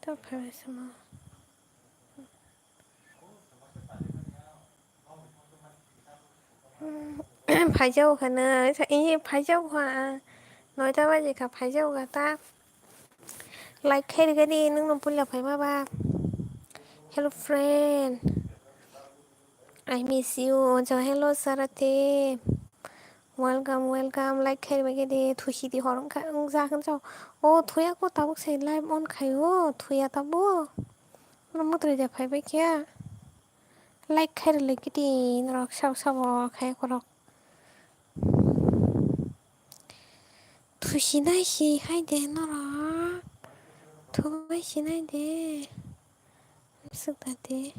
Don't pay some more. Phải dâu khả nơ, ý phải dâu hả? Nói ta bao gì cả phải dâu cả ta. Like hey cái đi, nâng nông bùn là phải mà ba. Hello friend, I miss you. So hello Sarate. Welcome, welcome. Like hey cái đi, thu xí đi họ không ra không sao. Ô, thu ya cô tao sẽ live on khai ô, thu ya tao bố. Nó mất rồi giờ phải bây kia. Like hey là cái đi, nó sao sao khai cô đó. Thu xí này xí hay đen nó đó. Thu xí này đen. Sức ta đen.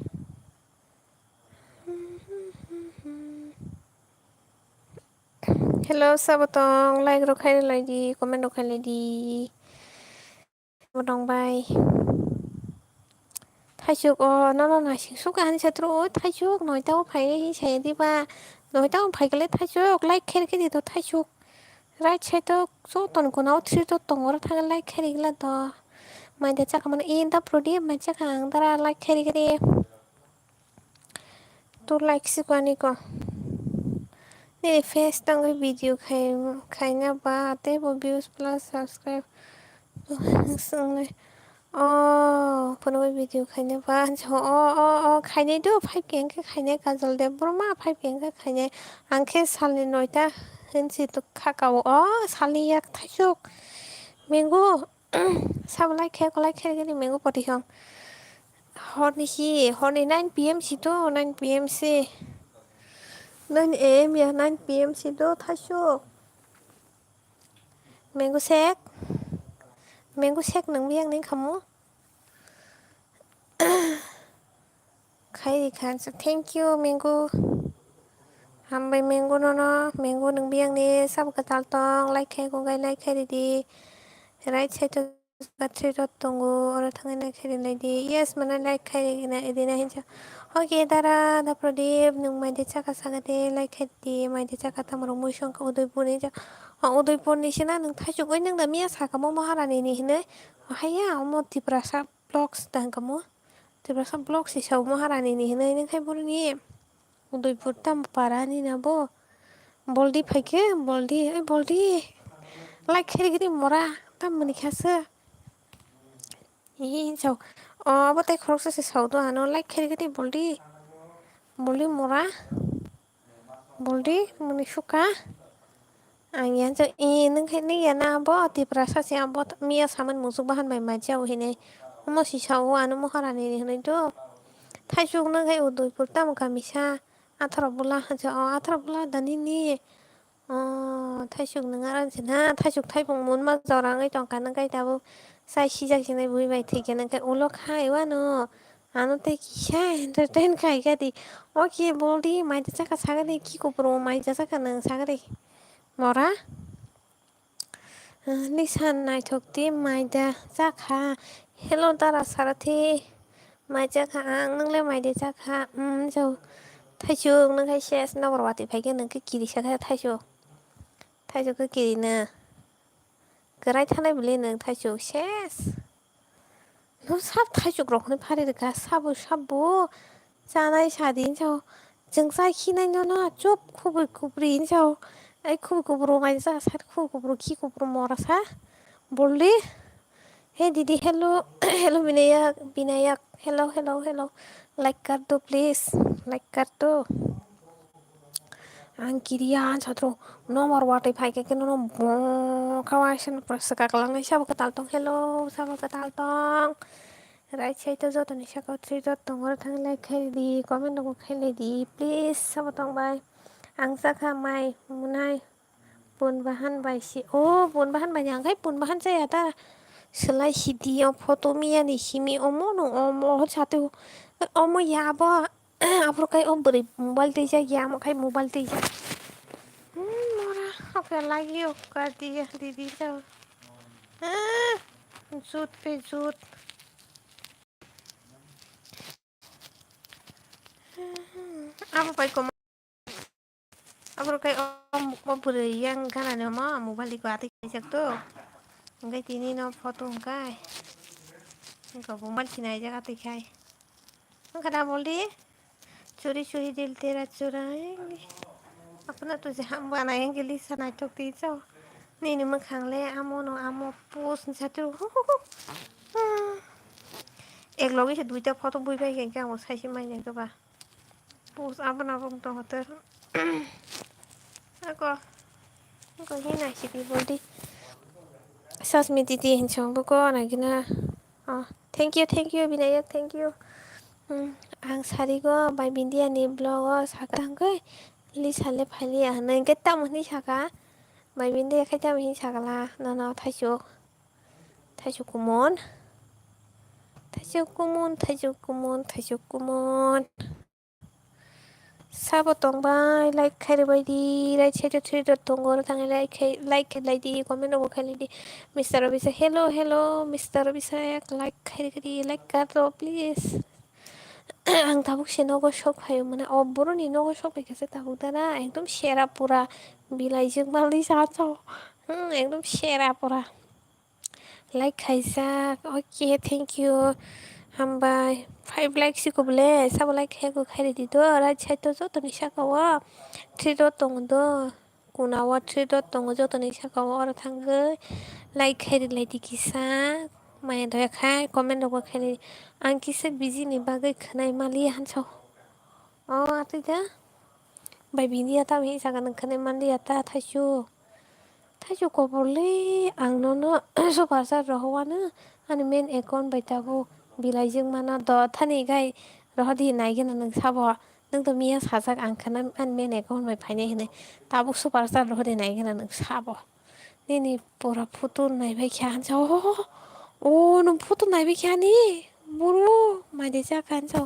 Hello Sabotong, like ro khai lại đi, comment ro khai lại đi. Sabotong bye. Thay chuộc nó là số cái anh sẽ trôi thay chuộc nói tao phải chạy đi ba nói tao phải cái lấy thay chuộc like cái gì đó thay chuộc right chạy tao số tuần của nó chỉ tao tuần rồi thằng like cái là đó mà để chắc mình in tao produce mà chắc hàng ta like cái đi tu like si qua đi con nè face tăng cái video khai nha ba te views plus subscribe xong này phần video khai nha ba khai này đâu phải kiện cái khai này cả rồi Debbarma phải kiện cái khai này anh cái salary nói ta hình gì tụ khá cao salary yak thay chục mango sao like cái này mango body không hôm nay 9 p.m. xí đó 9 p.m. xí 9 a.m. ya 9 p.m. xí đó thay chục mango shake nâng miếng nên không khai đi khai thank you mango Hambai mango no mango nang biang ni sab ka tal tong like khai ko gai like khai di right side to battery dot tongo ora thang like khai lai di yes mana like khai na edina hincha okay dara da pradip nung mai de chaka sagate like khai di mai de chaka tamro mushong ka udaipur ni ja udaipur ni sina nung thai chukoi nang da mia sa ka mo maharani ni hine haya mo tiprasa blocks dang ka mo tiprasa blocks si sa maharani ni hine nang khai bur ni udaipur tam parani na bo boldi phaike boldi like kheri gidi mora tam mani khase yi chau bate khoroksa se saudo ano like kheri gidi boldi mora boldi mani suka angyan cha nung khai ni yana bo ti prasa se abo mia saman musuk bahan bai ma jau hine mo si sau ano mo harani ni hne do thaichuk nung khai udaipur tam kamisa athara bula dani ni 타이쇼 능아란지나 타이쇼 타이봉 문막 저랑의 정가는 가이다고 사이 시작진의 무이바이 되게는 가 올라가이와노 아노테 기샤 엔터테인 가이가디 오케이 볼디 마이드 자가 사가리 키고 브로 마이드 자가는 사가리 뭐라 리산 나이 톡디 마이드 자가 헬로 따라 사라티 마이드 자가 앙능레 마이드 자가 저 타이쇼 능가이 셰스 나버와티 발견은 그 길이 시작해 타이쇼 타이쇼 그 길이는 그라이 타나이 불리는 타이쇼 셰스 너 삽 타이쇼 그렇게 파리르가 사부 자나이 샤딘 저 증사이 키는 거나 좁 쿠브린 저 아이 쿠브로 많이 사 쿠브로 키 쿠브로 뭐라사 볼리 हे दीदी hello hello Vinayak hello like कर दो please like कर दो Angkirian satro nomor watai pai ke no kawasan prasaka kalang siapa ketaltong hello sama ketaltong right side to jot ni saka tri jot tongor thang like khai di comment dong khai le di please sama tong bai angsa kha mai munai pun bahan bai si pun bahan banyak kai pun bahan saya ta selai si dia foto mia ni simi omo satu omo ya ba apro kai beri mobile te ya mo kai mobile te Mora, oke lagi yuk dia Didi jauh. Zut. Apa pa ko Apa kay beri yang kana na mo balik ko ati sakto. Ngai tini no photo ngai. Gabo malkinai jaga tikai. Kada boldi. Curi curi dil tera curaएंगे अपना तुझे हम बनाएंगे Lisa नाटक तीचो नीनी मखांले आमोनो आमो पोस निसातो एक लगे से दुईटा फटो बुई बाय के आमो साइसे माइने गोबा पोस आबना बंग तो होतर ako ako hina sipi boldi sasmiti ti hinchong buko nagina thank you binaya thank you ang sarigo bai bindia ni blogo sakangkai लिसाले फाइलि आनै गेत्ता मोहनि साका माइबिन्दे खाइता मोहनि साकाला नाना थाइजौ कुमन साबो तंबाय लाइक खाइर बायदि राइट साइड थ्री डट दंगो थाङै लाइक खाइलायदि कमेन्ट दंगो खाइलायदि मिस्टार अभिषेक hello mister अभिषेक like खाइरगदि like कारो please आं 다복시 너고 쇼파요 बर'नि 너고 쇼파이가서 다복다나 एकदम सेरा पुरा बिलाइजों मालै जाथाव एकदम सेरा पुरा लाइक खाइजाक अके थेंक यू हामबाय 5 लाइक सिखौबले साबो लाइक खायगो खाइरदिद राइट साइड जतनि साकावा 3 डट दङ द कुनावा 3 डट दङ जतनि साकावा आरो थांगो लाइक खाइरलायदि किसा माय दयाखाय कमेन्ट दंगो खाइरदि आं किसो बिजिनि बागै खोनाय मालि हानसाव आतैदा बाय बिनिया तामहि जागा नोंखोनाय मालि आता थाइजौ कबरलै आंनोनो सुपारस्टार रहवानो आंनि मेन एकाउन्ट बायताबो बिलाइजों माना द थानि गाय रहदि नायगोन नों साब नोंथ' मिया साजाक आंखोना आंनि मेन एकाउन्ट बाय फायनाय होनो दाबो सुपारस्टार रहदि नायगोन नों साब नेनि बरा फट' नायबाय खिया हानसाव नों फट' नायबाय खियानि बर' मायदि जाखा हानसाव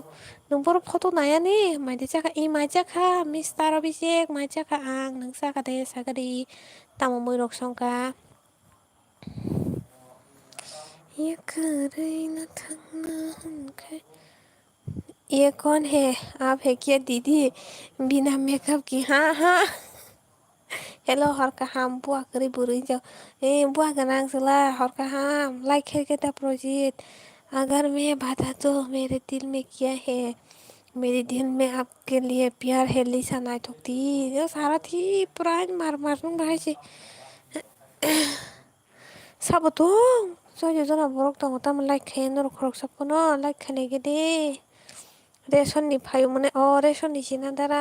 नों बर' फट' नायानि मायदि जाखा मायदि जाखा मिस्टार अभिषेक मायदि जाखा आं नों जागादे सागादि तामो मैरक संका ये करैनो थांनो होनखाय ये कौन है आप है क्या दीदी बिना मेकअप की हाँ हेलो हरकाहाम बुआ करी बुरी जाओ बुआ का नाम सुला हरकाहाम लाइक करके ता प्रोजेक्ट अगर मैं बता तो मेरे दिल में क्या है मेरे दिल में आपके लिए प्यार है लिसा नाय थोकती यो सारा थी पुरान मार नung bahaysi sabotong jojo jona borok tongo tamo like khaye norok khorok sapono like khane gede ration नि फायो मने रेशन नि सिना दारा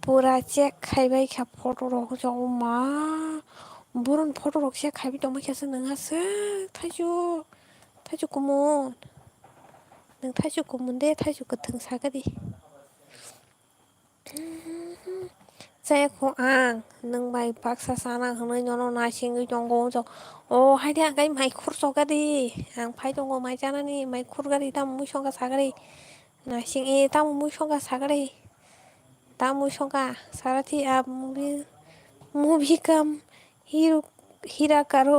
पूरा चेक खाइबाय खा फट' रक जाव मा बरन फट' रक से खाइबाय दंबाय खासो नोंहासो थाइजौ कुमन नों थाइजौ कुमन दे थाइजौ गोथां सागारि जायाखौ आं नों बाय बाक्सा साना होनै ननो नासिङै दंगौ जाव हायदे आंगाय माइ खुर जगारि आं फाय दङ माइ जानानि माइ खुरगारि दाम मुसंगा सागारि नासिं दाम मुसंगा सागारि दाम मुसंगा साराथि आप मूवी कम हीरा करो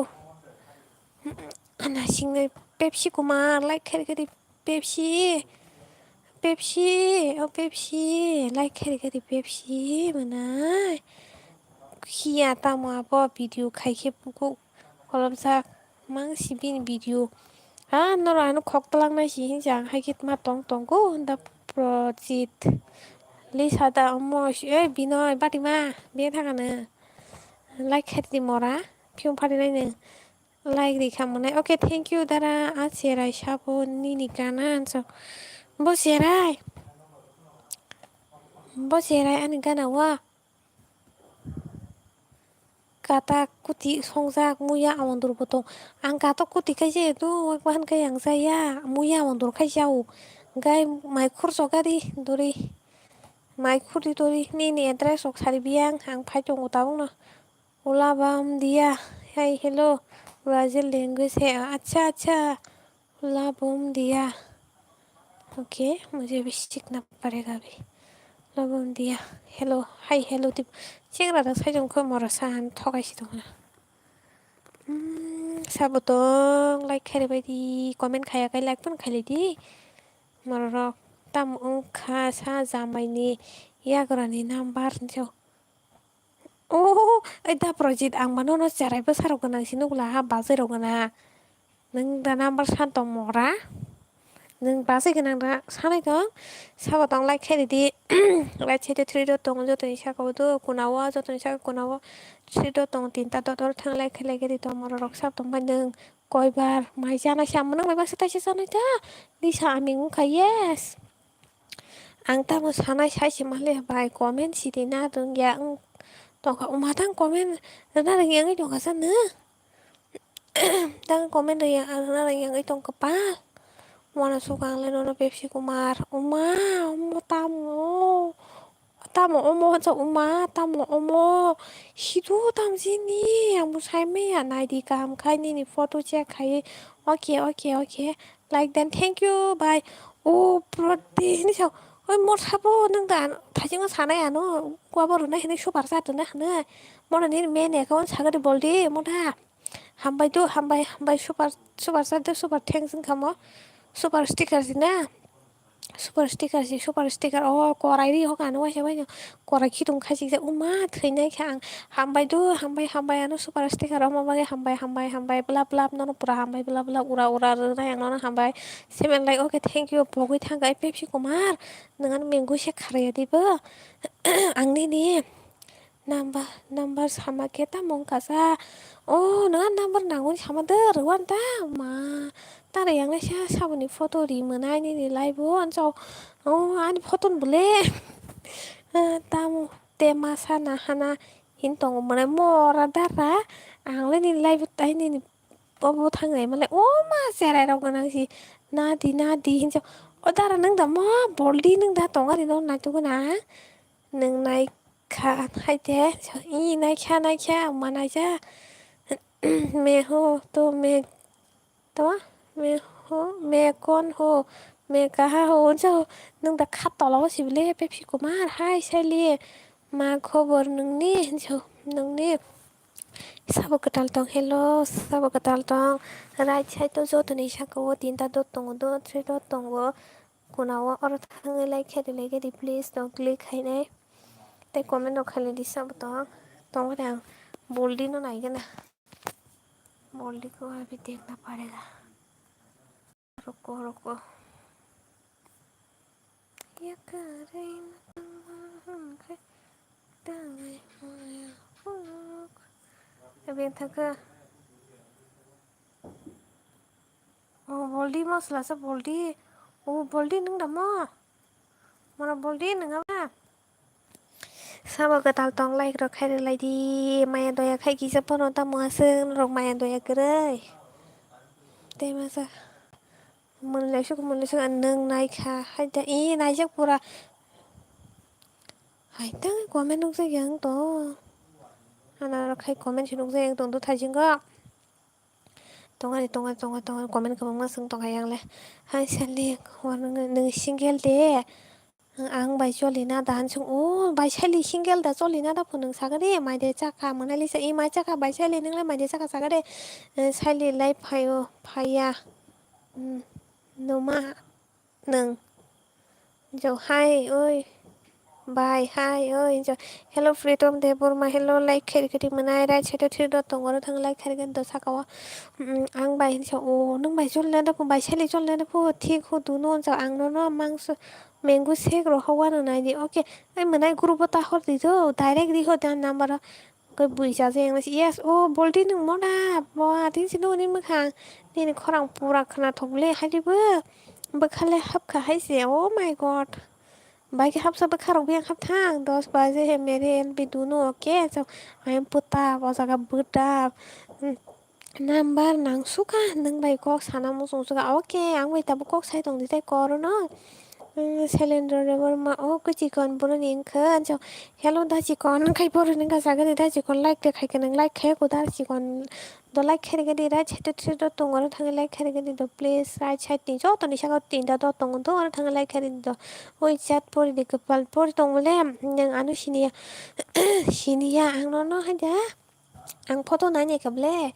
नासिंनै पेप्सी कुमार लाइक खाइरगदि पेप्सी लाइक खाइरगदि पेप्सी मोनाय खिया तामो आबो भिडिअ खाइखे पुको कलमसा मांसिबिन भिडिअ नर आनो खक्तलांनाय सि हिंजा हाइकेट मा तंगो होनदा प्रजित लिसादा अमस बिनय बाटिमा बे थागानो लाइक खाइरदि मरा फिउं फारिनायनो लाइक रेखा मोननाय ओके थेंक यू दारा आसेराय साबोननि निगाना आनसाव बसेराय आनि गानावा gata kuti songjak muya amondor botong ang gato kuti kaise tu ekbahan kai ang jaya muya amondor kaisao gai mai khurso gari dori mai khuri dori ni address ok sari biang ang phai tongo tabungno ola bam dia hey hello brazil language है अच्छा ओला बम दिया okay मुझे भी सीखना पड़ेगा अभी ओला बम दिया hello hi hello टिप सेंग्राजों साइजों मरा सान थगायसि दङ साबोतं लाइक खाइरबायदि कमेन्ट खायाखै लाइक पण खाइलायदि मरक ताम ओंखा सा जामाइनि यागरानि नाम्बार निसाव दा प्रजित आं मानो जारायबो साराव गोनांसिन नंला हाबा जेराव गोना नों दा नाम्बार सानथमरा नों बासैगोन आं दा सानायदं sabotong like di like chete 3 dot tong jo toni saka do kunawa jo toni saka kunawa 3 dot tong 3 ta dot or thang like di tong moro rok sap tong bandeng koibar mai jana sam nang mai baksa taisi sanai da di sa aming ka yes ang ta mo sanai sai si male bai comment si di na dong ya ang tong ka umatang comment na na yang ai tong ka san ne dang comment ya na yang ai tong ka pa Mana suka ngeliat nono Pepsi Kumar Uma tamu tamu omo cho uma tamu omo hidu tam sini yang musai me ya nai di kam kai ni photo check kai okay like then thank you bye oh proti ni sao ôi một sabo nâng đàn thấy chúng nó sáng nay à nó qua bao rồi này nó số bạc ra từ nè nữa một lần này mẹ này con sáng cái bol đi một ha ham bay super sa được super thanks kamu super sticker sih na super sticker oh korai ri ho kan wa siapa korai hitung kasih saya umat kayaknya kan hambai anu super sticker oh mau hambai belap nono pura hambai belap ura rena yang nono hambai semen like okay thank you pokoknya tangga Pepsi Kumar dengan minggu sih karya tiba ang ni number sama kita mongkasa oh dengan number nangun sama deruan ta ma tara yang lesya sabuni foto ri menai ni live on so oh ani foto bule tamu tema sana hana hintong menai mora dara ang le ni live tai ni bobo thang này mà lại ô mà xe này đâu có năng gì na đi hin sao ô ta là nâng đầm mò bỏ đi nâng đá tổng cái đâu này tôi có ná nâng này khá hay thế ý này kha mà này cha mẹ hô tô mẹ đó mẹ hô mẹ con hô mẹ cả hai hô sao nâng đã khát tỏ lo xí lê Pepsi của má hai xe lê mà cover nâng ní sao nâng ní Sabo ketal tong hello sabo ketal tong right side to jo toni saka wo tinta dot tong do 3 dot tong wo kunawa or thangai like khede di please to click haine te comment khale di sab tong dang boldi no nai gana boldi को अभी देखना पड़ेगा रुको ये करे अभी तक boldi mosla sa boldi boldi nung damo mana boldi nung apa sama ketal tong like rok khai lai di maya doya khai ki sa pono ta mo aseng rok maya doya gerai te masa mun le su an nung nai kha hai ta i nai jak pura hai ta comment nung sa yang to ana rok khai comment nung sa yang to thai jing ga 동아리 고민 그만 승 동아양래 한 살리 원은 싱겔 데 ang bai cholina dan chung o bai chali single da cholina da phunung sagare mai de chaka manali sa i mai chaka bai chali ningla mai de chaka sagare chali lai phayo phaya noma nung jo hai oi Bye, hi, ơi, giờ hello freedom Debbarma hello like kheri manai ra chete thir dot tong oro thang like kheri gan do sakawa ang bai cho o nung bai chol na da pu bai cheli chol na da pu thik ho du non cho ang no mang mango shake ro hawa no nai di okay ai manai group ta hor di do direct di ho dan number cái bụi trà sen yes ô bol đi nung mo da bo tin sin no ni ma khang ni khorang pura khana thoble hai di ba khale hap kha hai se oh my god Baik hap sa bakharok biang hap thang dos baze he mere en biduno oke so ayam puta bosaga buta nambar nang suka nang bai kok sana musung suka oke ang bai tabu kok sai tong di tai koro no cylinder ma o ku chikon buru ning khan so hello da chikon khai buru ning ka saga da chikon like de khai kan like khai ko da chikon do like khai ga di ra chete chete do tong ora thang like khai ga di do please right side ni jo to ni sa tin da do tong do ora thang like khai do oi chat pori de kapal pori tong le nang anu sinia ang no ha ja ang photo na ni kable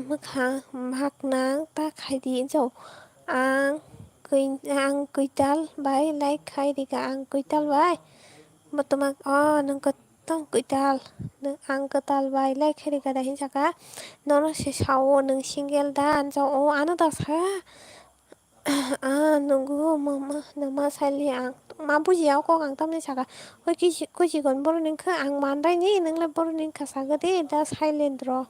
mak ha mak nang ta khai di so ang ang kuital bai like khai di ka ang kuital bai mà tụi mà nâng có एकदम गोदाल नों आं गोदालबाय like हेरि gada hinsaka nono se sawo nung single da anjau o anu da sa nunggu mama sali ang ma bujiyaw ko ang tamni saka oi kuji gon borning ka ang mandai ni nungla borning ka saga de da silent ro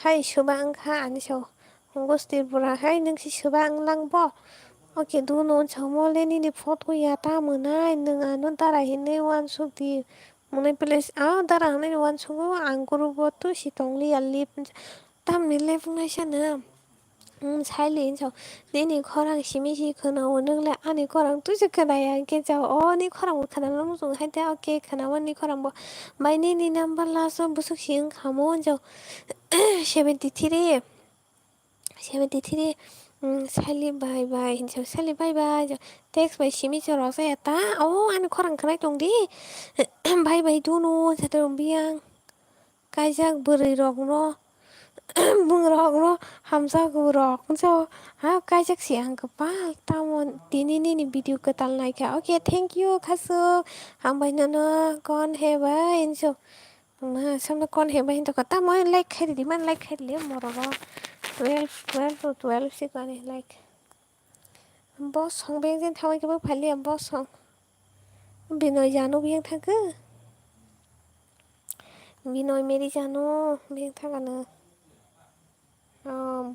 hai suba ang ka ani so ngostir bura hai nung si suba ang lang bo oke duno chamole ni photo ya ta munai nung anu dara hinne wan sukti munai place dara hanai wan sugo ang guru bo tu si tongli alli tam ni le fungai sana 살린 저 내니 커랑 심이시 그나오 능래 아니 커랑 뚜지 그나야 게자 어니 커랑 못하는 너무 좀 할때 오케이 그나원니 커랑 뭐 마이니니 남발라서 무슨 시응 가모 저 73 살리 바이바이 저 살리 바이바이 저 텍스 바이 심이시 러서였다 아니 커랑 그날 동디 바이바이 두노 저들 비양 가작 버리럭노 문grok hamzagurok so kajak siang kepal tamon tinini video ketal naik oke thank you kasu hambai nono kon heba inso samna kon heba into kata moi like khari di man like khari le mororo 12 to 12 sikani like boss hong beng jen thawai ke phali boss hong binoy janu beng thak binoy meri janu beng thakana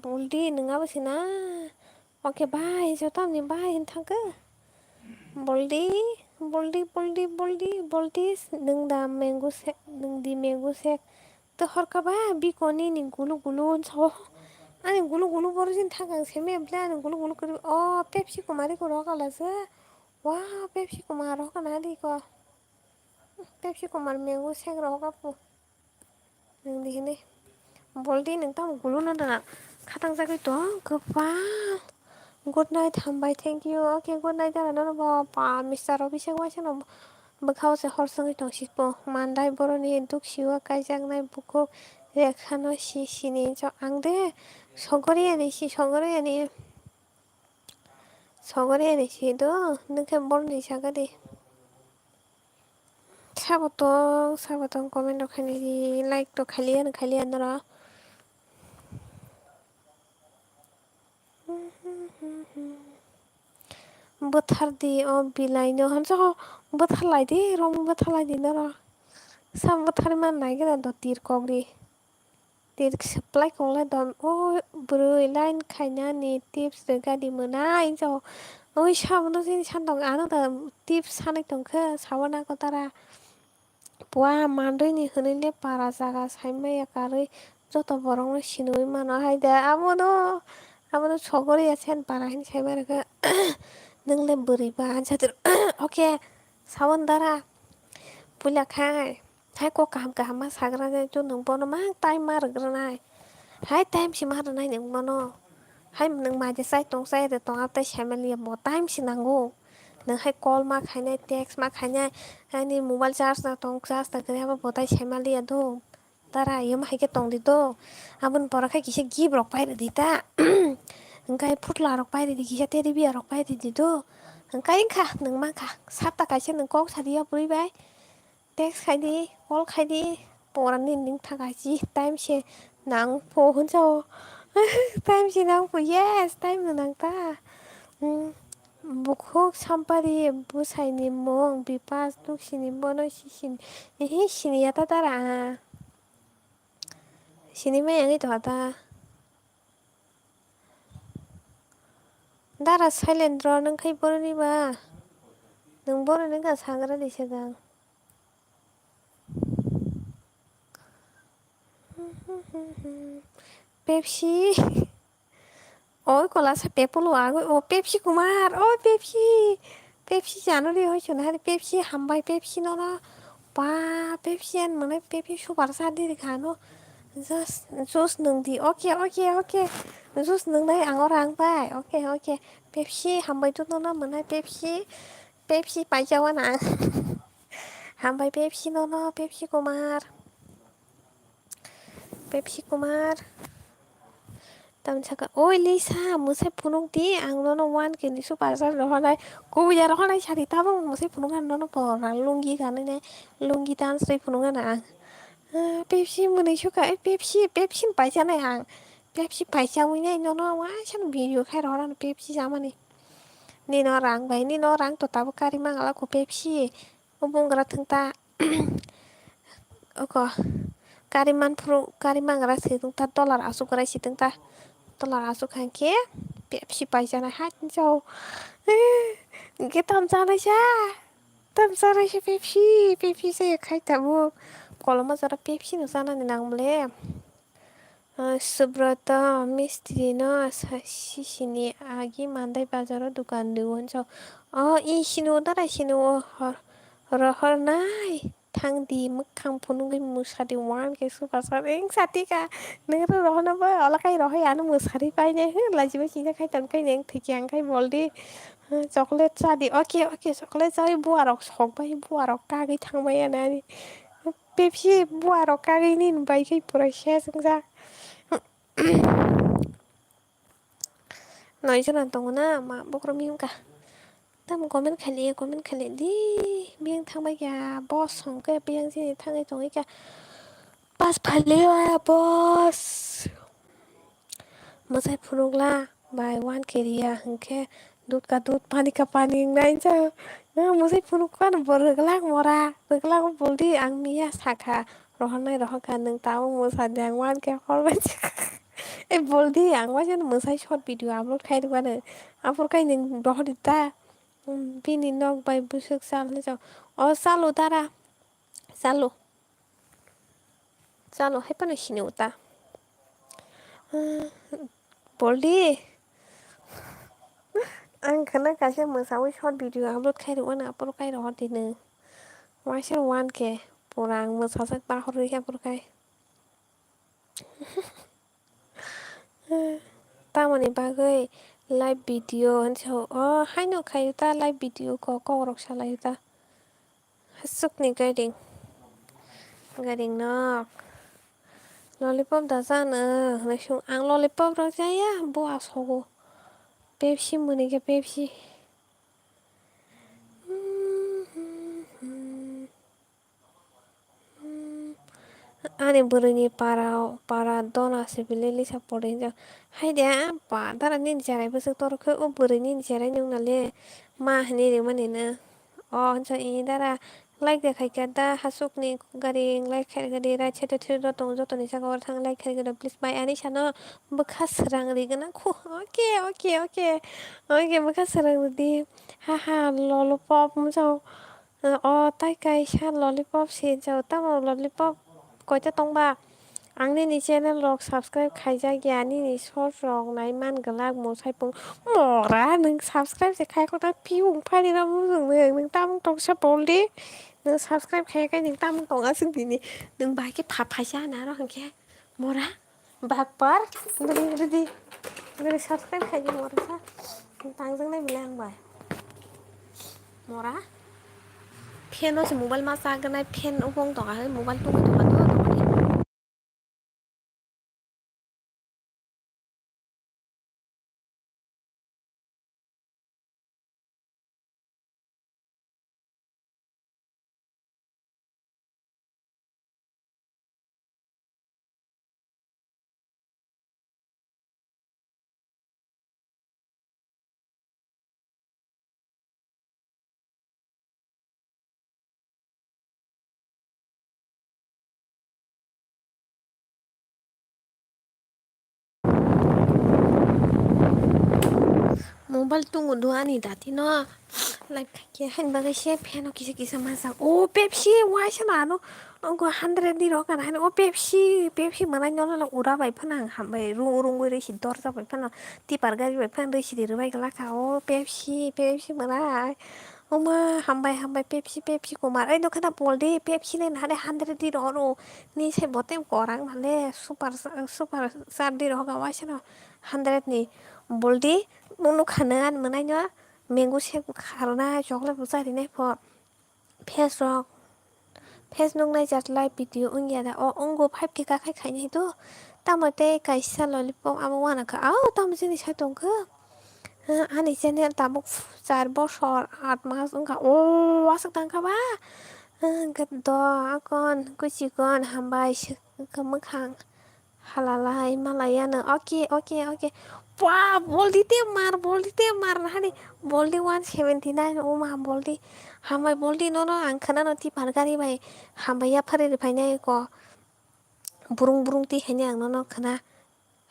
볼디 능아버시나 오케이 바이 저 땀님 바이 인타그 볼디 능다 맹구색 능디 맹구색 또 허까봐 비코니 니 구루구루 저 아니 구루구루 버르진 타강 세메 블라는 구루구루 그리 펩시 కుమారి को रकालास 와 펩시 Kumar रकाना दिको 펩시 Kumar 맹구 색 रकापु 능디네 볼디 능tam 구루나다 खातां जागै दं गोबां good night हामबाय thank you okay good night जानानै बा mister officer वाइसनाव बोखावसे हरसङै दं सिखबो मान्दाय बर'नि दुखसिवा गायजांनाय बुखौ रेखानो सिनि 저 आंदे 서거리야니 시도 नोंखे बर'नि जागादि 사보통 कमेन्ट खानि लाइक तो खालियानो र बोथारदि बिलाइनो हमसा बोथारलायदि रं बोथारलायदि नरा साम बोथारमान नायगेरा द तिरकगरि तिर सप्लाय खौलाय दन ब्रै लाइन खायनानि टिप्स गादि मोना इनजाव ओइ साबनो जेन सानदं आनो दा टिप्स सानै दंखो सावना गतारा बुवा मान्दैनि होनैले पारा जागा साइमाया कारै जत बरंनो सिनुइ मानो हायदा आबोनो सगरिया सेन पारा हिन साइमारखो नोंले बोरैबा जादर ओके सावन दारा पुलाखाय हाय को काम मा साग्रा जो नोंबोनो मा टाइम मारग्रानाय हाय टाइम सि मारनाय नोंबोनो हाय नों माजे साइ दे तंआबते साइमालिया बो टाइम सि नांगौ नों हाय कल मा खायनाय टेक्स्ट मा खायनाय आंनि मोबाइल चार्ज ना तंग चार्ज ना गैयाबा बताय साइमालिया दो दारा यम हायके तंदि दो आबोन पराखाय किसे गिब रक पाइरे दिता ओंखाय फुटला रक पाइरे दि किसे तेरि बिया रक पाइरे दि दो ओंखाय खा नों मा खा सातता कायसे नों कक सादिया बुरैबाय टेक्स्ट खायदि कल खायदि परानि निं थाखाय जि टाइम से नां फो होनजाव टाइम से नां फो यस टाइम नांता बुखुक साम्पारि बुसाइनि मं बिपास दुखसिनि बनो सिसिनि सिनियाता दारा सिनि मायांगै दहाता दारा साइलेन्ट र नों खै बरनिबा नों बरनि गा साग्रा दिसगां पेप्सी कला सा पेपलो आगो पेप्सी कुमार पेप्सी जानो रे होय सुन हारि पेप्सी हामबाय पेप्सी न बा पेप्सी आन मने पेप्सी सुपार सादि खानो जस नोंदि ओके जस नोंनाय आंगर आंबाय ओके पेप्सी हामबाय तो न मोननाय पेप्सी पाइजावा ना हामबाय पेप्सी न Pepsi Kumar tamsaka oi Lisa musai punung ti ang nono wan kini su pasar rohonai ku ya rohonai sari tabang musai punungan nono porang lungi kanene lungi tan sri punungan ang Pepsi munai suka Pepsi paisa nai ang Pepsi paisa wini nono wa san video khai rohonai Pepsi zamani ni no rang bai ni no rang to tabu kari mangala ku Pepsi ubung grateng ta oko kariman rak situng ta dollar asuk rai situng ta dollar asuk hangke Pepsi paisa na hat jau ke tam jana sha Pepsi se khai tabu koloma jara Pepsi no jana ni nangmle Subrata mistri no sisini agi mandai bazaro dukan duon jau i sinu dara sinu hor nai thangdi mokhang phunugui musari wan ke supasar eng satika nero rohna ba alakai rohai anu musari paine lajiba sina khai tan kai neng thikyang khai boldi chocolate chadi oke chocolate chai buarok sokbai buarok kagai thangbai anani Pepsi buarok kagai nin bai kai pura ses ngja nói cho lần tông na mà bốc ra miếng cả tâm comment khali đi miếng thang bây giờ boss không cái miếng gì thang cái tông ấy cả boss phải à boss mà sai phunuk la bài one keria hengke दूध का पानी नहीं जा मुझे phunuk kan bergelak mora bergelak boldi ang mia saka rohanai rohaka neng tahu musa dangwan ke hormat boldi ang wajan musa short video upload khai dua upload khai neng rohadi ta bini nog by busuk sal ni jau salu tara salu hai panu sini uta boldi ang kana kasih musawi short video upload khai dua upload khai rohadi ne wajan wan ke purang musa sak bahor ri upload khai tamani bagai live video hancho haino khayuta live video ko korok salayuta hasuk ni gading nok lollipop da jana naisung ang lollipop rok jaya bo asogo Pepsi muni ke Pepsi ani buruni para dona sibili lisa podin ja hai dia pa dara nin jarai busuk tor ke buruni nin jarai nyung nale ma ni ri mani na hancho I dara like de khai da hasuk ni garing like khai gari rai chete thiro tong joto ni saga war thang like khai gari please buy ani sano bukha sarang ri gana khu okay bukha sarang di ha lollipop mo tai kai sha lollipop si jau tamo lollipop koita tongba angni ni channel rok subscribe khaijak ya ni ni short rok nai man galak mo saipung mora nung subscribe se khai ko ta piung phani ra mu jung nung tam tong sa boldi nung subscribe khai kai nung tam tong asung dini nung bai ke pha phaisa na ro hangke mora bak par ngari subscribe khai ni mora sa tang jung nai bilang bai mora fan se mobile ma sa ganai fan upong to ha mobile tu to mobile tunggu dua ni dati no like ke hen bagai she piano kisa masak Pepsi why sana no go 100 di ro kan Pepsi mana nyono la ura bai phana hambai rung ri si dor sa bai phana ti par gari bai phana ri si ri bai kala ka Pepsi mana hambai Pepsi kumar ai no kana poldi Pepsi ne na 100 di ro ni se botem korang hale super sar di ro ga why sana 100 ni boldi nunu khanan manai no mango shake kharna chocolate busa ri nai pho face nung nai jat live video ung ya da ungo 5k ka khai khai nai to tamo te kaisa lollipop amo wana ka au tamo jini sai tongko ani channel tamo 4 bosor 8 mas ongka wasak tangka ba do akon kuchikon hambai mokhang halalai malayano oke wah boldi te mar hani boldi 179 oma boldi hambai boldi no ang khana ti pargari bai hambai ya phare fainai ko burung ti haini ang no khana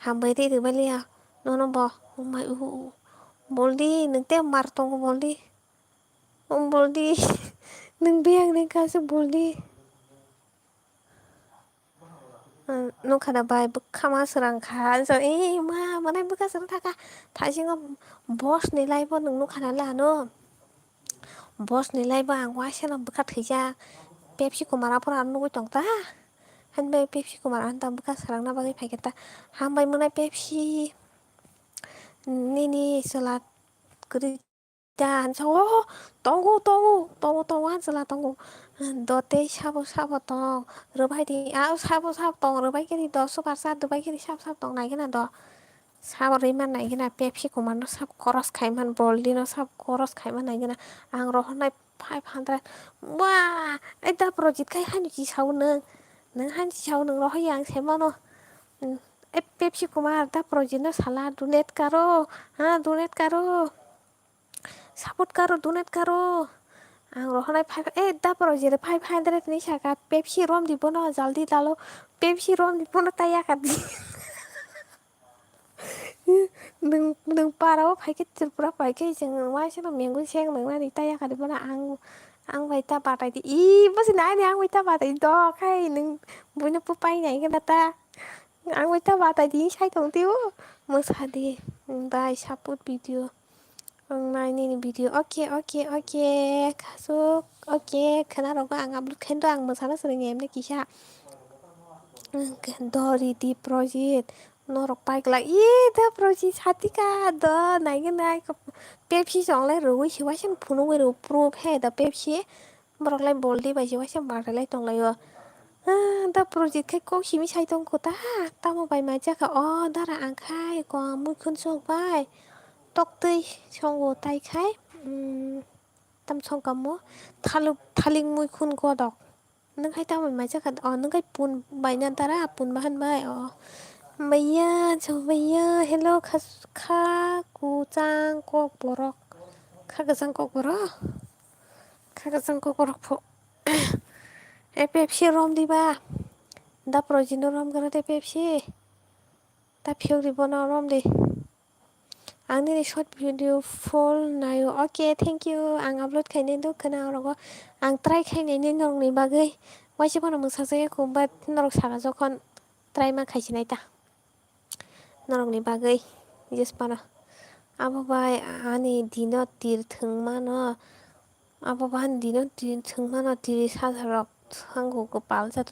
hambai te de balia no bo umai boldi nengte mar tong boldi boldi neng biang neng kasu boldi nung khana bai bukama serang kha so ma manai buka serang thaka thajingo boss ni laibo nung khana la no boss ni laibo ang waisa no buka thija pepsi kumara pora nugui tongta hanbai pepsi kumara anta buka serang na bagai phaiketa hambai munai pepsi nini salat kri dan so tongo an sala tongo dote sabo tong robai di sabo tong robai ke di do super sa robai ke di sab tong nai gena do sabo riman nai gena pepsi kuman no sab koros khaiman boldi no sab koros khaiman nai gena ang rohonai 500 wah eta project kai hani chi sau neng han chi sau neng rohai yang semano pepsi kumar ta project no sala donate karo support karo donate karo ang rohonai 5 da project 500 ni saka pepsi rom di bono jaldi dalo pepsi rom di bono taya kadi neng parao phaike tripura phaike jeng waisano mengu seng neng nani taya kadi bono ang baita batai di basi nai ni ang baita batai do kai neng buino pupai nai gena ta ang baita batai di sai tong tiu musadi bai support video nai ni video oke kasuk oke kenaro ang upload kendo ang musana sering emne kisha dori di project norok pai la da project hatika do nai nai pepsi song lai rui si wasan phunu we ro pro he da pepsi borok lai boldi bai si wasan bar lai tong lai da project kai ko himi sai tong ko ta tamo bai ma ja ka dara ang khai ko mu khun sok bai tok tui songo tai khai tam song kamo thaling mui khun ko dok nung khai tamo ma ja ka nung khai pun bai nan tara pun bahan bai maya hello kha ku chang ko borok kha ga chang ko borok pho pepsi rom di ba da project no rom gara te pepsi ta phiok di bono rom di angni short video full nayo oke thank you ang upload khaine do khana rogo ang try khaine ni norok ni bagai waisi bono musajaye ko bat norok saga jokhon try ma khaisinai ta norok ni bagai jespana abo bai ani dino tir thungmano abo ban dino tir thungmano tir sajarok sango ko pal jat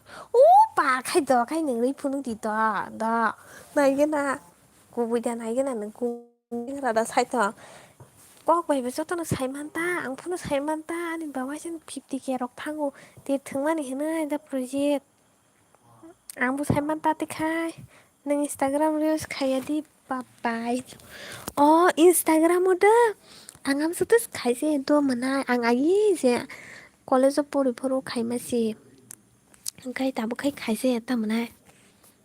pa khai do khai neng ri phunu di da nai gena kubui da nai gena neng rada sai to kok bai beso to sai manta ang phunu sai manta ani bawaisen 50k rok thango tir thungmani hene da project ang bu sai manta te khai neng Instagram reels khayadi babai Instagram oda ang am sutus khaise do mana ang agi je college of pori phoro khaimasi khai tabu khaise ta mana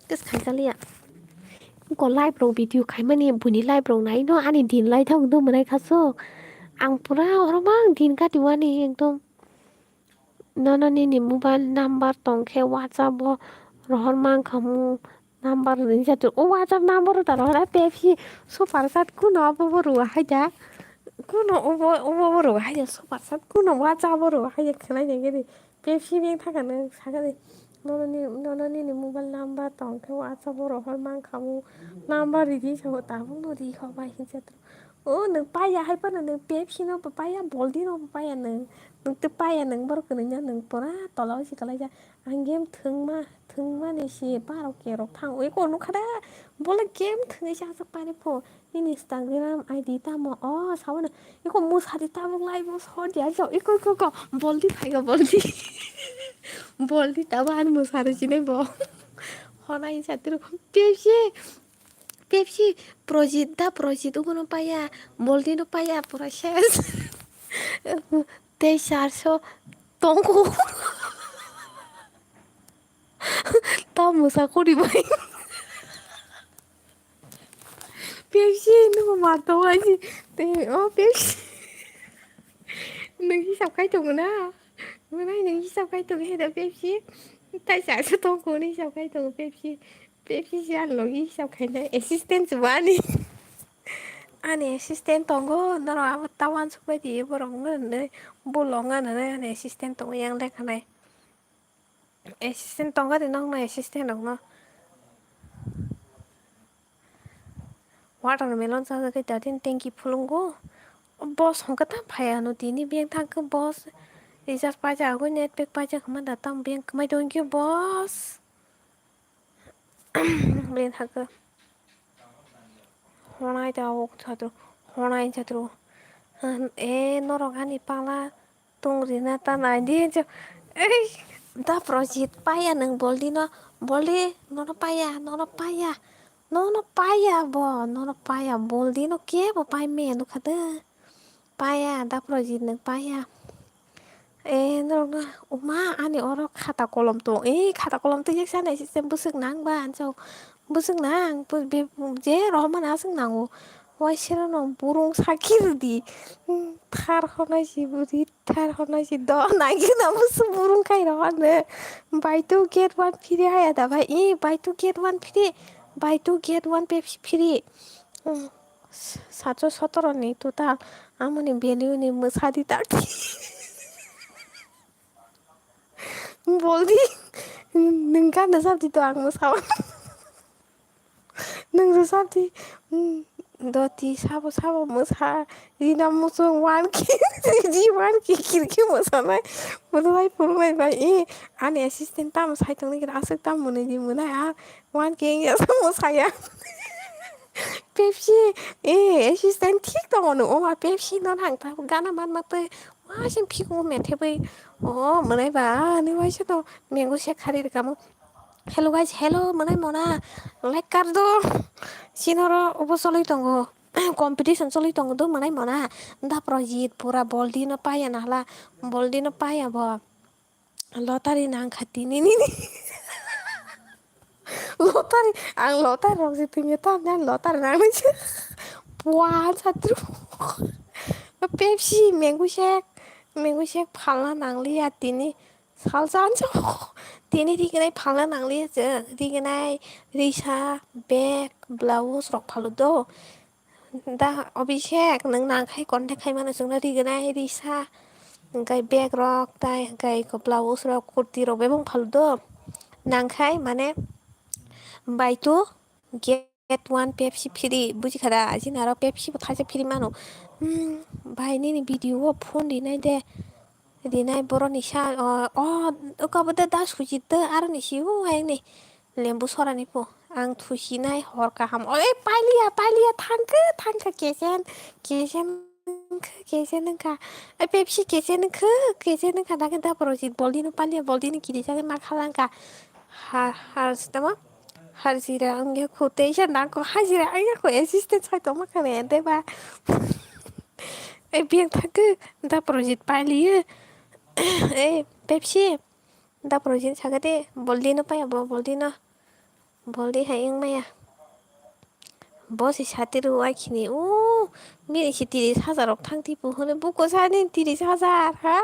tis khaisalia ko live ro video khaimani buni live ro nai no ani din lai thang do mana khaso ang pura ormang din ka diwani ekdom nana ni mobile number tongkhe whatsapp bo rohor mang khamu number rin jatu whatsapp number ta rohor pepsi super chat kuno bo ro haida kuno obo ro haida super chat kuno whatsapp ro haida khlai ne gedi pepsi beng thakane sagade nonani ni mobile number tongkhe whatsapp bo rohor mang khamu number ri so ta bo ri khabai hinjatu neng paya hai pa neng pepsi no paya boldi no paya neng te paya neng bor ko neng pora tolo si kalai ja ang game thungma ni si paro ke rok thang ko no khada bola game thungai sa sak pa ni pho in Instagram id ta mo sawana iko mu sari ta mo live mo so dia jo iko boldi phaiga boldi boldi ta ban mu sari si nei bo honai satu Pepsi Pepsi project da project ugo no paya boldi no paya pura shes te sarso tongku tao musakuri bai Pepsi nó mà tao ai te Pepsi nâng sao cái tụng nó mới nói nâng sao cái tụng hay là Pepsi tại sao số tongku ni sao cái tụng Pepsi Pepsi siya logi sao cái này assistant bani Ani asisten tonggo noro tawan supaya borongan ne bolongan ne ani asisten tonggo yang lek ne asisten tonggo di nong na asisten dong no watermelon sa cái tadin tengki pulunggo boss hong kata phaya no tini biang thang ke boss recharge paja go net pack paja kama datang biang kama dong ke boss biang thang ke honai chadro noro gani pala tung rina tanai dia jo da project paya nang boldi no nono paya bo nono paya boldi no ke bo pai me no kada paya da project nang paya noro uma ani oro kata kolom to kata kolom to yak sana sistem busuk nang ban so busuk nang je roman asung nang why no burung sakir di thar khona si buri thar khona si do nagi na musu burung kai rohane buy two get one free aya da bhai buy two get one free buy two get one Pepsi free 417 নি total amoni value ni musadi tak boldi nengka na sabdi to ang musawa neng sabdi doti sabo musa rina musu wan ki ji wan ki kirki musana mulai purmai bai ani assistant tam sai tong ni asuk tam mune di muna ya wan ki ya musaya Pepsi assistant ঠিক dong no oma Pepsi non hang ta gana man mate wa sin piku men tebai menai ba ni wa sito mengu se khari kamu hello guys hello menai mona like kar do sinoro obo soloi tongo competition soloi tongo do menai mona da project pura boldi no paya nahla boldi no paya bo lotari nang khati ni lotari ang lotari rong si pingi tam dan lotari nang puan satu Pepsi mango shake phala nangli ya tini salsan cho tini digenai phala nangli je digenai risa bag blouse rok phalu do da obishek nang nang khai contact khai mana sungna digenai risa ngai bag rok tai ngai ko blouse rok kurti rok bebong phalu do nang khai mane buy two get one Pepsi free बुझिखादा जोंना Pepsi थाइसे free मानो भाइ नि video phone दिनाय दे दिनाय बर'नि सा ओकाबो दा सुजित आरो निसिउ आयनि लेम्बु सरानिखौ आं थुसिनाय हर गाहाम पाइलिया थांखो केजेन नोंखा Pepsi केजेन नोंखा दा प्रजित बल्दिनो पालिया बल्दिनो गिरि जागोन मा खालांखा हारसिदामा Harzira ang quotation ako hazira ang ako assistant sa to makane diba biang thak da project pali Pepsi da project sagade boldi no paya boldi hayang maya boss साथीरू आखिनि मेरे से 30,000 थांती पुहने बुको साने 30,000 हा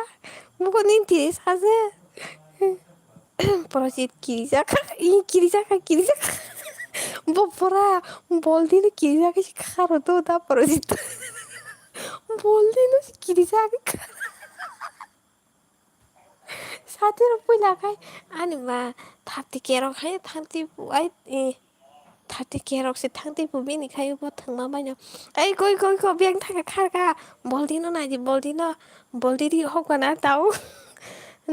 बुको नी 30,000 project kirizaka bopora boldino kirizaka si karo to da project boldino si kirizaka साथीहरू पहिला खाइ अनि मा थार्टी केरक खायो थार्टी केरक से थार्टी पुबिनि खायो बथंमा बायनो गय बेंक थाखा खारगा बोल्दिनो नाजी बोल्दिनो होगना ताऊ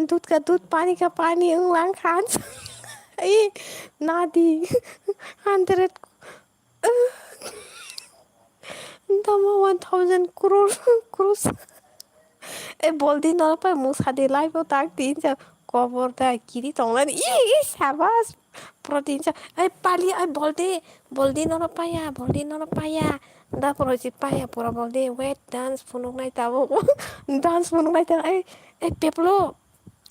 दूध का दूध पानी का पानी लांग खान नादी 100 Tama 1,000 crores बोल्दिनो pa musa de live tak tin sa cover da kiri tonglan sabas protein sa ay pali ay boldi no no paya da proji paya pura boldi wait dance punuk nai tabo dance punuk nai ta ay peplo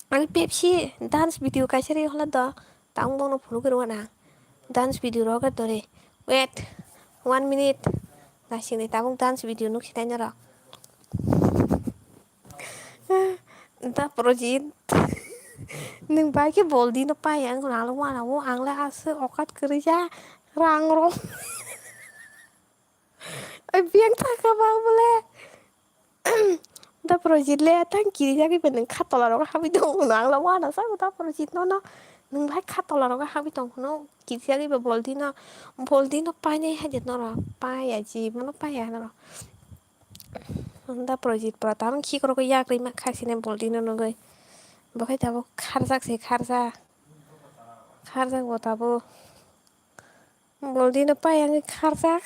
ang pepsi dance video kaisari hola da tang bono punuk wana dance video roga dore wait 1 minute nasini tabung dance video nuk sitanya ro da proji nung baiki boldi no paya ang nala wana wo ang la as okat kerja rang biang taka bole da projit le tan kiri jagi ben khatola ro habi dong nang la wana sa da projit no nung lai khatola ro habi dong no kiri jagi be boldi no pa nei ha jet no ro pa ya ji no pa ya no da projit pra tam ki ko ya kri ma khasine boldi no gai bakai tabo kharjak bo tabo boldi no pa yang kharjak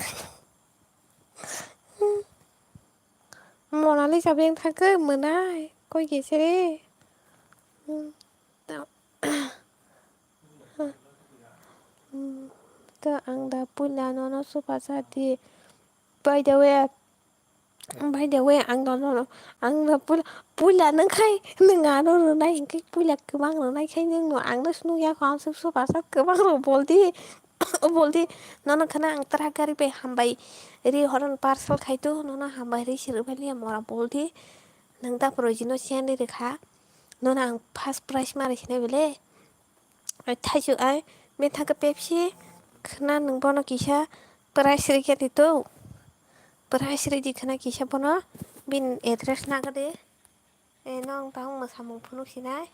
Monalisa beng thangke menai koi gesere to ang da pula no super sati by the way ang no ang da pula nang khai nang ano no nai cái pula kebang no nai khai nang no ang no snu ya kham super sat kebang ro boldi no khana ang tra gari be hambai ri horon parcel khaitu no hambai ri sir bali mora boldi nang da projino sian ri kha no ang first price mari sine bele thaisu ai me thaka pepsi khana nang bono kisa price ri ke ditu price ri di khana kisa bono bin address na gade nong tang ma samung phunu sinai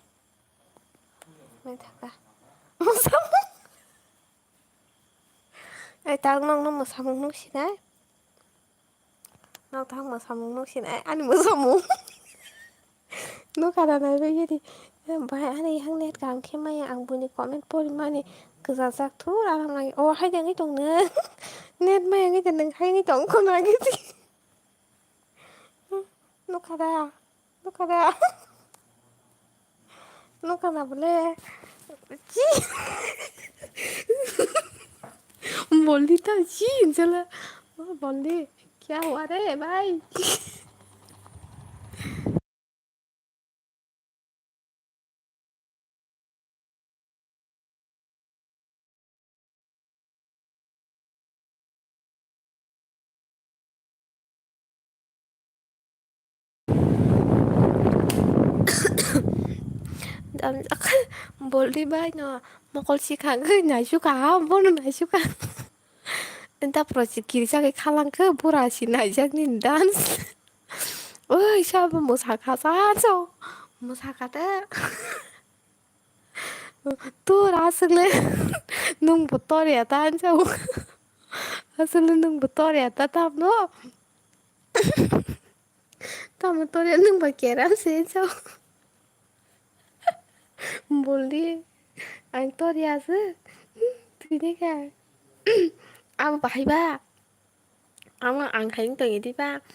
me thaka ai tang nong no ma samung nu sinai nong tang ma samung nu sinai ani ma samung no kada na be yedi bai ani hang net kam khemai ang buni comment pori mani kazak thu ra ngai o hai dang ngai tong ne net mai ngai tan hai ngai tong ko na ngai no kada no kada bole chi बोली था जी चला बोली क्या हुआ रे भाई बोली भाई ना मकल सिखांगो नायसुका बोनो नायसुका entah proyek kiri saya kalang ke burasi najak nih dance oh siapa musaka saja musaka teh tuh rasanya nung betul ya tan jauh asal nung betul ya tetap no tamu betul ya nung bakeran sih jauh boleh angtor ya sih ini kan apa bahaya ba ama ang khaing to yedi ba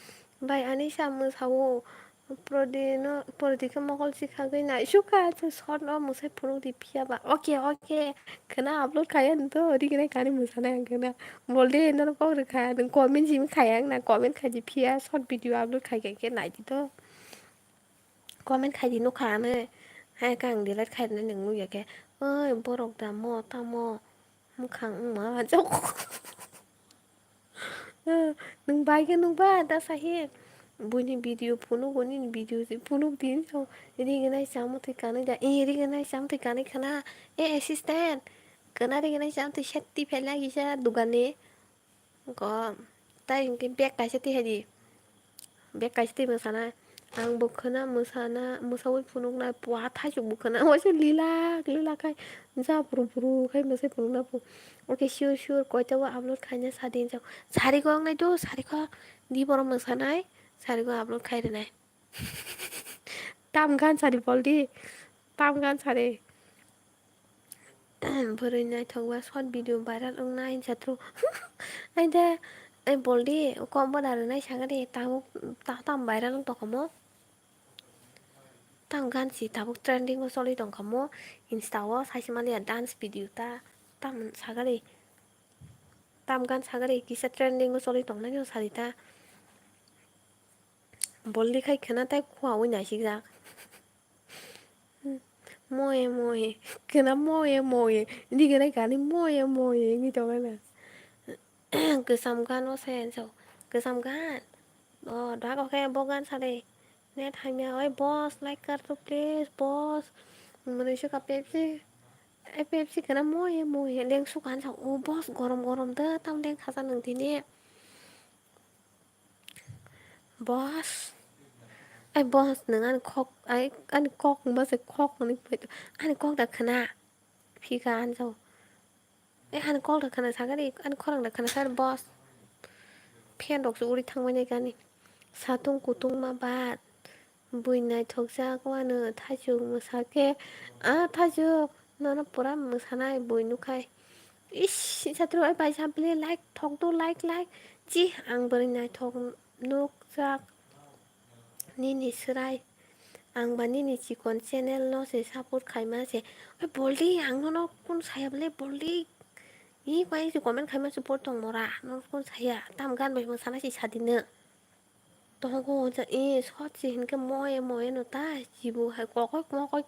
bai ani sam sawo prodi ka mokol sikhagai na shuka to sort no musai puru di pia ba oke kana upload kayan to ri kene kani musana yang kana bolde no ko re kaya den comment jim kayang na comment khaji pia short video upload khai ke nai di to comment khaji no khane hai kang di lat khai na ning nu ya ke ơi borok da mo ta mo mu khang ma jo nung bai ke nung ba da sahi buni video puno buni video si puno din so ri ke nai sam te kane da ri ke nai sam te kane khana assistant kana ri ke nai sam te shatti phela gi sa dugane ko tai ke bag ka shatti hadi bag ka shatti masana ang bukhana musana musawai punuk na puat thai bukhana wasa lila kai जा पुरु खाइ मसे पुरु ना पु okay sure koi tawa upload khanya sadin jau sari ko ngai do sari ko di boro mosanai sari ko upload khai re nai tam gan sari boldi tam gan sari boro nai thongwa short video viral ong nai chatru ai da ai boldi kombo dar nai sangare tam viral ong to komo tam gan si tabuk trending o soli dong komo insta o saisi mali dance video ta 땀 사가리 땀간 사가리 기사 트렌딩 소리 동네요 사리다 멀리 가이 그나다 구하고 나시자 뭐해 그나 뭐해 니가 내 가니 뭐해 니 저거는 그 삼간 오세요 그 삼간 đã có cái bogan sa đây nè thay mẹ ơi boss like cut to please boss mình sẽ gặp Pepsi Pepsi cái nó mua đang xúc ăn sao ô boss gồm đó tao đang khá là thì nè boss ai boss nâng ăn cock mà sẽ cock mình phải ăn cock đặc khana phi cả ăn sao ấy ăn cock đặc khana sao cái đi ăn cock đặc khana sao boss phiền độc sự đi thằng bên này cái này 사통 고통만 봐 부인날 적자고하는 타주 무사게 아 타주 너는 보람 무사나이 부인누카이 이씨 사트로 ai bài sam play like thong to like chi ang bering nai thong nuk sak nini srai ang bani ni chi kon channel no se support khai ma se oi boldi ang no kon saya ble boldi 이 quay si comment khai ma support tong mora no kon saya tam gan bai musana si sadine 너고 저 이 서치 이렇게 뭐에 놓다 지부 할 거고 뭐고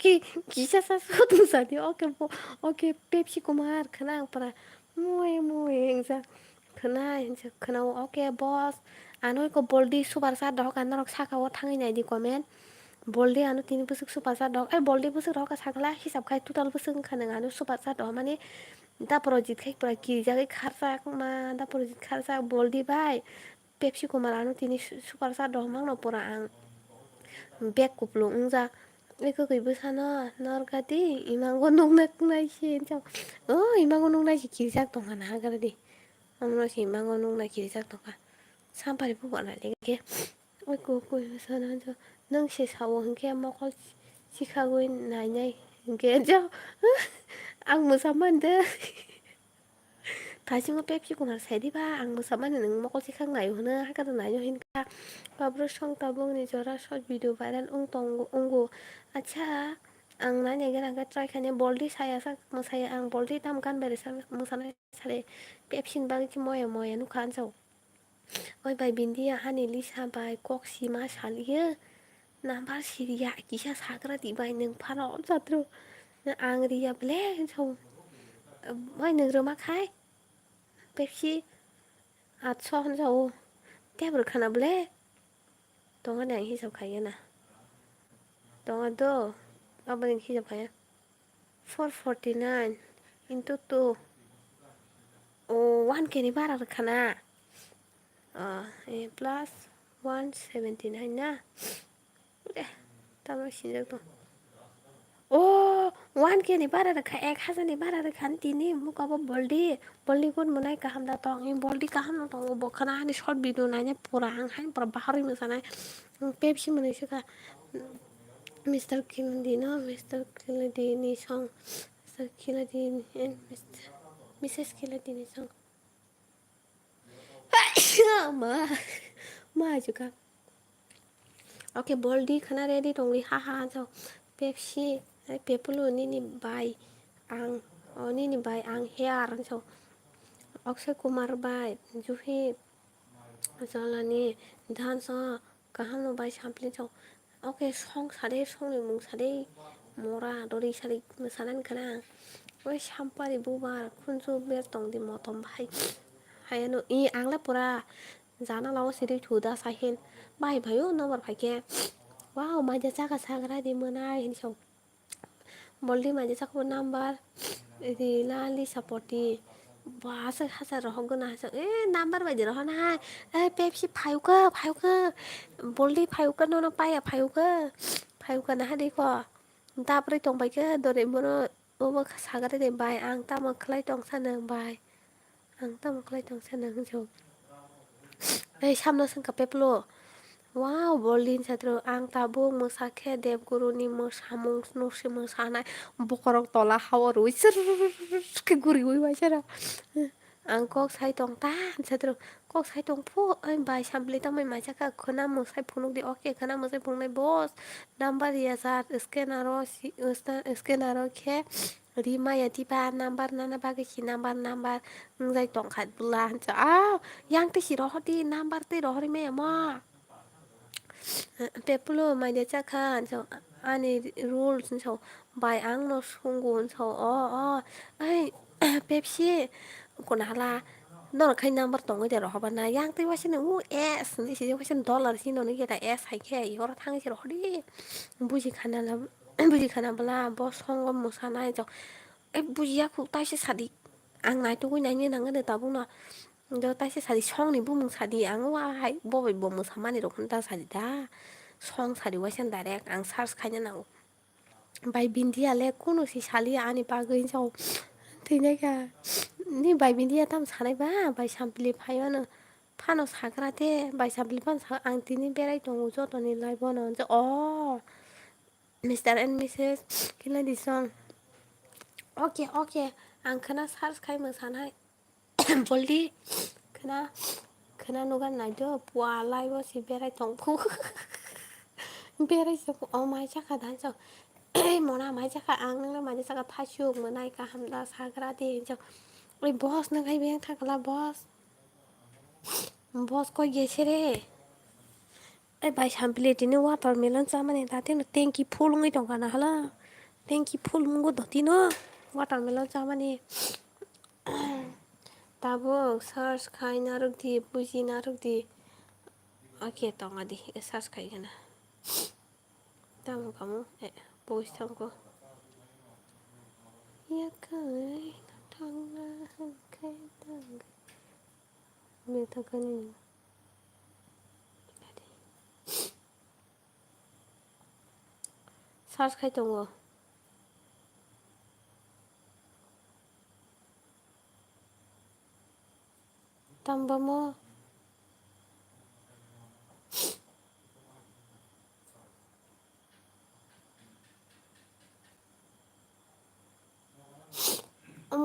기사 사서도 사디 어게 펩시고 말 그냥 para 뭐에 이제 그나 이제 그나 오케이 boss 아노 이거 볼디 수바사 더 간나로 사가고 탕이 나이디 거면 볼디 아노 티니 부스 수바사 더 에 볼디 부스 더가 사글라 히삽 카이 투탈 부스 가능 아노 수바사 더 마니 다 프로젝트 카이 프라 기자가 카르사 다 프로젝트 카르사 볼디 바이 Pepsi ko marano tini super sa do mang no pora ang bek ko plo ngza e ko koi busana norgati imango nong nak nai shin chang imango nong nai kirjak tong na gar di amno si imango nong nai kirjak tong ka sampari pu bana le ke oi ko busana jo nang se sawo hngke mo ko sikhago nai hngke jo ang musaman de 다시 뭐 뺍시고 나 세디바 앙무 사마는 먹을 시간 나요 하나 하가도 나요 hinka babro song tabung ni jora short video viral tong unggo acha ang na ne gara ga try khane boldi saya sa mo saya ang boldi tam kan bere sa mo sana sale pepsin bang chi moya nu khan so oi bai bindia hani lisa bai kok sima saliye nambar siria kisha sagra di bai neng pharo satru ang ria ble so oi neng ro ma khai 펩시 아초 한자오 떼브를 카나 블레 동안에 안 희섭 가야나 동안도 아버님 희섭 가야 449 into 2 오 1 바라를 카나 플러스 179 나 그래 따로 시작도 오 wan ke ni bara rakha ek hasan ni bara rakha tini muka ba boldi gun munai ka hamda tong in boldi ka ham tong bo khana ni short video na ne pura hang hain pura bahari misana pepsi munai saka Mr. Kennedy no Mr. Kennedy ni song Mr. Kennedy and Mrs. Kennedy ni song ma juga oke boldi khana ready tong ha so pepsi Pepulu nini bai ang hair so Akshay Kumar bai Juhi Zalani dhan so kaham no bai sampling so okay song sare song ni mung sare mora dori sare masalan kana oi sampari bubar kunju ber tong di motom bai hayano I ang la pura jana lawo siri thuda sahin bai bhayo number phai ke wow maja chaka sagra di manai hin so boldi maja chakbo number di lali sapoti bahasa hasa rohgo na hasa number baje roh na pepsi phaiuka boldi phaiuka no paya phaiuka na hadi ko tapre tong bai ke dore mono obo sagare de bai ang ta mo khlai tong sanang bai ang ta mo khlai tong sanang jo samno sang ka peplo wow bolin satro ang tabung mosake dev guru ni mosamung nusi mosana bokorok tola hawa ruisir ke guri ui wajara ang kok sai tong tan satro kok sai tong pu ai bai sambli tang mai mai chaka khona mosai phunuk di okay khona mosai phunuk nai boss number ya sat scanner ke Rimaya tiba nambar nana bagi si nambar nambar ngai tongkat bulan so yang ti si roh di nambar ti roh rimaya ma pepulo mai de chakan so ani rules so bai ang no sungun so ai pepsi konala no khai number tong de roh bana yang ti wasin s ni si wasin dollar si no ni ta s hai ke yor thang si roh di buji khana la buji khana bla bo songom musanai so bujiya khu tai se sadi ang nai tu nai ni nang de ta bu no do tai se sadi song ni bu mung sadi ang wa hai bo bai bo mu samani ro khun ta sadi da song sadi wasin direct ang search khanya na bai bindia le kuno si sali ani pa gin so thina ka ni bai bindia tam sanai ba bai sampli phayo no phano sagrate bai sampli pan ang tini berai tongu jo to ni lai bono jo Mr. and Mrs. Kila di song okay ang khana search khai mo sanai boldi khana nugan nai do pwa lai bo si berai tongpu berai so mai chaka dan so mona mai chaka ang nang mai chaka thasuk monai ka hamda sagra de so oi boss na gai beng thakla boss ko gese re ai bai sampli tini watermelon chamani ta tino tenki phul ngai tong kana hala tenki phul mungo dotino watermelon chamani tabo search khai naruk di buji naruk di ake tonga di search khai kana tamo kamu post tongko ya kai thanga kai tang me thakani search khai tongo tambamo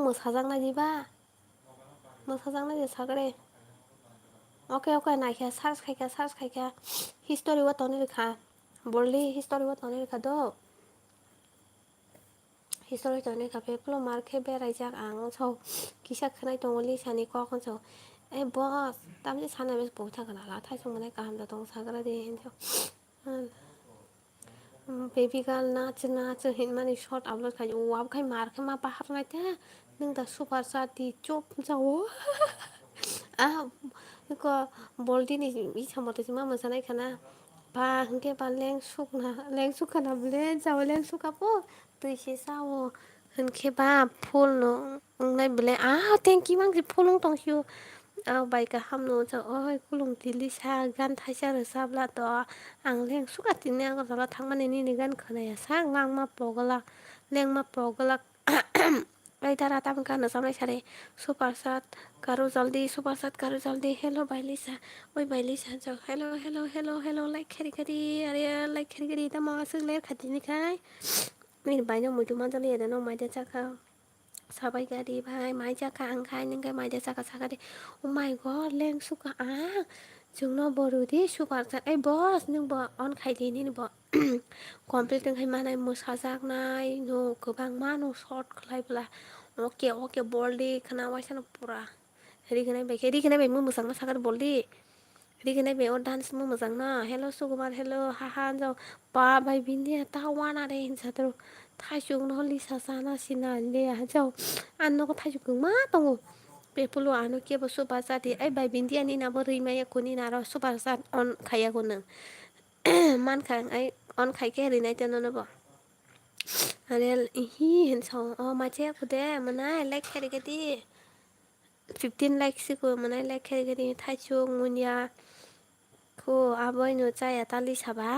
mosajaknai di ba mosajaknai di sagre okay naikha search khaika history wa toni rekha bolli history wa toni rekha do history toni rekha peplo markhe berai jak ang so kisa khnai tongoli sani ko kon so boss tamje sana bes boi thakana la thai song mane kaham da tong sagra de so baby girl नाच हिन माने short upload khai wab khai mar khai ma bahar ngai ta nung da super chat di chop jawo ko boldi ni i samote ma mosanai khana ba hingke ba leng sukana ble jawo leng sukapo tui se sawo hingke ba phul no ngai ble thank you mang phulung tong hiu bai ka hamno cha oi kulung tili sa gan thaisa ra sabla to ang leng suka tinne ko jala thangmani ni gan khonaya sa ngang ma pogala leng ma pogala ai tara tam kana samai sare super sat karo jaldi hello bailisa oi bailisa jo hello like khari are like khari ta ma su le khatini khai ni baino mutu ma jali ada no mai ta chaka sabai gadi bhai mai chaka ang khai ning kai mai ta chaka sakade oh my god leng suka jungno boru di super sat boss ning bo on khai di ni bo complete khai manai musajak nai no gobang ma no short khlai bla okay boldi khana waisana pura ri bai mu musang na sakar boldi ri be o dance mu musang na hello sukumar hello haha jo pa bai bindi ta wana re hin satro thaichuk no lisa sana sina le jo anno ko thaichuk ma tongo pepulo ano ke bo super sat ai bai bindi ani na bo rimaya kuni na ro super sat on khaya ko nang man khang ai on khai ke ri nai ten no bo are hi hin so ma che ko de manai like khari ke di 15 likes ko manai like khari ke di thaichuk munya ko aboy no chaya tali saba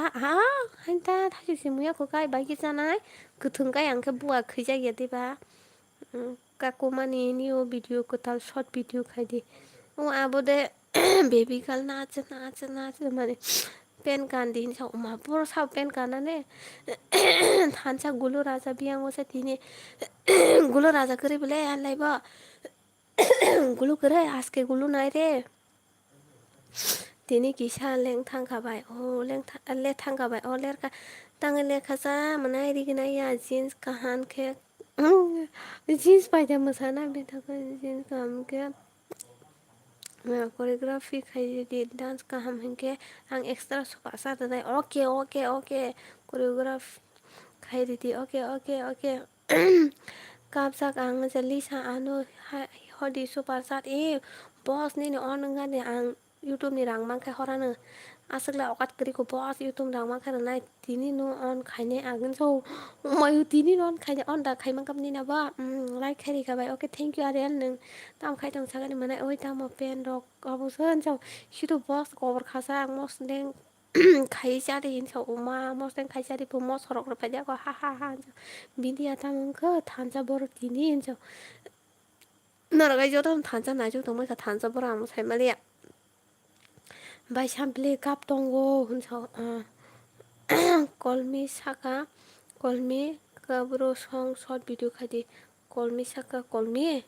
hanta thaichuk simuya ko kai bai ki chanai kuthung kai angke buwa khija ge di ba kakumani new video ko tal short video khai di abode baby girl naच mane pen kan din sa ma por sa pen kan ne thansa gulo raja biang o sa tini gulo raja kare bole alai ba gulo kare aske gulo nai re tini kisa leng thangkabai le thangkabai ler ka tangai le khasa manai ri gnai ya jeans kahan ke jeans बायदिया मोसाना बे थाखाय jeans हमके choreography खाई dance का हम इनके आं extra सुखा साथ दे ओके ओके ओके कोरियोग्राफ खाई थी okay okay okay cup sak ang jali sa ano hodi super sat boss ni on nga ni ang YouTube ni rang mang khai horana asagla okat kri ko boss YouTube rang mang khai nai tini no on khaine agun so mayu tini no on khaine on da khai mang kam ni na ba like khai ka bai okay thank you ariel nung tam khai tong sagani mana oi tam pen rok abusan so shitu boss cover khasa ang mos deng khai cha de in so ma mos deng khai cha de po mos horok ra pa ja ko ha ha ha 민디야 담은 단자버릇 디니 인저 나라가 이저던 단자 나죠 정말 그 단자버릇 아무 살말이야 바이 샴플리 갑동고 hun서 kolmi saka kolmi kabro song short video khadi kolmi saka kolmi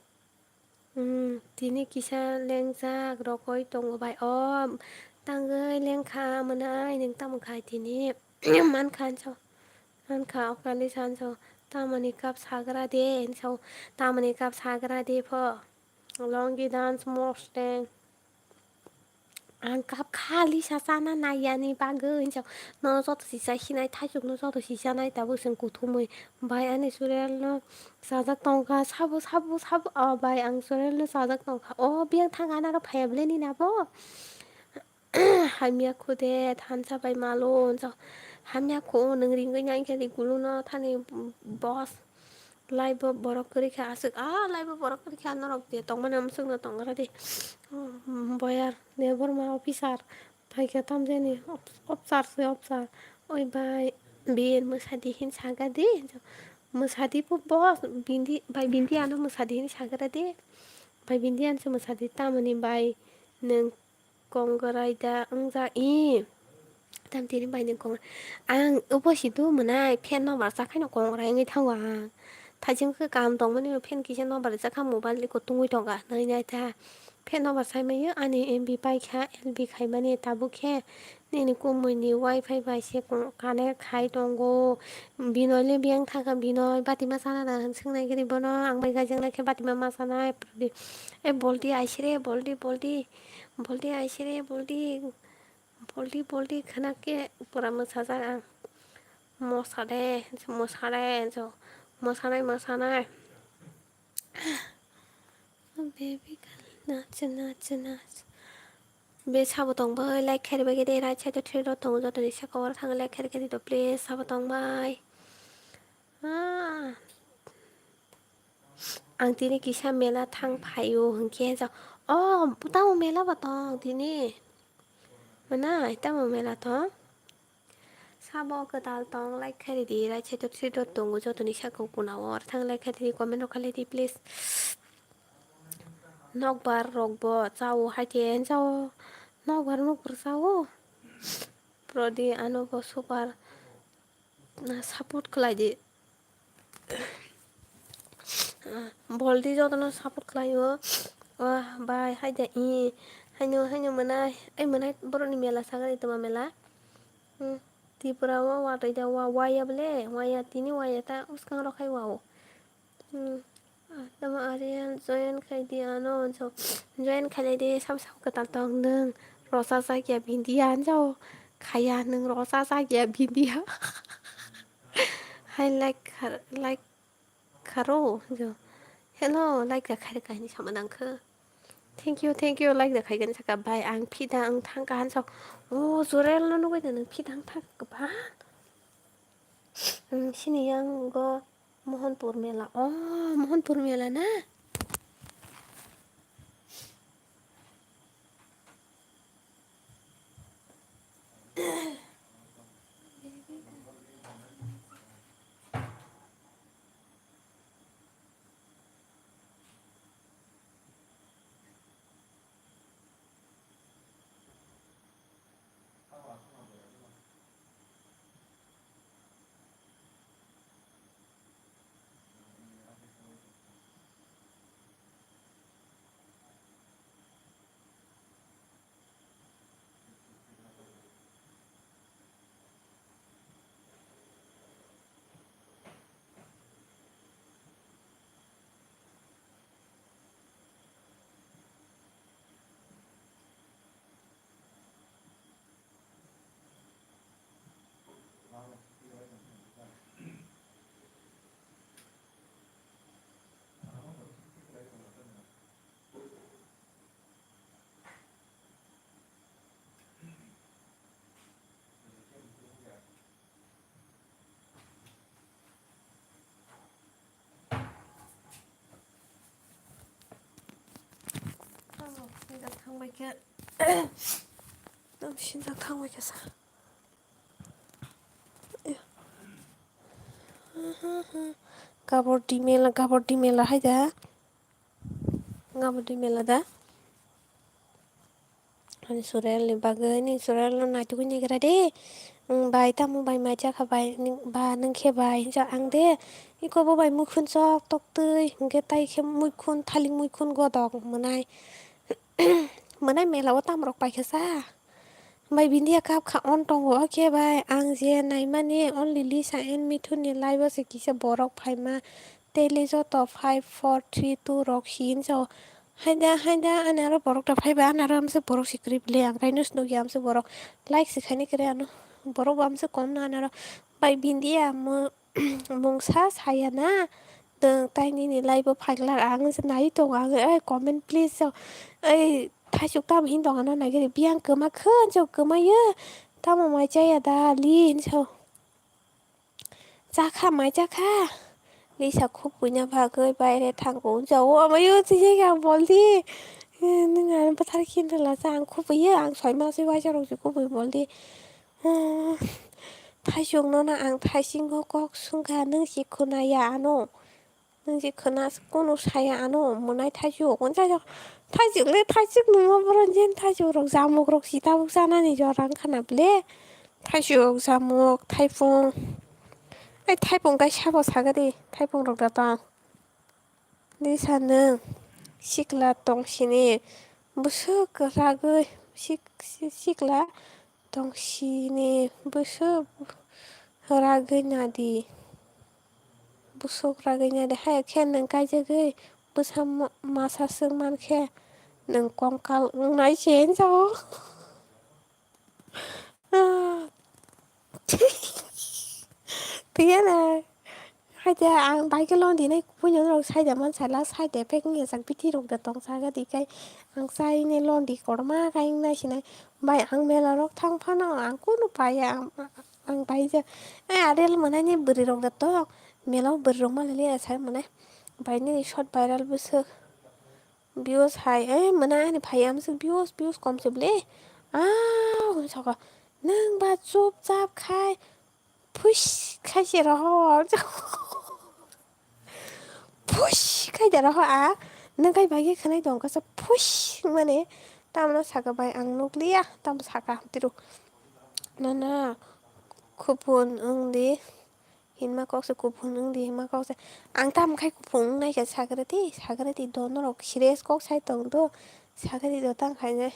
tini kisa lengja rokoi tongo bai tangai lengkha manai ning tam khai tini man khan so man kha okali san so tamani kap sagra de so tamani kap sagra de pho longi dance mosteng ang kap khali sa sana na yani bagu so no so to sisa hinai thajuk no so to sisa nai tabu sing kuthumui bai ani surel no sajak tongka sabu bai ang surel no sajak tongka biang thanga na ro phaible ni na bo hamya khude thansa bai malo so hamya ko nang ringai nyai ke gulu no thani boss live बरक करी खा आसक live बरक करी खा नरक दे तंग माने हमसक न तंग रा दे बयार देबरमा अफिसार फाइका ताम जेनि अफसार से अफसार ओइ बाय बेन मोसादी हिन सागा दे मोसादी पो बस बिंदी बाय बिंदी आनो मोसादी हिन सागा दे बाय बिंदी आनसे मोसादी तामनि बाय नों कंगराइदा अंजा tam tini bai neng kong ang upo situ menai pen no bar sakai no kong rai ngai thang wang thajing ke kam tong mani pen kisen no bar sakha mobile li ko tungui tong ga nai nai ta pen no bar sai mai ani mb pai kha lb khai mani tabu khe ni ni ko moi ni wifi bai se kong kane khai tong go binoi le biang thaga binoi batima sana na sing nai gri bono ang bai ga jeng na khe batima ma sana boldi aisire boldi aisire boldi khana ke pura mosaja ang mosade so mosanai baby नाच बे साबो दंबाय like खेरबाय गेदे right side three dot दङ जतनि साखावर थाङो like खेर गेदे द please साबो दंबाय आं दिनै किसा मेला थांफायो होनखे जा तामो मेला बातं दिनै mana tamo mela to sabo ka dal tong like khari di right side to 3 dot tong jo to ni sa ko kuna or thang like khari comment khali di please nok bar rok bo chao ha chen chao nok bar chao prodi ano bo super na support khlai di boldi jo to support khlaio bye hai da haino manai boroni mela sagari toma mela Tipura wa ta ida waya ble waya tini waya ta uskang ro khai wao tama arian join khai di ano so join khai de sam ka ta tong nung rosa sa kya bindian jo khaya nung rosa sa kya bindia hai like kharo jo hello like ka khai ka ni samadang khe thank you like the khai gan sa ka bai ang phidang thang kan so zorel no no ga nung phidang thak ka ba sini yang go Mohanpur Mela. Mohanpur Mela na. थांबायखो नोंसिनिजों थांबायखोसा गाबोन मेला हायदा गाबोन मेला दा सरायलनि बागै सरायल नायथ'गै नागिरा दे बाय तामु बाय माय जाखाबाय बा नों खेबाय हिनजाव आं दे बेखौबो बाय मैखुन जग तक्तै हंगे ताइखे मैखुन थालिर मैखुन गदक मोनाय मेलाव तामरक पायखोसा ओमफ्राय बिनिया गाबखा अन दङ एखेबाय आं जेन्नाय माने अनलि लिसा एन मिथुननि लाइफआवसो किसे बरक फाइमा टेलि जत' 5 4 3 2 रक हिनजाव हायदा आरो बरक दा फायबा आरो आमसे बरक सिक्रिबले आमफ्राय नुसनु गैया आमसे बरक लाइक सिखायनो करे बरक आमसे कम ना आरो बाय बिन्दिया मुंसा सायाना ताइनिनि लाइफआव फाग्ला आंसो नाय दं आङो ओइ कमेन्ट प्लिज ओइ थाइजौ दाम हिनदङ नागिरो बियां गोमाखो हिनजाव गोमायो दामा माय जाया दालि हिनजाव जाखा माय जाखा लिसा खुबैनो बागै बायरे थांगौ हिनजाव मायो जायगा बलदि नोंहा फोथार खिन्थोलासो आं खुबैयो आं सय मासै बाजारावसो खुबै बलदि थाइजौनो आं थाइसिंखौ कक सुंखा नों जेखौ नाया न' नों जेखौ ना कुनु साया न' मोननाय थाइजौ थाइजौलै थाइजौ नङाब्रा जेन थाइजौ रग जामुक रग सिथाबुक जानानै ज' रां खानाबले थाइजौ जामुक थाइफुं ओइ थाइफुं गाय साबाव सागो दे थाइफुं रग दा दं लिसानो सिख्ला दंसिनि बोसोक रागै सिख्ला दंसिनि बोसोक रागै नादि बुसोक रागैनादि हाय खेन नों गायजोगै बोसा मासासो मानखे नों कंकाल नाय सेन जाव गैयानो हायदा आं बाइखेल दिनै फैनो सायदा मानसियाला सायदा पेकिं पिथि रंदा दं सागादिखाय आं जायनि लन्दि खरमा गायनो नायसिनाय बाय आं मेला रग थांफानो आं खुनु बाया आं बायजो आदायाल मोननायनि बोरै रंजाथ' मेलाव बोरै रं मालाय सार मोने बायनि सत भाइरेलबोसो भिउस हाय मोना भाइयामसो भिउस खमसोबले सका नों बा जुब जाब खाय फुस खायसे र' फुस खायदो र' नों गायबाय खोनाय दं गासै फुस माने तामनो सागाबाय आं नुग्लिया ताम सागा दिरु नाना खुफुन ओंदि हिनमा कक्सो खुफुन ओंदि हिमा कक्सो आं तामखाय खुफुं नायखा साग्रोदि दनरक सिरियास कक साइ दंथ' साग्रोदि तांखायनो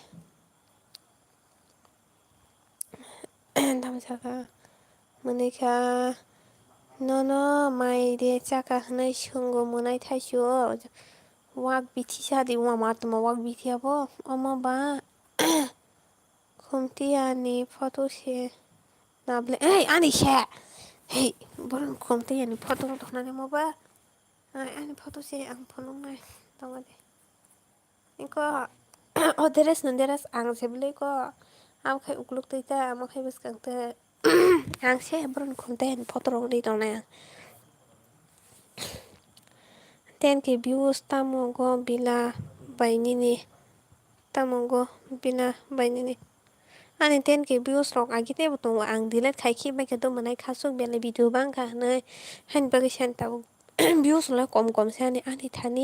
दाम सागा मोनैखा न' माइ दे जागा होनाय सोंगौ मोननाय थाइजौ वाक बिथि सादि अमा मातमा वाक बिथियाबो अमाबा खुमटियानि फट'से नाबले ओइ आनिसे है बरन खुमटियानि फट' दखनानै माबा आंनि फट'से आं फुलुंनाय दङ दे इखौ अदेरेस नदेरेस आं जेबोलैखौ आमखाय उग्लुग दैता आमखाय बसखांते आंसे ब्रन खुंते फट'रं दै दंनाया टेनके भिउस तामुग बिला बायनिनि तामुग बिना बायनिनि आंनि टेनके भिउस रं आगितेबो दङ आं दिलेट खायखि बायखे दंमोननाय खासुक बेले भिडिअ बांखा होनै हानबागै सेन्टाव भिउसलाय खम सानि आनि थानि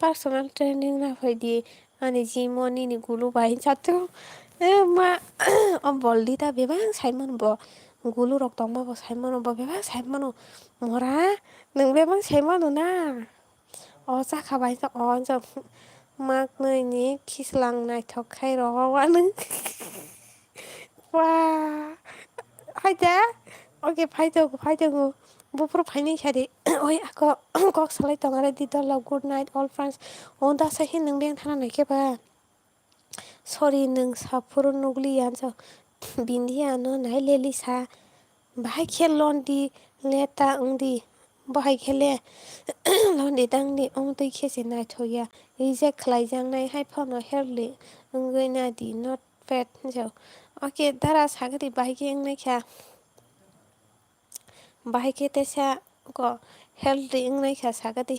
पार्सनेल ट्रेनिं नाफायदि आंनि जिमनिनि गुलु बाहाय जाथ' मा बलदि दा बेबां साइमोन ब गुलु रक दंबाबो साइमोन बेबां साइमोन मरा नों बेबां साइमोन ना जाखाबाय जों माग नैनि खिस्लां नायथ'खाय रवानो वा फायदा अके फायदो बुफ्राव फायनाय सादि ओइ आख' कक सालाय दं आरो दिदला गुड नाइट अल फ्रेन्डस दासो नों बें थानायखायबा सरि नों साफुर नुग्लियानो बिन्दियानो नायले लिसा बाहाय खेललनदि लेटा ओंदि बाहाय खेले लन्दि दांदि दै खेसे नायथ'या रिजेक्ट खालायजांनाय हाय फावनाव हेरलि ओंगैनादि नट पेट हिनजाव अके दारा सागरि बाहायखि नायखा बाहायखे तेसा ग healthy नायखा सागोदि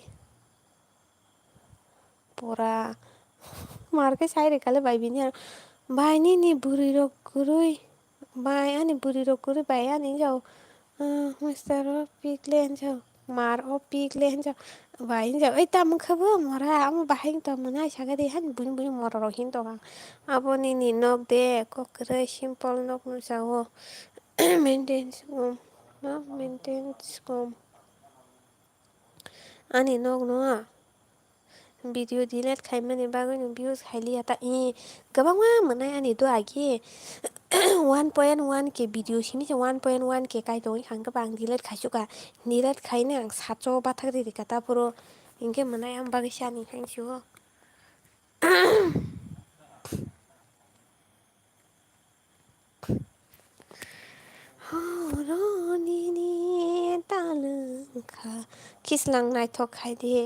Bora Marke sai kale bai binya bai ni buri ro kurui bai ani buri ro kurui bai ani jau Mr. Piglen jau mar o piglen jau bai jau ai tam khabu mora am bai tam na sagade han bun bun mora ro hin to aboni ni nok de kokre simple nok nu jau maintenance no maintenance ani nok no video delete खाइमाने बागै views खाइलि आता गोबां मा मोननाय आनि द आखि 1.1 के video सिनि 1.1 के काइदों खांगा बां delete खाइसुका delete खाइने आं 700 बाथाक दे कता पुरो इनके मोननाय आं बागै सानि खाइसु हरनिनि तालुखा खिसलां नायथक खाइदे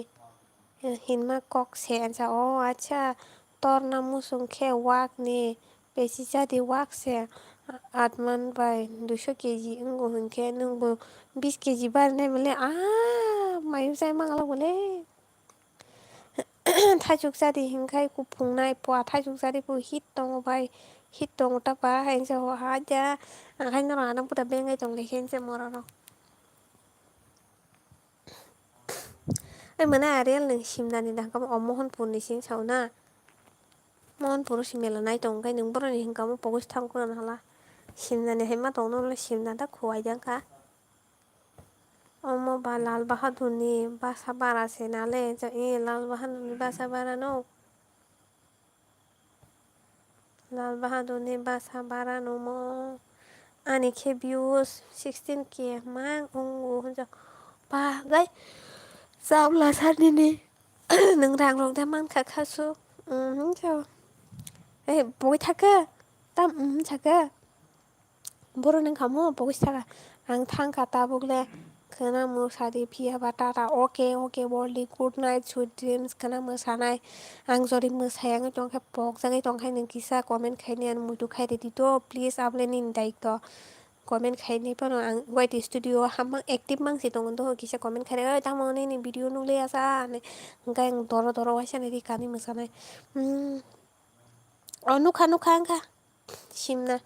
हिनमा कक्से आनसा अच्छा torna musung khe wak ni besi jadi wak se atman bai 200 kg ungo hunke nungbo 20 kg bar nai male mayu sai mangala bole thaijuk jadi hingkai kupungnai po thaijuk jadi pu hit tongo bai hit tongo ta pa hain sa haja hain na rana puta bengai tong le hen se morano ai mana ariel nang simnani dangkam omohon purni sin sauna mon puro simela nai tong kai nung boroni hingkam pogos thang kuran hala simnani haima tong no le simna da khuai jangka omo ba lal bahadur ni basa bara se nale jo lal bahadur ni basa bara no lal bahadur ni basa bara no mo ani khe views 16k mang ungu hunja ba gai sabla sani ni nung rang rong da man kha khasu hunja boi thaka tam thaka boro nang khamo pogos thaka ang thangka tabugle khana musari pia batata okay worldly good night sweet dreams khana mosanai ang jori mosayang tongkha pok jangai tongkhai nang kisa comment khaini an muitu khai ready to please able nin daikto comment khaini pano ang white studio hamang active mangsi tongon to kisa comment khai oi tamoni ni video nule asa ngai doro doro waisa ni kani mosanai nukha angka simna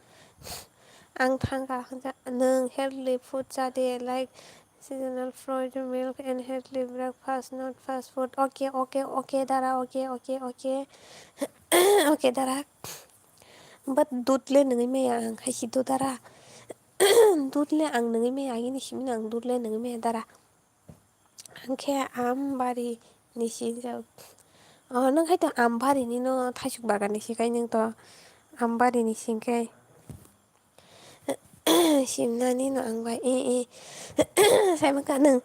ang thangka nung healthy food jade like seasonal fruit milk and healthy breakfast not fast food okay dara okay okay dara but dudle nungai me ang khaisi do dara dudle ang nungai me agini simna ang dudle nungai me dara angkhe ambari ni sinjau nung hai to ambari ni no thaisuk bagan ni sikai nung to ambari ni singkai simnani no ang bai sai maka nung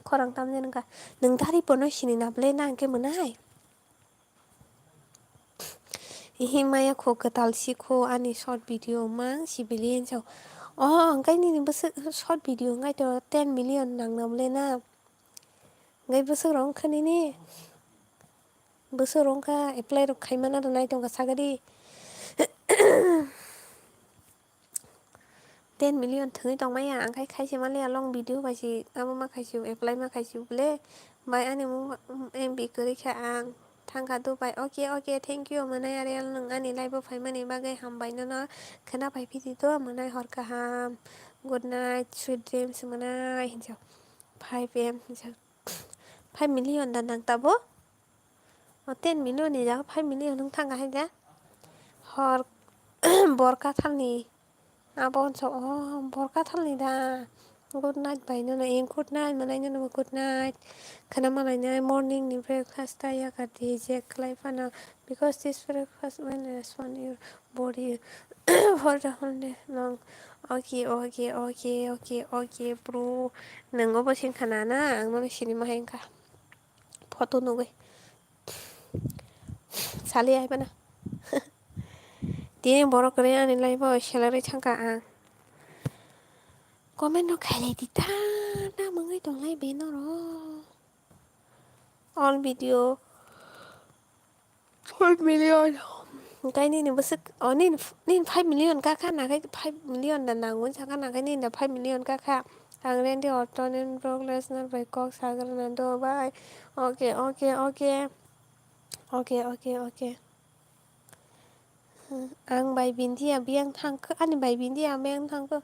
khorang tamje nungka nung dari pono sini na ble na angke monai himaya kho katal sikho ani short video mang sibilien jau angkai ni bus short video ngai to 10 million nang na ble na ngai bus rong khani ni bus rong ka apply ro khaimana ro nai tong ka sagari 10 million thungi tong maya angkai khaisi male long video baisi amo ma khaisi apply ma khaisi ble bai ani mu mb kori kha ang thangka do bai okay thank you manai ariel nung ani live phaimani bagai hambai no khana pai phi to manai hor kaham good night sweet dreams manai hinjau 5 am hinjau 5 million dan nang tabo 10 million ni ja 5 million nung thangka haja hor borka thalni abon so borka thalni da good night bai no good night manai no good night khana manai na morning ni breakfast ta ya ka di je klai fana because this breakfast when respond your body for the whole day long okay bro nungo bosin khana na ang no sini ma hengka photo nugai sali ai bana Tini borok kere ani lai bo salary thangka ang comment no khai di ta na mangai tong lai be no ro all video 5 million cái ni bớt nin 5 million ka kha na cái 5 million dan na ngun sa na cái nin da 5 million ka kha ang ren di auto nin progress na by cox sagar na do bye okay अके आं बायबिनि बेयाव थांखो आंनि बायबिनि बेयाव थांखो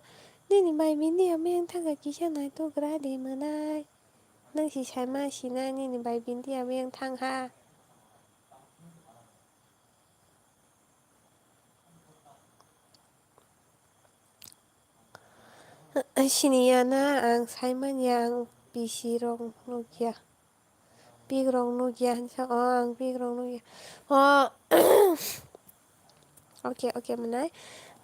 दिनै बायबिनि बेयाव थांखो किसानाय थग्रा दे मोनाय नोंसि साय मासिना दिनै बायबिनि बेयाव थांहा सिनियाना आं सायमानिया आं बिसि रं नकिया बिग्रं नकिया आं बिग्रं नकिया अके मोननाय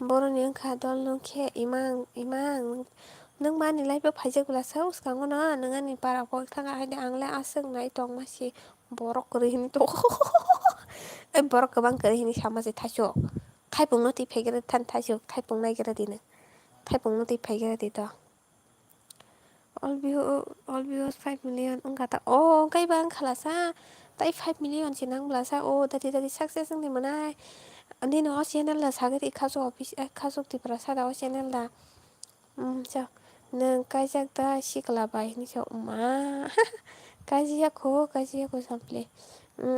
बर'नि ओंखा दल नखे इमां नों मानि लाइफआव फायजोबब्ला साहसखाङो ना नों आंनि बाराखौ थाङा आंलाय आसोंनाय दं मासि बर' ओरैनो दं बर' गोबां ओरैनो सामासे थास' थाइपं नटिफाइगोन थान थाइजौ थाइपं नायगोरादिनो थाइपं नटिफाइगोरादिथ' all views 5 million enggak kaiba ang kalasa tai 5 million sinang blasa dari sukses ang dimanay andi no channel la sagari kaso office kaso ti prasada channel da so nang kajak da siklabai ni so ma kajiya ko sample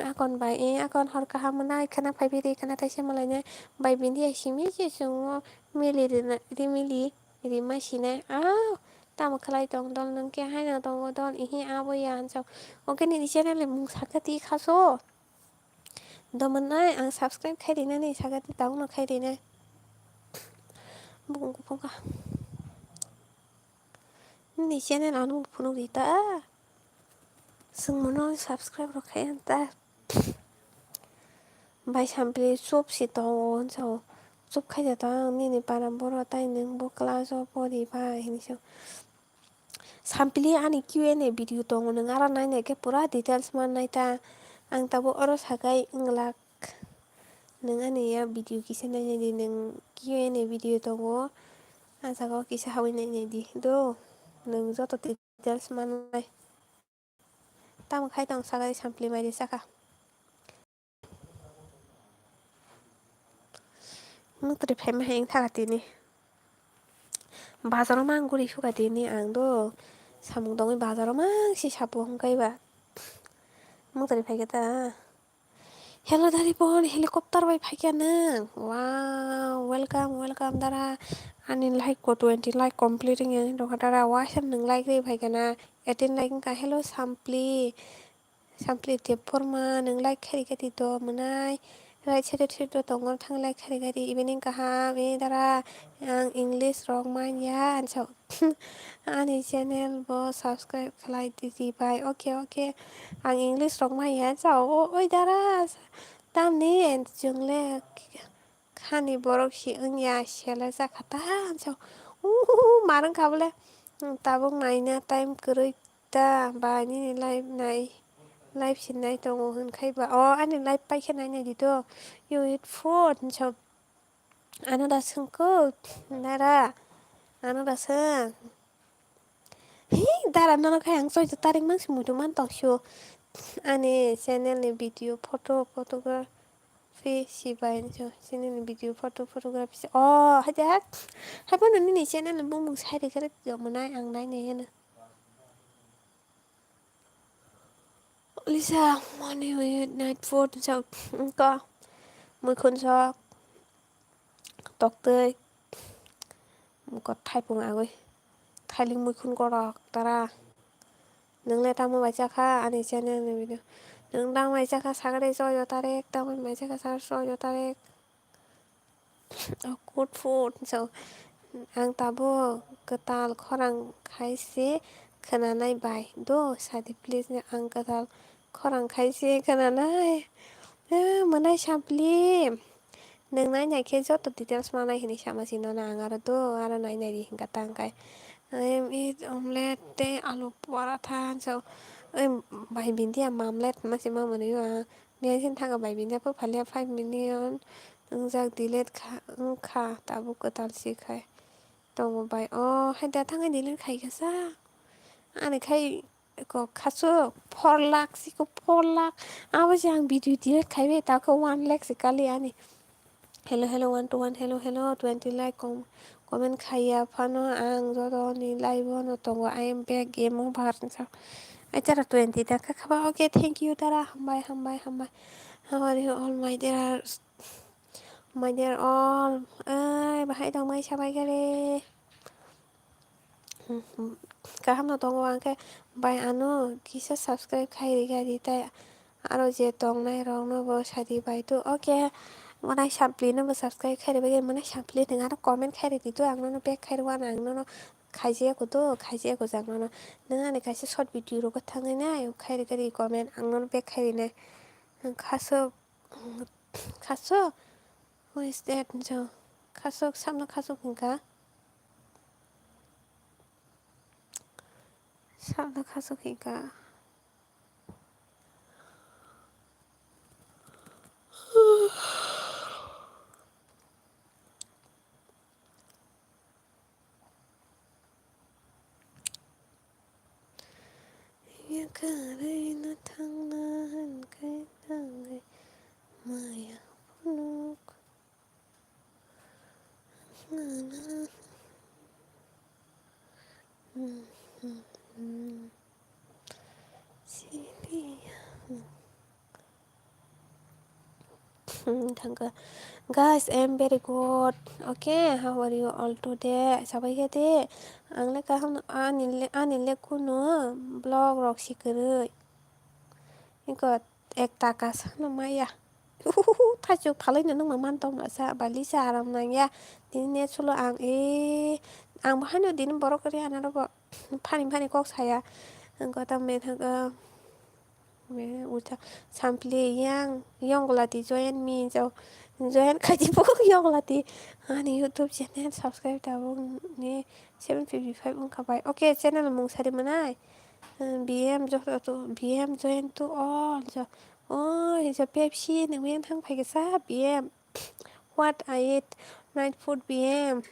akon bai akon hor kahamanay kana paibiri kana taisi malaynya bai bindi simi sungo mili rimili rimasine tama kalai dong dol nang ke haina dong dol ihi aboya so ogani ni channel mung sakati kaso domanay ang subscribe khairina ni sagati dauna khairina bunga ni channel anu puno dita sungmono subscribe ro khayanta bai sample sop si dong so sop khaida dong ni param boro tai nang bo class of body bai ni so sample ani Q&A video dong nang ara naina ke pura details man naita ang tabo oro sagai inglak nang ani ya video kisa naina di nang Q&A video dong ang sago kisa hawin naina di do nang joto details man nai tam khai dong sagai sample mai di saka nutri phai maheng thakatini bazaro mangguri sugatini angdo samung dongi bazaro mangsi sabu hongkaiba nutri phai kata hello dari bon helicopter bai phai nang wow welcome dara ani like ko 20 like completing yang do dara wasan nang like ri phai kana 18 like ka hello sample Debbarma nang like khari gati do manai right side do tongor thang like khari gati evening kaham dara ang English rong man ya so ani channel bo subscribe khalai di bai okay ang English rong man ya so oi dara tam ni jungle khani borok si ya sela zakata so marang kabule tabung naina time kurui ta ba ni live sinai tongo honkaiba ani live paikha naina dito you eat food so anoda sungko dara anoda sung dara nono kai ang soito tarik mang simudu man tongsyo ani channel ni video photography sibai so channel ni video photography hajar habo nani ni channel ni mung sai de kare manai ang nai ne Lisa morning with night food so ko mui khun so tok tơi có thay bùng áo ơi thay linh mui khun có đọc tara nâng lên tao mua bài cha kha anh ấy channel này video nâng đang bài cha kha sáng đây cho tarek tao mua bài cha kha sáng cho tarek good food so ang tabo ketal khorang khaise खोनानाय बाय do sadi please ang ketal khorang khaise खोनानाय मोनाय sampli nang nainai ke joto details manai hini samasino na ang aro do aro nainai ri hingga tangkai eat omelette alu paratha so bai bindi mamlet masi mamani niasin thanga bai bindi po phalia 5 million jak delete kha tabu ketal si khai tongo bai haida thanga delete khai kasa ani khai ko khaso 4 lakh siko 4 lakh abo jang video delete khai be ta ko 1 lakh sikali ani hello 1 to 1 hello 20 like comment khaya phano ang jodo ni live no tongo I am back game over Ay, Tara 20 nakakaba. Okay, thank you, Tara. Hambay, hambay, hambay. How are you all, my dear all? Ơi, bà hãy đồng mai chào bài cái đi. Kaham no tongo angke by ano kisa subscribe khai gari ta aro je tong nai rong no bo shadi by tu okay mana sampli no bo subscribe khai bagi mana sampli dengan comment khai di tu ang no back khai wan ang no khai je ko jang no nang ani kaisa short video ro ko thangai na khai gari comment ang no back khai ne kaso who is that so kaso samno kaso kinka samno kaso kinka Ya karena tangan kay tangan maya punok mana sini tangga guys I'm very good okay how are you all today sabai gede angle kaham anile kuno blog rock sikere ikot ekta kas no maya 타juk 달라있는 놈만 만동 asa balisa aram nangya dine solo ang bahano din borok kari anaro bo pani kok saya angko tamme thaga me uta sample yang golati join me jo join kaji bo yang golati ani youtube channel subscribe tabung ne 755 kabai okay channel mung sari manai BM jo to BM join to all jo oh is a Pepsi nang men thang phai sa BM what I ate night food BM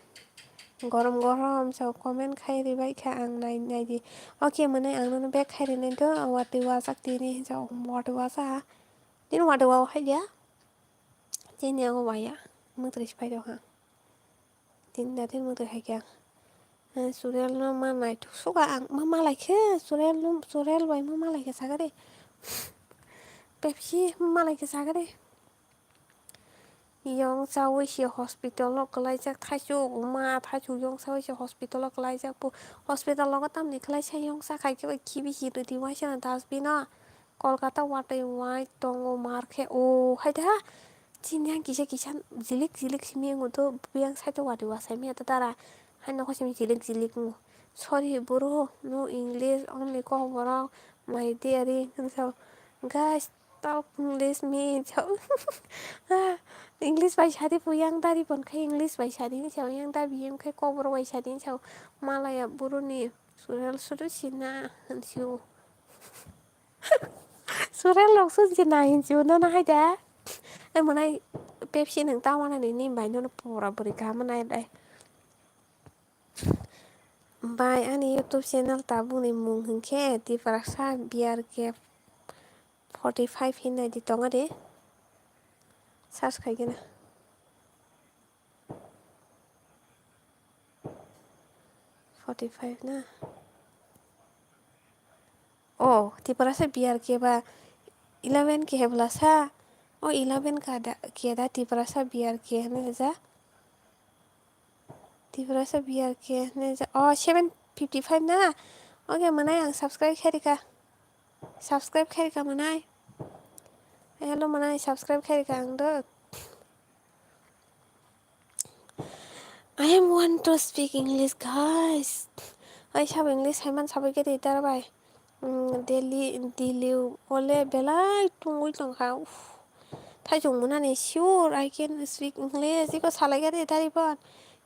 গরম so comment khai ri bai kha ang nai di okay mane ang no back khai ri nai do wat wa sak ti ni so wat wa sa tin wat wa hai ya tin ya wa ya mu tri spai do ha tin da tin mu tri hai kya surel no ma nai tu so ga ang ma lai khe surel bai ma lai khe sa ga de Pepsi ma lai khe sa ga de Yong Sawi hospital lo kalai jak thaju ma thaju Yong Sawi hospital lo kalai jak pu hospital lo tam ni kalai cha Yong sa khai ke ki bi hi di wa cha dasbin na Kolkata watai wai tongo marke o hai da jinyang kisa jilik simi ngoto biang sai to wati wa sai mi ta tara hai no khosim jilik ngo sorry bro no English only ko bro my dearie so guys talk English me so English bai sari puyang dari pon khai English bai sari ni chau yang da biem khai ko bro bai sari ni chau malaya buru ni sural suru sina siu sural lok su sina hin siu no na hai da ai mà nay Pepsi nang tao mana ni nim bai no pura beri ka mana dai bai ani YouTube channel tabu ni mung hin ke ti paraksa biar ke 45 hin na di tonga de search khai gena 45 na oh ti paraksa biar ke ba 11 ke hebla sa oh 11 ka da ke da ti paraksa biar ke ne za ti paraksa biar ke ne za oh 755 na okay manai ang subscribe khai ka manai hello manai subscribe khai ka ang do I am want to speak English guys I have English hai man sabai ke de tar bai Delhi ole belai tungui tong khau thai chung mun ani sure I can speak English iko salai ke de tari pon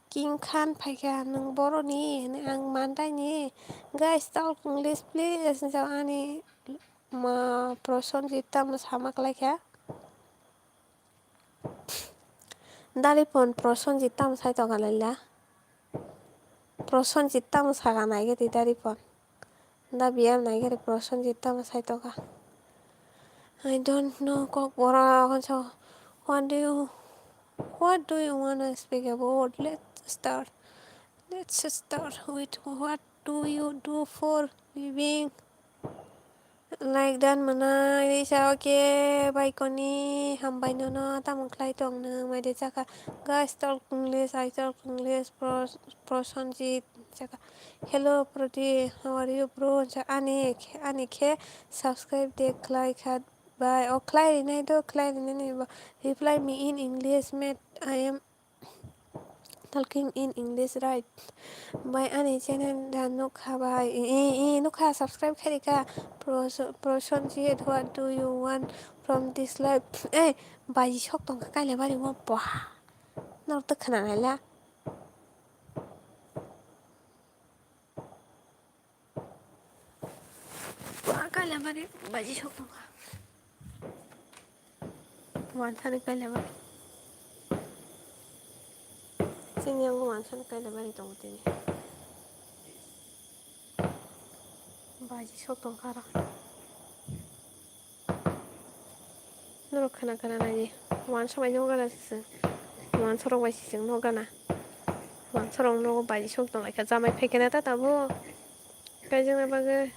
king khan phai ka nang boro ni ang mandai ni guys talk English please so ani ma proson jita mas hamak lai kya dari pon proson jita mas hai to galala proson jita mas haga nai ke dari pon da biar nai ke proson jita mas hai to ka I don't know kok bora so what do you wanna speak about let's start with what do you do for living Like dan menai sa oke baikoni hambai nono tamang klai tong ne mai de chaka guys talk English I talk English prosonjit chaka hello proti how are you bro cha ani ke subscribe de klai khat by o klai nei do klai nei reply me in English mate I am talking in English right by any channel dan nukha by nukha subscribe kharika prosonjit what do you want from this life bayi sok tong kai le bari mo pa no to khana la pa kai le bari bayi sok tong wan thani kai le bari sing yang wan thani kai le bari tong te bayi sok tong kara no khana na ji wan so mai no gana wan so rong bai sing no gana wan so rong no bayi sok tong lai ka jamai phekena ta tabo kai jeng na bagai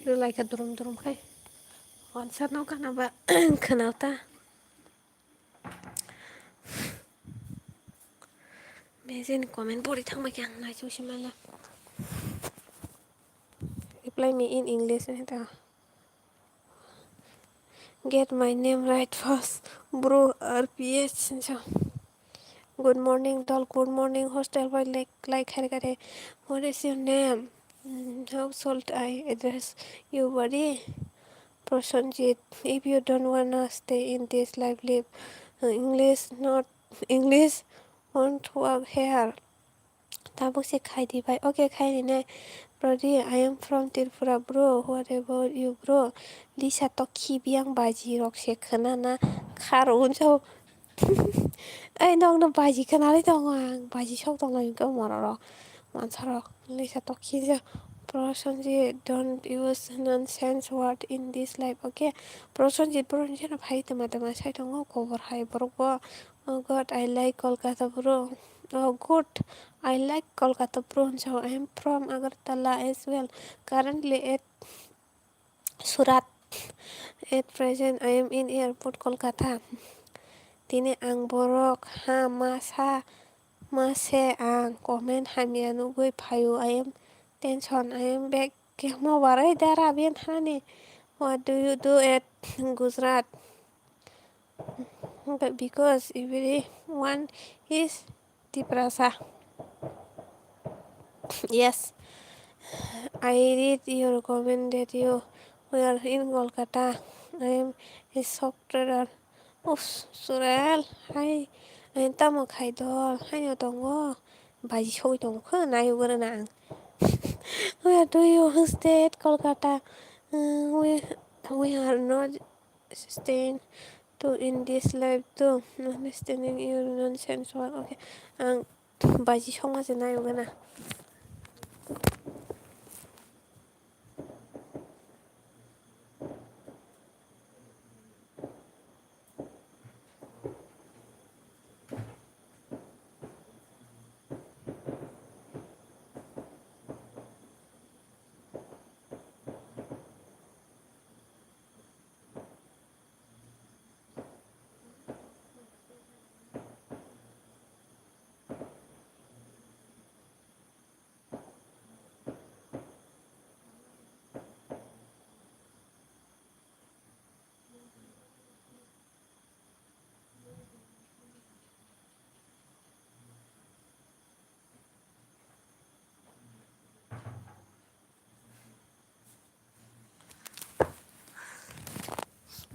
lu lai ka durum kai wan sat no gana ba khana ta Mesin comment body thang ma kyang nai chu shimala reply me in English ta get my name right first bro RPH so good morning doll good morning hostel boy like har kare what is your name household I address you buddy Prosanjit if you don't wanna stay in this life live English not English won't work here tabuk se khai di bai okay khai ni ne brody I am from Tripura bro what about you bro Lisa to ki biang baji rok se khana na kharo un so ai nong no baji khana le tong ang baji sok tong lai ko moro ro man saro Lisa to ki ja Prosanjit don't use nonsense word in this life okay Prosanjit bro ni na bhai tama sai tong ko bor hai bro ko oh god I like Kolkata bro oh good I like Kolkata bro so I am from Agartala as well currently at Surat at present I am in airport Kolkata tini ang borok ha mase ang comment hamianu goi phayu I am tension I am back mo barai dara bien hani what do you do at Gujarat but because everyone is Tiprasa yes I read your comment that you were in Kolkata I am a software Surel hay tamo khai dol hay no tongo baji soi tong kho na yu gora nang where do you stay at Kolkata we are not staying to in this life too understanding your nonsense well okay ang baji song ma se na yu gana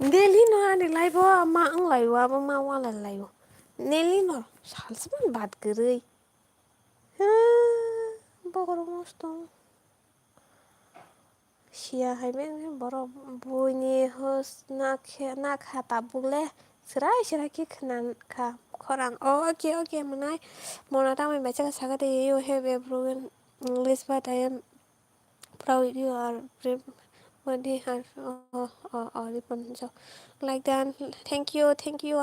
Delhi no ani lai bo ma ang lai wa ma wa la lai wo Nelly no sal seban बात कर रही बगर मस्त सिया है मैं बरो बोनी होस ना खाता बुले serai ki knan ka korang okay menai mona ta mai baca saga de you have a broken English but I am proud you are brave what they have ripon so like that thank you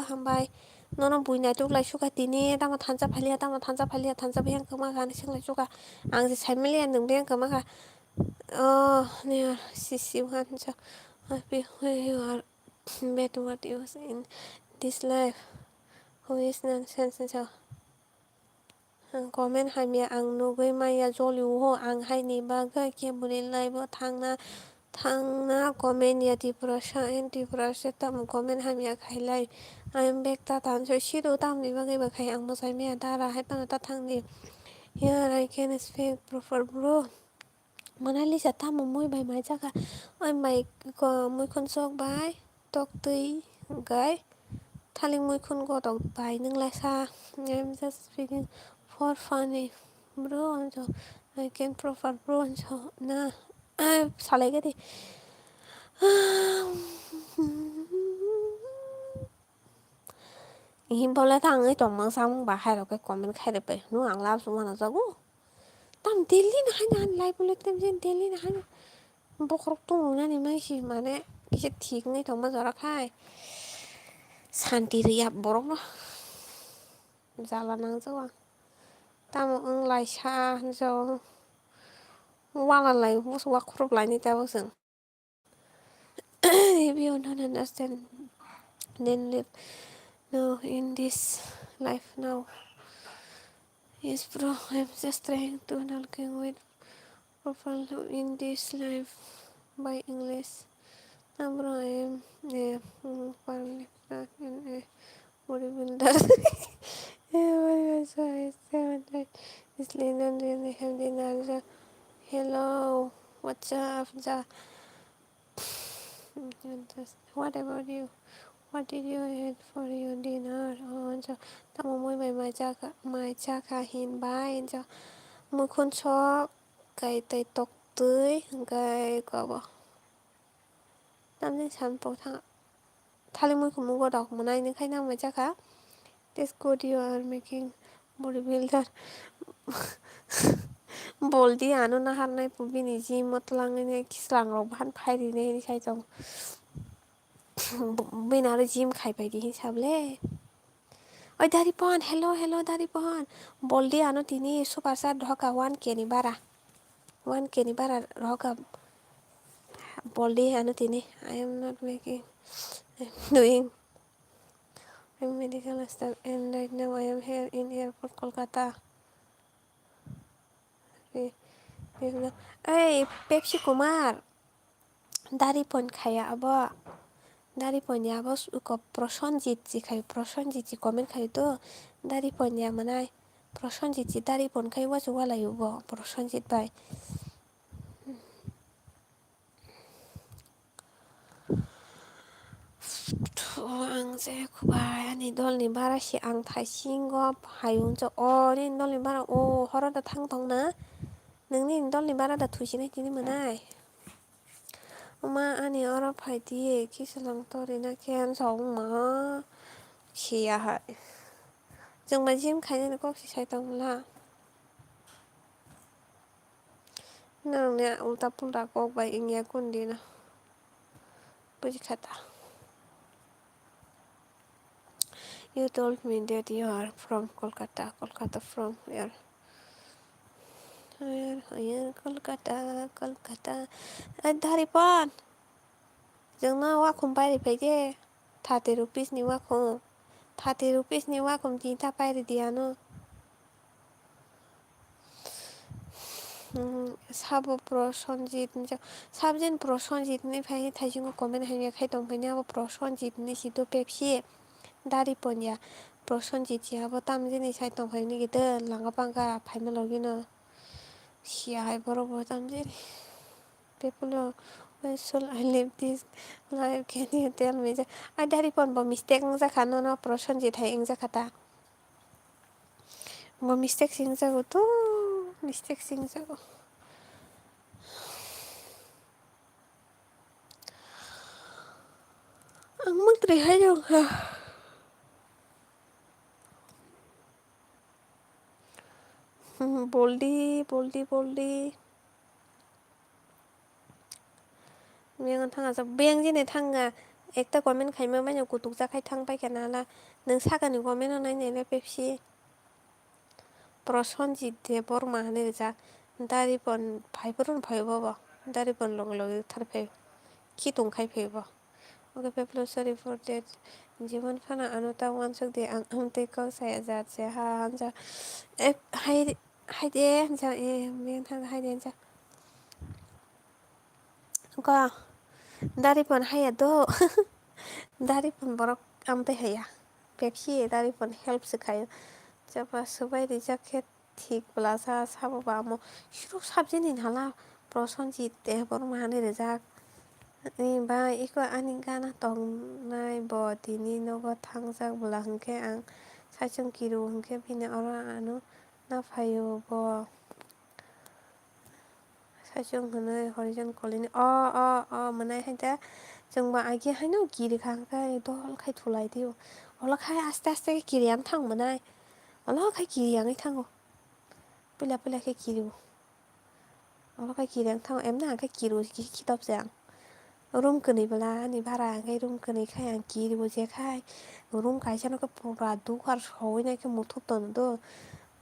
hambai nono buina tuk lai suka tini tama thansa phalia thansa bhang kama gan sing lai suka ang je family an nung beng kama ka Oh, near CC1, so happy where you are. Bet what you was in this life. Who is nonsense, so. Ang comment hai mẹ ang no goi maya zolu ho ang hai ni ba ga ke bulin lai bo thang na comment ya ti prasha en ti prasha tam comment hai mẹ khai lai I'm back ta tan so shi do tam ni ba ga ba khai ang mo sai mẹ ta ra hai ta ta thang ni here I can speak proper bro Mona Lisa ta mo moi bai mai cha ka oi mai ko moi kon sok bai tok tui gai Telling my couldn't go dog binding less I'm just speaking for funny bro and so I can prefer bro and so nah salay cái đi Him bola thằng ấy trong mang sang bà hai rồi cái comment khai được vậy nó ăn lao xuống mà nó sao tam daily na hanan lại bola tam trên daily na hanan bốc rốc tung na ni mai si mà nè cái thiệt ngay trong mà giờ ra khai santi riap borok nó jalan nang sao tam ang lai cha so wala lai was wakrop lai ni ta wasn't if you don't understand then live now in this life now yes bro I'm just trying to talking with profile in this life by English now bro I am a bodybuilder so I said like this lane and then they have dinner hello what's up what about you What did you eat for your dinner? Cho tao mỗi mày mày cha cả hin bài cho mỗi con chó cái tay tóc tươi cái quả bò tao nên chăm bò thằng thằng mỗi con mua đọc mà này nên khai năng mày cha cả That's good you are making bodybuilder bol đi ano na har này phụ bini gì mất lăng này kislang rồi hắn phải đi này sai chồng bên nào gym khai phải đi sao lẽ Oi Debbarma, hello Debbarma. Boldi ano tini super sad roka 1k ni bara. 1k ni bara roka boldi ano tini. I am not making I'm doing I'm medical staff and right now I am here in airport Kolkata. Hey, Pepsi Kumar. Debbarma khaya aba. Debbarma ya bos uko Prosenjit ji khay Prosenjit ji comment khay to. Debbarma ya manai. Prosenjit ji Debbarma khay wa wala yubo Prosenjit bai. ang sẽ bài anh đôi ni bara si ang thái xin go hayung cho o ni đôi ni bara o hora da thang tong na nung ni đôi ni bara da thusi na tini manai mà anh ở phải đi khi sang to đi na khen sống mà chia hại chẳng mà chim khai nên có sai tông là nang nè ulta pulta có bài in ya kun đi na bớt khata You told me that you are from Kolkata. Kolkata from where? Where? Kolkata. Debbarma. Jeng na wa kum pai pai je. 30 rupees ni wa kum. 30 rupees ni wa kum tinta pai di ano. Sabo Prosenjit ni sabjen Prosenjit ni pai thai jing ko comment hai khai tong pai na Prosenjit ni si to Pepsi. Debbarma ya Prosenjit ya bo tam je ni sai tong pai ni gitu lang apa ka pai ma lo gino. Sia hai boro bo tam je. People why should I live this life? Can you tell me? Debbarma bo mistake ng za khano na Prosenjit hai ing za khata. Bo mistake sing za go to mistake sing za go. Ang magtri hai jong ha. Boldi. Miang thang sa biang ji ne thang ga ekta comment khai ma ma ku tuk za khai thang pai kana la nang sa ka ni comment na ne Pepsi Prosenjit Debbarma ne ja 다리번 파이브로는 파이버버 다리번 롱롱 타르페 키 동카이 페이버 오케이 페플로 sorry for that जीवन खाना Anuta wan sok de ang te ko saya zat se ha hanja e hai de hanja e men thang hai de hanja ko dari pon hai do dari pon borok am te hai ya pepsi dari pon help se khai jaba subai ri jaket ঠিক প্লাসা সাবো বা mo shuru sabjini hala prosanjit te bor mane re jak ni ba iko ani gana tong nai bo tini nogo thangjak bula hingke ang saisong kiru hingke bini oro anu na phayo bo saisong hwnoi horizon kolini manai haida जोंबा आगे हायनो गिरिखांखाय दल खाय थुलाय दियो अला खाय आस्ते आस्ते गिरियानो थांमोनाय अला खाय गिरियाङै थाङो पयला पयला खाय गिरु अला खाय गिरियानो थाङो एमना खाय गिरु खिताबसे आं रुम कोनैबोला नि भारा ओंखाय रुम कोनैखाय आं गिरिबो जेखाय रुम खायसानोखौ पुरा दुखार सवैनायखौ मुथुब तनुदो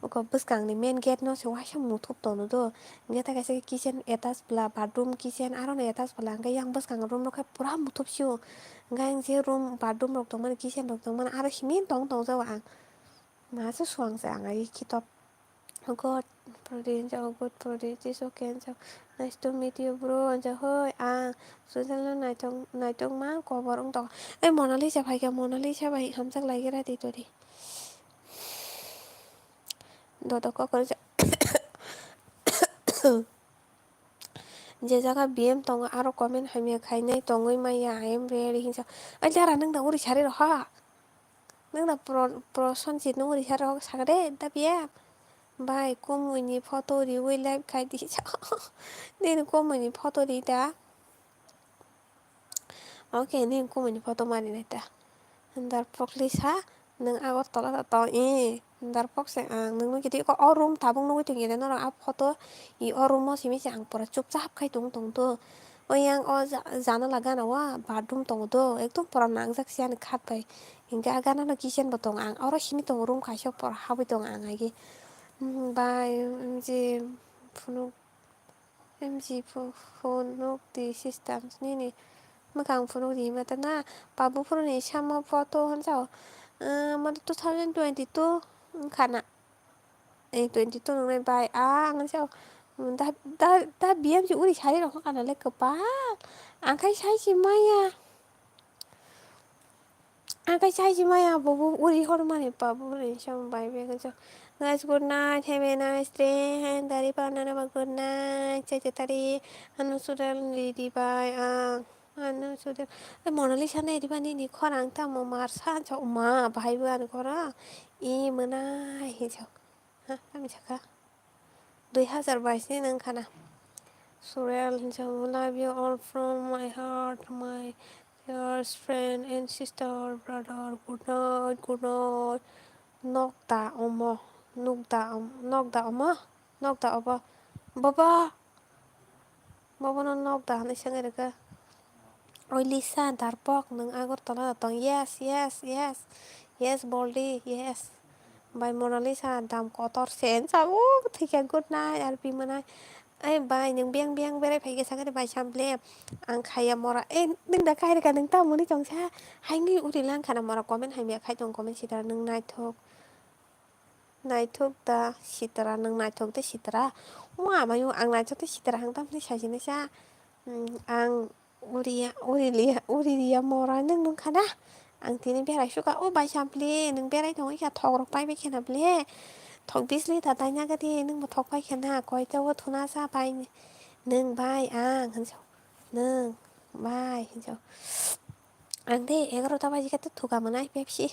ओको बसकांनि मेन गेट न सेवासो मुथुब तनुदो गेटा खायसे किचेन एटाच ब्ला बाथरूम किचेन आरो एटाच ब्ला ओंखाय आं बसकां रुम रखाय पुरा मुथुब सिउ ओंखाय आं जे रुम बाथरूम रok दंमोन किचेन रok दंमोन आरो हिमिन दं जावा आं मासो सुवांसो आं आइ खिथब God good produce is okay and so nice to meet you bro and so hoi Switzerland naitong ma cover ong to Mona Lisa phai ka Mona Lisa bai hamsak lai ra di to di do ko kor je jaga BM tong aro comment haimya khainai tongoi maya I am ready hinsa ai jara nang da uri sare ro ha nang da pro sonjit nang uri sare ro sagade da BM Bye, kumuni photo ri we live khai di cha. Nên kumuni photo ri ta. Okay, nên kumuni photo mari này ta. Ndar pokli sa nang agot tola ta to Ndar pok se ang nang kiti ko room tabung nang ting yen no photo I room mo simi chang pora chup chap khai tung to. Oyang jana laga na wa bathroom tong do ekdom pora nang jak sian khat bai. Hingga aga na kitchen botong ang oro sini tong room khai so pora habi tong ang agi. Bye, phunuk MG phunuk di systems ni magang phunuk di mata na babu phunuk ni sama photo han sao mata 2022 khana 22 nang bye ang sao da biam ji uri chari ro kana le kapa ang kai sai si maya Angkai sai maya bobo uri hormani babu ni sam bai be kan guys good night have a nice day and dari panana good night cece tadi anu sudah di bai anu sudah Mona Lisa na di bani ni korang ta mo marsa cha ma bai bu an kora I mana hi cha ha kami chaka 2022 ni nang kana Surreal love you all from my heart my dearest friend and sister brother good night nokta omo baba no nokta ni sangai ka oi Lisa darpok nang agor tala tong yes Boldy yes by Mona Lisa dam kotor sen sa thik good night I'll be mana bye nang biang bere phai ke sangai bai sample ang khaya mora nang da kai ka nang ta moni chong sa hai ngi uri lang khana mora comment hai me khai tong comment sita nang naithok da sitara nang naithok da sitara wa mayu ang naithok da sitara hang tam ni sajini sa ang uriya mora nang khana ang tini berai suka bai sample nang berai thong ka thok rok pai be khena ble thok bisli ta tai na ga di nang mo thok pai khena koi ta wa thuna sa bai nang bai ang hanso nang bai hanso ang de 11টা বাজি কাতে থুকা মনাই Pepsi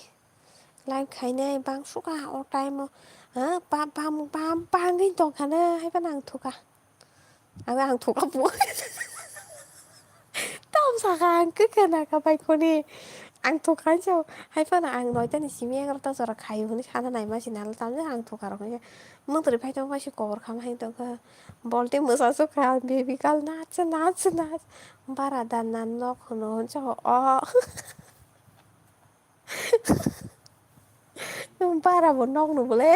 live khai bang suka all time bam cái tong khana hay ban ang thuka ang thuka bu tam sa kan cứ kana ka bai koni ang thuka sao hay ban ang nói tên simi 11টা jora khai huni khana nai ma sinal tam ang thuka ro cái mong tari phai tong pasi kor kham hai to ka bolte musa su kha baby kal naच bara dan nan nok hono chao bara bo nok no bole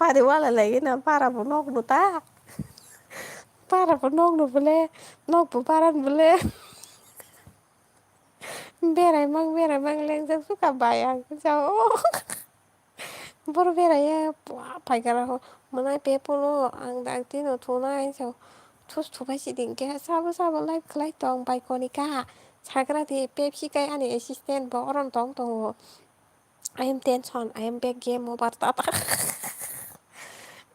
पारि वालायलायो ना पाराबो नगनुता पाराबो नगनु नगबो पारान बेरायमां लेंजों सुखा बाया बर बेरायो फायगाराखौ मोनाय पेपलो ang đang tin ở thu này sao thu thu phải xịt đỉnh kia sao lại tòng bài con đi cả sai cái thì pepsi cái anh ấy assistant bảo orang tòng tòng I am tension I am back game over tata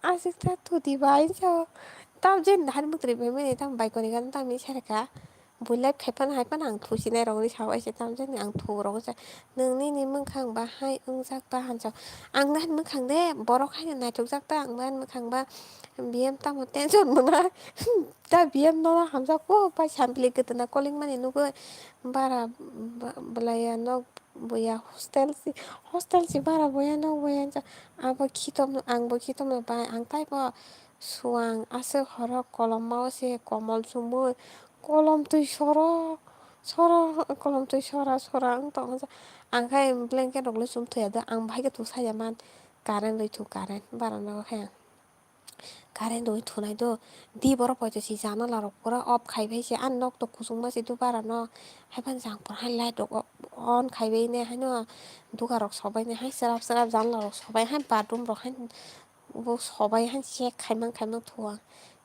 assistant thu đi bài sao tao trên hắn mức tiền mấy tao bài con đi kan tao mi sai cả buổi live khai pan hàng thu xin này rồi sao ấy sẽ tao trên hàng thu rồi sao nương niมึงขังบ้าให้ซักบ้าหันsao angนั้นมึงขังได้บอรอกให้นายทุกซักตั้งบ้านมึงขังบ้าBM tao một tên rồi mà ta BM nó làm sao có phải làm việc cái tên là calling mà nó cứ bara balaya nó bây hostel si bara bây giờ abo khitom nó bài ang tay bo suang ase horo kolom mau se komol sumu kolom tu kolom tu sora ang tong ang khai blanket dog le sum thya da ang bhai ka tu sa yaman karen loi tu karen bara no kha karen doi thunai do di boro poito si jana la rok pura off khai bai se an nok to kusung ma si du bara no hai ban jang por hai light dog on khai bai ne hai no du ka rok sobai ne hai sarap jan la rok sobai hai bathroom rok hai bo sobai hai check khai mang thua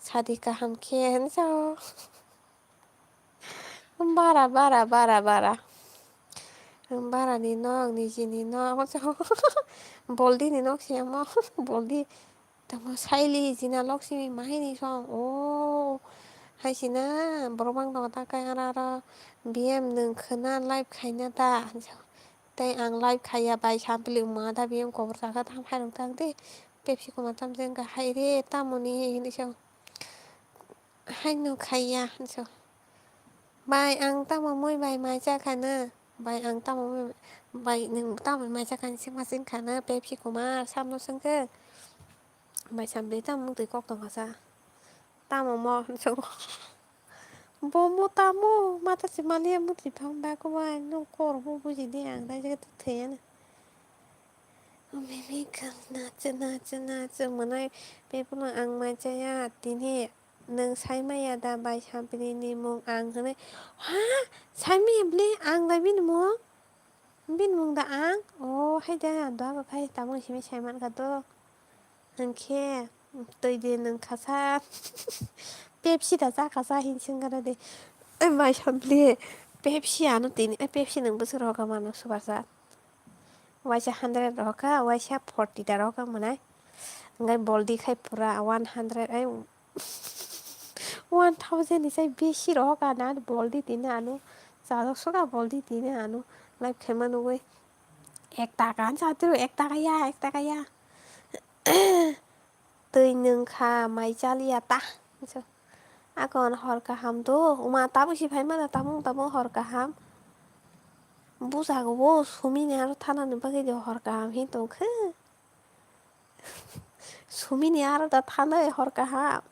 sadika ham khen sao bara ni nok ni ji ni nok sao boldi ni nok se mo boldi tamo saili jina loksimi mahini song haisina borobang dong ta kai ara BM nung khana live khaina ta tai ang live khaya bai sampli ma da BM ko ta ka tham hai tang de pepsi ko ma tam jeng ka hai re tamoni ni so hai no khaya so bai ang tamo moi bai mai cha khana bai ang tamo bai nung tamo mai cha kan sing ma sing khana pepsi ko ma sam no sing ke bai sam de tam mung te kok tong sa tamo mo so Bomo tamo mata si mali mu ti phang ba ko ba no kor bu bu ji de ang da je the na mimi kan na che manai pe pu na ang mai cha ya tin he nang sai mai ya da bai sam pi ni mong ang ne ha sai mi ble ang da bin mong da ang hai da da ba phai ta mo si mi sai man ka to ang khe tôi đi nâng khá xa Pepsi đã ra khá xa hình sinh gara de em mai chamble Pepsi ano tin Pepsi nang busur hoka mano subasa waisa 100 hoka waisa 40 da hoka manai ngai boldi khai pura 100 ai 1000 isai beshi hoka na boldi tin anu sa soka boldi tin anu lai khemanu we 1 টাকা an sa tu 1 টাকা ya 1 টাকা ya tươi nâng kha mai chalia ta a còn hor ka ham to uma tabu si phai ma tamu hor ka ham bu sa go bo sumi ne aro thana ne bage de hor ka ham hi to khe sumi ne aro da thana hor ka ham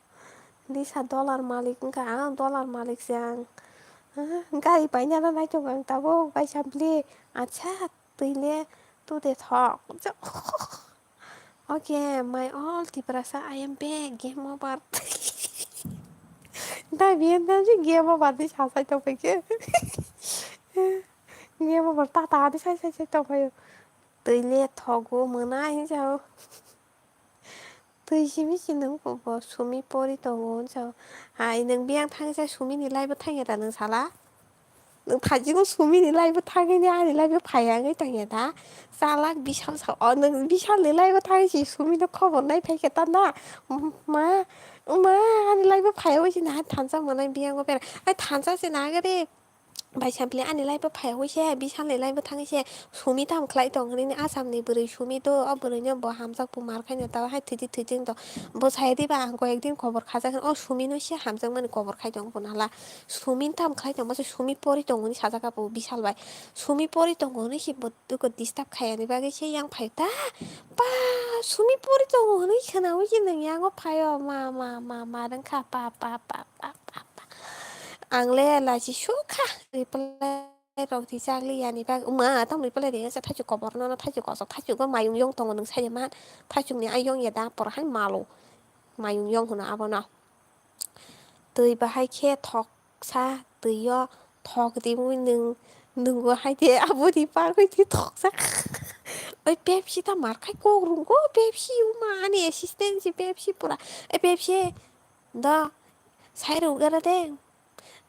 ni sa dollar malik ka dollar malik sang gai pai nya na nai to gang tabo gai sample acha tuile tu de thok okay my all ti prasa I am back game over 나 미안하지 기어봐 받으시 하사ito phải nghe mà bảo ta đi sai tao phải tới liệt thọ của mưa nay sao tới 심이 지는 거뭐 숨이 뻘이 또 sao ai nâng biang thang sa 숨이 ni lai bất thang ta nâng sala nâng 가지고 숨이 ni lai bất thang ni ai lai bất phải cái tầng ta sala 비상 사 nâng 비상 ni lai bất thang chỉ 숨이 nó 커버 nay phải cái ta mà anh lai bất phải ôi chị nào thằng sao mà nay biang có phải ai thằng sao sẽ nói cái đi bài xem play anh lại bắt phải hôi xe bị sang lại bắt thằng xe sumi tam khai tông này asam này bự sumi to ở bự nhau bỏ ham sắc bùm khai nhau tao hay thứ tiếng đó bỏ sai đi bà có một दिन cover khai ra sumi nó xe ham sắc mình cover khai tông còn là sumi tam khai tông mà sumi pori tông này sao cái bộ bị sao vậy sumi pori tông này chỉ một đứa có disturb khai này bà cái xe yang phải ta ba sumi pori tông này khi nào cái này yang có phải mà đang khá pa ang le la chi shuka reply roti ni bag ma tong ni pele de sa thajuk ko borno na thajuk ko so thajuk ko mayung yong tong nang sai ma thajuk ni ayong ya da por han malo mayung yong huna abona tui ba hai khe thok sa tui yo thok di mu nung go hai de abu di par ko di thok sa oi pepsi ta mar khai ko rung ko pepsi ma ani assistance pepsi pura pepsi da sai ru gara de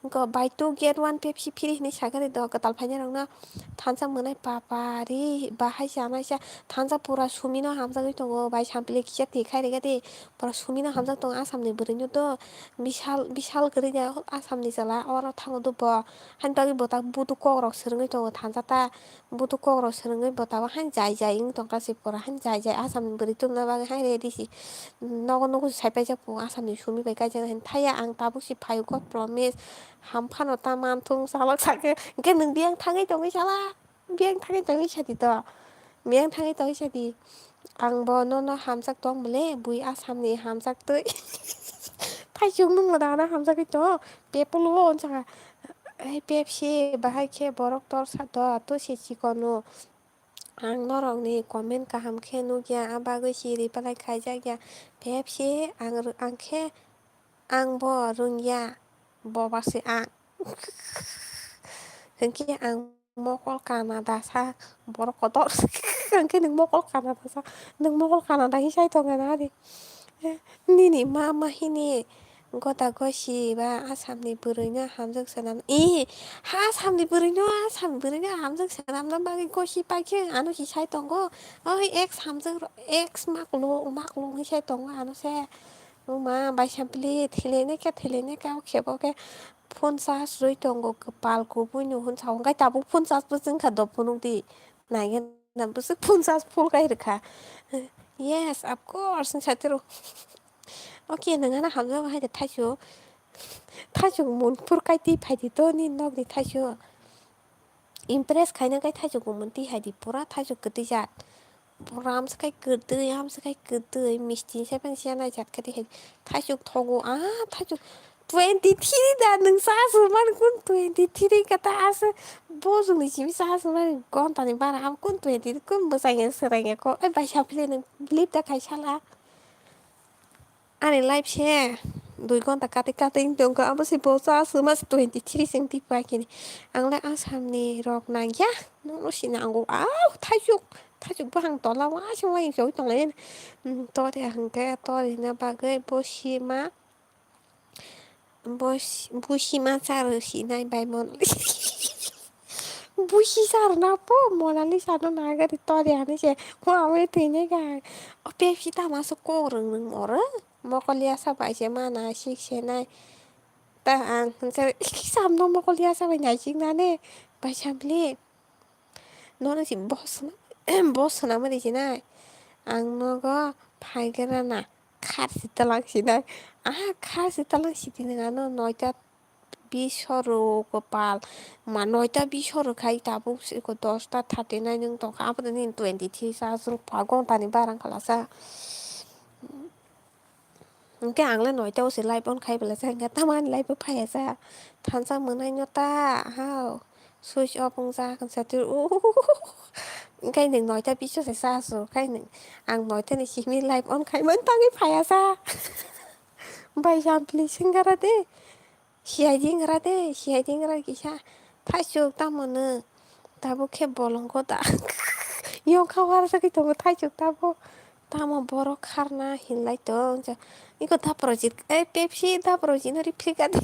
Go buy two get one Pepsi free ni sagari do katal phanya rangna thansa monai papari bahai janai sa thansa pura sumino hamjagoi tongo bai sampli kisa tikhai regati pura sumino hamjak tongo asamni bwrwino to bishal gori ja asamni jala oro thango do bo hain bagi bota butu kogrok srwngoi tongo thansa ta butu kogrok srwngoi bota hain jai ing tongka si pura hain jai asamni bwrwi tumna bagi hain ready si nogo saipai jakpo asamni sumi bai kaijak hain thaya ang tabuk si phaio god promise hamphano taman thung salak sake ke nung biang thangai tongai sala biang thangai tongai sadi to biang thangai tongai sadi ang bo no hamjak tong bole bui asamni hamjak tui thaijung nung dana hamjak to pepulu on saka pepsi bahai khe borok tor sa to si chikono ang norok ni comment kaham khe nugya abagoi si reply khaijak ya pepsi ang khe ang bo rungya bo basi ang hengke ang mokol Canada sa borok kotor hengke nung mokol Canada sa nung mokol Canada hisai tonga nari nini mama hini gota gosi ba asamni bwrwino hamjak swnam asamni bwrwino hamjak swnamna bagi gosi paikhe ano hisai tongo oi ex maklung hisai tongo ano se ma bai sampli thilene ka khebo ke phone charge roi tongo pal kubui no hun chawng kai tabuk phone charge bo jengkha do phunung ti naigen na busuk phone charge full kai rkha yes of course satiro okay nangana hamjago haide thaisuk munpur kai ti phaidi to ni nog ni thaisuk impress khaina kai thaisuk mun ti haidi pura thaisuk kwtui jat pura amsakai kwtui misti sepen sianai jat kati thaisuk thogo thaisuk 23 da nung sasu man kun 23 kata asa bozung ni chimi sasu man gonta ni bara am kun 23 kun bosai serenge ko ai bai sapile nung blip da kai sala ani live share 2 gonta kati tongko abo si bosa sumas 23 sing tipa kini angla asamni rok nang ya no sinango thajuk bang tola wa sing joi tonglen to de hangke to na bagai busima charo sinai bai mon busi sar na po monali sano nagari tori ani se ko awe tine ga ope kita masuk koreng nang ora mokolia sa bai se mana sik se nai ta ang se sam no mokolia sa bai nai sik na ne bai sampli no na si boss na ma di sinai ang no go phaigera na khar sitalang sinai khar sitalang sitine no noita bisoro gopal ma noita bisoro khai tabu ko 10টা 39 nung tongka apod ni 23 sa sung pagong tani barang kalasa Engke angla noita usi live on khai bela sa engka taman live phai sa thansa monai nyota hao switch off ungsa kan satir kai nung noita biso sa so kai nung ang noita ni simi live on khai mon tangi phai sa bai sampli singara de siading ra kisa thaisuk tamono tabo khe bolongko da yong khawar sa ki tongo thaisuk tamo borok kharna hinlai tong iko da project pepsi da project no replika de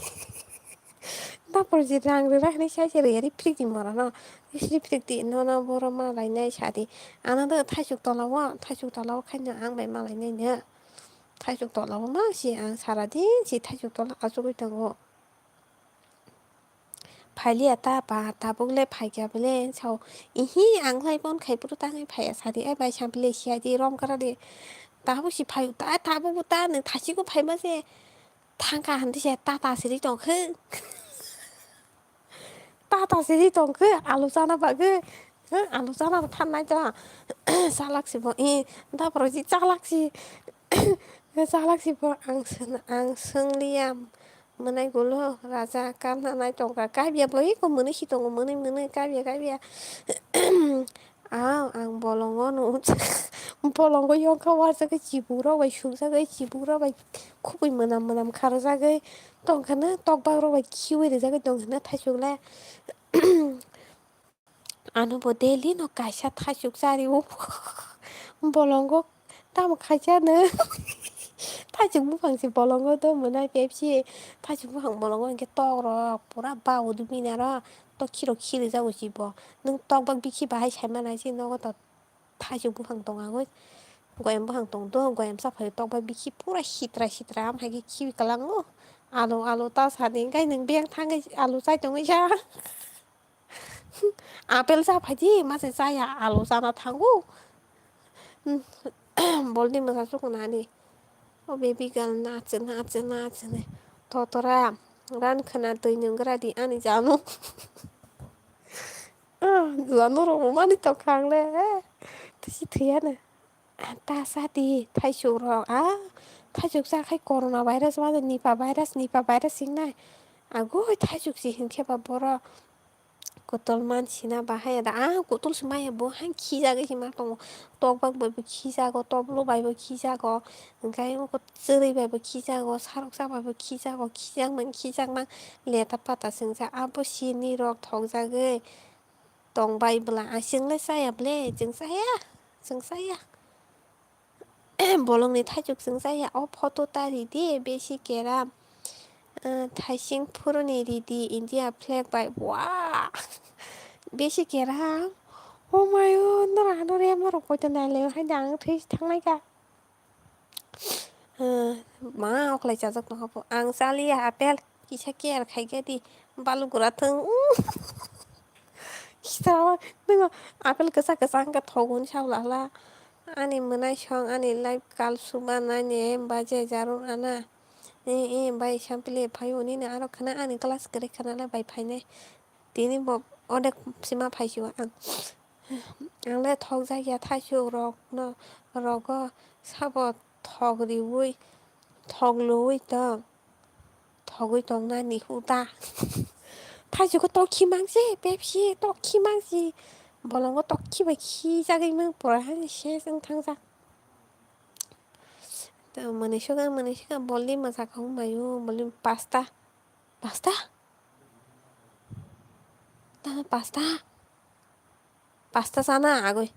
da project rang ra ni sai se re replik di mara no replik di no boro ma lai nai sadi ana da thaisuk tolawa khaina ang bai ma lai nai ne thaisuk tolawa ma si ang saradin si thaisuk tola azugoi tongo Phaili ta ba tabukle phaikya bele sau ihi anglai bon khaipuru tangai phaya sadi ai bai sampile siadi rom kara de tabu si phayu tabu ta nang thasiku phaima se thangka handi se tata siri tongkhe alu chana ba ge alu chana thanai ta salaksi bo da proji chalaksi bo ang söngliam मोनायगल' राजा गाननाय दंगा गाबियाबो एखौ मोनो हि दङ मोनो गाबिया आं बलंग नु बलंग यंखावा जागै जिबुरावबाय सुजागै जिबुरावबाय खुबै मोनाम खारजागै दंखानो तक बारबाय खिवेर जागै दंखानो थाइसुगला आनुबो देलि न गायसा थाइसुग जारि बलंग ताम खायजानो थाइजौ बुफांसे बलंग दंमोन पेपसि थाइजौ बुफां बलंग इनके तग्रब पुरा बावदो बिना र थ खिर' खिरि जागौजिब नों तगबाग बिखि बाहाय सायमानायसि नगद थाइजौ बुफां दं आगै गयें बुफां दंथ' गयें साफाय तगबा बिखि पुरा सिद्रा ओमफ्राय खिरिखालाङो आलु तासानि ओंखाय नों बेयाव थाङै आलु जायदों जा आपेल जाफायदि माजे जाया आलु जाना थांगौ बलदि मोसा सुखुनानै अबे बिगाल नाचो थथरा रानखोना दै नोंगोरादि आंनि जामु जानो मानि तखांले थैसि थैयानो तासादि थाइजौ र थाइजौ जाखाय कर'ना भाइरास मा निपा भाइरास सिंनाय आगु थाइजौसि हिंखेबा बर' गथल मानसिना बाहाय गथलसो माया बहाय खिजागो मा दङ तगबागबाबो खिजाग' तब लबायबो खिजाग' ओंखाय जोरैबाबो खिजाग' सारक जाबाबो खिजागोन लेथा फाथा जोंजा आबो सिनि रग थगजागै दंबायब्ला आसिंलाय जायाब्ले जों जाया बलंनि थाइजौजों जाया अ फट' तारिदि बे सिकेरा थाइसिं फुरुनि रिदि इन्डिया फ्लेग बाय बा बेसिकेरा अमाय थांनायखा मा अख्लाय जाजोबनो आं जालिया आपेल किसा केयार खायगायादि बालुगुराथों खिथाबा आपेल गोसा आंगा थगौनि सावलाला आंनि मोनाय सं आंनि लाइफ गाल सुमा नायनि बाजे जारुं आना बाय सामपले फायनिनो आरो खाना आंनि क्लास गेरे खानालाय बाय फायनाय दिनै अनेक सिमा फायसो आंलाय थग जायगाया थाइसौ रग साब थग्रिउै थग्लुै दं थगै दं नानि हुदा थाइजौखौ तखि मांसि बेबसि तखि मांसि बलंग तखिबाय खिजागैमोन पराहाय सेजों थांजा मोनैसोगा बलि मोसाखौ मायो बलि पासता पास्ता जाना आगै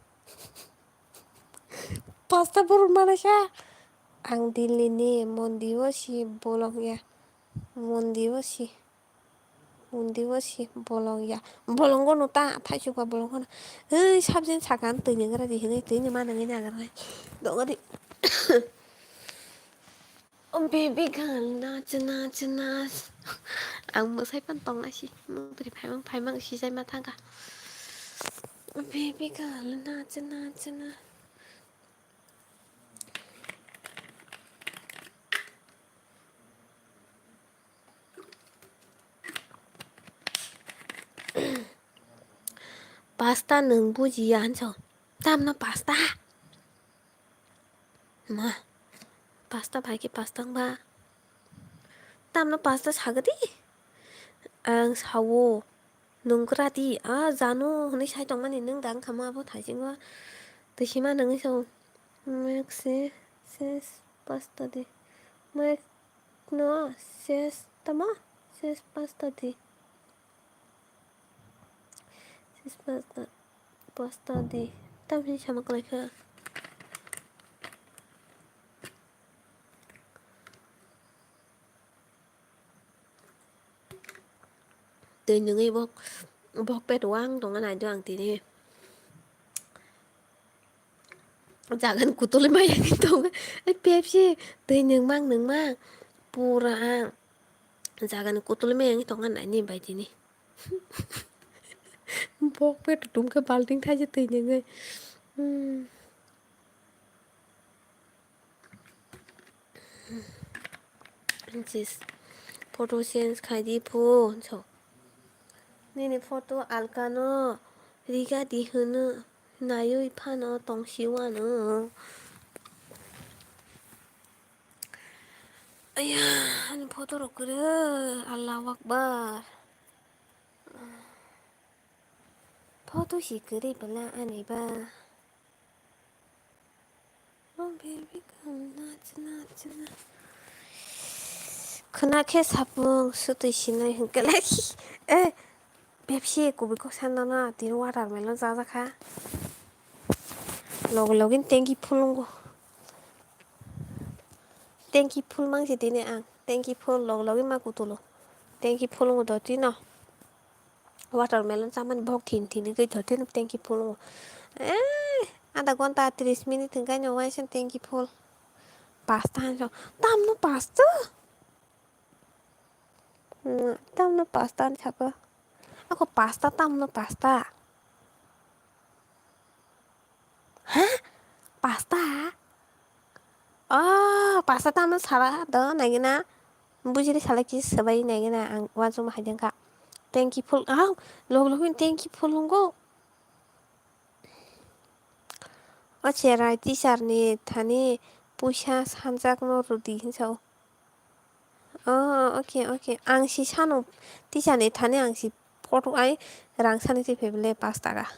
पास्ता बरन बानायसा आं दिल्लीनि मन्दियावसि बलंगिया मन्दियावसि बलंगिया बलंग नुता थाइजौबा बलं है साबजेन सागान दैनो गोरा दैनो मा नोङै नागारनाय दङरै बेबि गार्ल नाच आं मोसायफान बावनायसि बोरै फाइमां सिजाय मा थांगा बेबि गार्ल नाच पास्ता नों बुजिया होनस दामना पास्ता मा पास्ता भाइखि पास्ता बा दामना पास्ता सागोदि आं सावो नोंगोरादि जानु हनै साइ दं माने नों दा ओंखामाबो थाइजेंबा दैसिमा नोङै साव सेस पास्ता दे no ses pasta di pasta di tapi sama keleka दै नोङै bok pet wang dong anai doang tini jangan kutuli maya gitu Pepsi दै nोंमां pura jangan kutuli maya gitu anai ni baik ini bok pet dumke balting thaje दै nोङै photo sense खायदि फो नैनि फट' आलकानो रिगा दिहोनो नायै फानो तंसिवानो आया फट' रखोरो आल्लाहु आकबार फट' सिखोरे बला आनैबा baby नाच नाच खोनाखे साबुं सुतैसिनाय होनखोलाय बेपसि बेखौ सानना दिन वाटारमेलन जाजाखा लगे लगेन टेंकि फुलुंगो टेंकि फुल मांसे दिनै आं टेंकि फुल लगे लगे माखु तुलो टेंकि फुलुंगो दति न वाटारमेलन सामान भग थिन थिन गई धरते न टेंकि फुलुंगो आधा घन्टा 30 मिनिट थंखाय नवायसन टेंकि फुल पास्ता हान्स तामनो pasta tamno pasta chaka ako pasta tamno pasta hah pasta pasta tamno sala do naigina bujiri sala kis sabai naigina ang wajo mahajangka thank you full log login thank you full ngo cherai t-shirt ni thani puisa sanjakno rudi hinsau okay ang si sano t-shirt ni thani ang si photo ai rang sani si febile pasta ga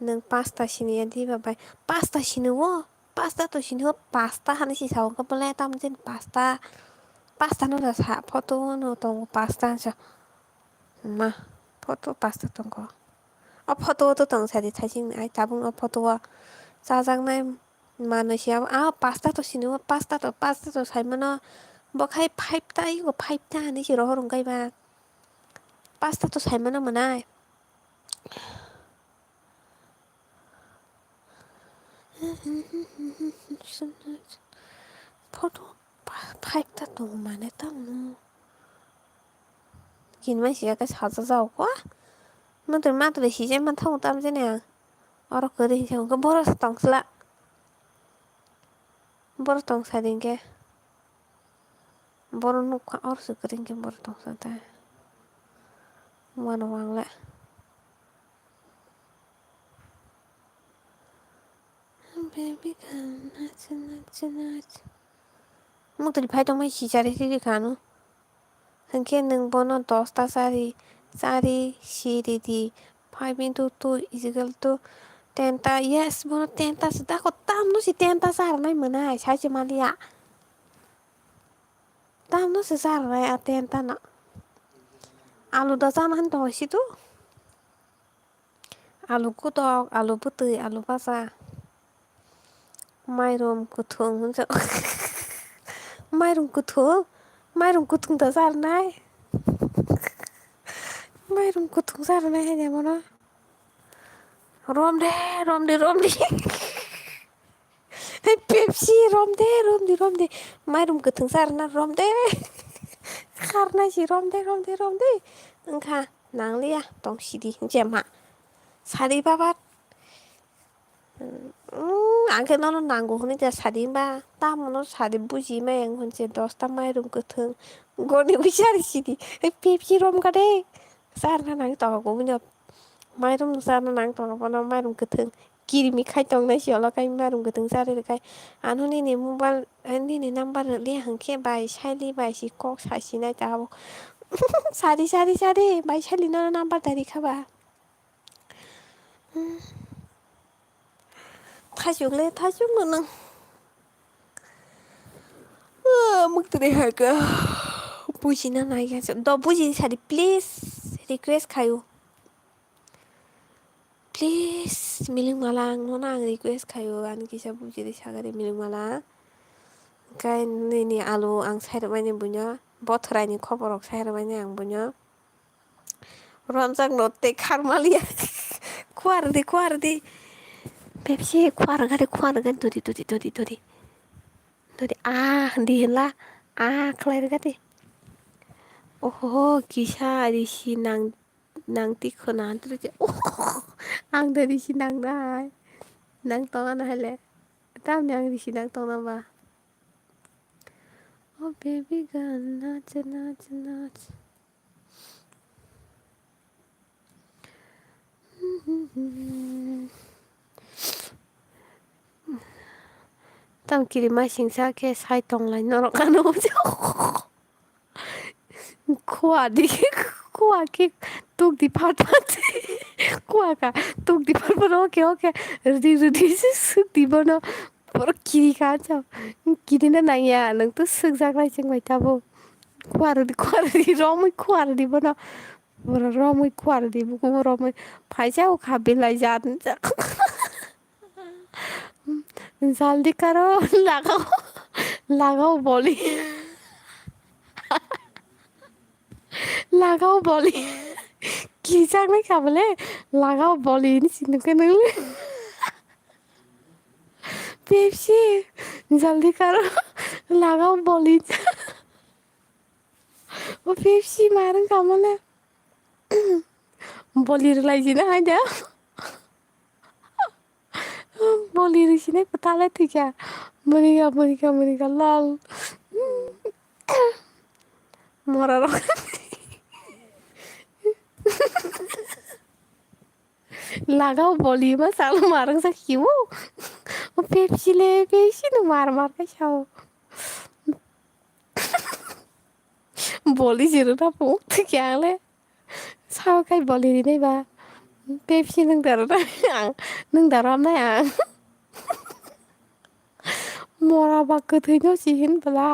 nang pasta sini di babai pasta sini wo pasta to sini wo pasta hani si sawo ka bole tam jen pasta no da sa photo no tong pasta sa ma photo pasta tong ko photo to tong sa di thajing ai tabung photo wa jajang nai manusia pasta to sini wo pasta to sai mano bokai 5 ta igo 5 ta ni si rohorong kai ba pasta to sai mano manai photo 5 ta to mane tam kin mai sia ka sa za kwa matur si je man thong tam je ne oro kore hi ko boros tong sla boros tong sa dingke boro nu ka or su kring ke boro tong sa ta wan wang la baby can naच matur phai tong mai si jare si khanu hangke nang bono 10 ta sari si di 5 into 2 is equal to 10 ta yes bono 10 ta sa ko tam no si 10 ta sar nai manai sai che malia tam no se sar nai a 10 ta na alu da jana han to si tu alu kutok alu putui alu pasa mairum kuthung hunsa mairum kuthung da sar nai mairum kuthung sar nai he mono romde Pepsi romde mairum kuthung sar na romde karna si romde engka nanglia tong sidi jema sari babat angke nono nango honi ja sari ba tamono sari buji mayang honse 10 ta mairum kuthung goni bisari sidi Pepsi rom kade sarna nang to go bunyo mairum sarna nang to bono mairum kuthung kirimi khai tong nai siolo kai mairum kuthung sari kai anhoni ni mobile ni number le hangke bai saili bai si kok sasi nai ta sari bai saili no number dari khaba थाjuk no nang muktre haga bujina nai ga do buji sari please request khayu please miling malang no nang request khayu an kisa buji ri sagare miling malang kai ni alu ang sair mani bunyo bothrai ni khoborok sair mani ang bunyo ronjak no te kharmalia kwardi Pepsi kwarga dodi hindi hela khlair gati kisa risi nang tikhona antri ang da risi nang nai nang tonga na hele tam yang risi nang tonga ba baby girl naच tamkiri ma singsa ke sai tong lai norok kanu khoa đi khoa cái tuk di pat pat khoa cả tuk di pat pat oke rudi sức di bono por kiri ka chao kiri na nang ya nang tu sức jak lai ching mai tabo khoa rudi romoi khoa rudi bono por romoi khoa rudi bu romoi phai chao kha bilai jan जल्दी करो लगाओ लगाओ बोली लागाव बलि गिजांनाय खाबले लागाव बलि नि सिनुके नंले Pepsi जल्दी करो लगाओ बलि ओ पेप्सी मारन खामले बलि लाइजिना हायदा बलि रिसिने पताले थिका मरिगा लाल मरा लगाव बलि मा साल मारन सा खिउ ओ पेप्सी न मार के छाओ बलि जिरो ना पो थिकाले साव काय बलि नै बा पेप्सी नों दारो ना नों दारो ना मरा बा गोथैनो सिहिन बला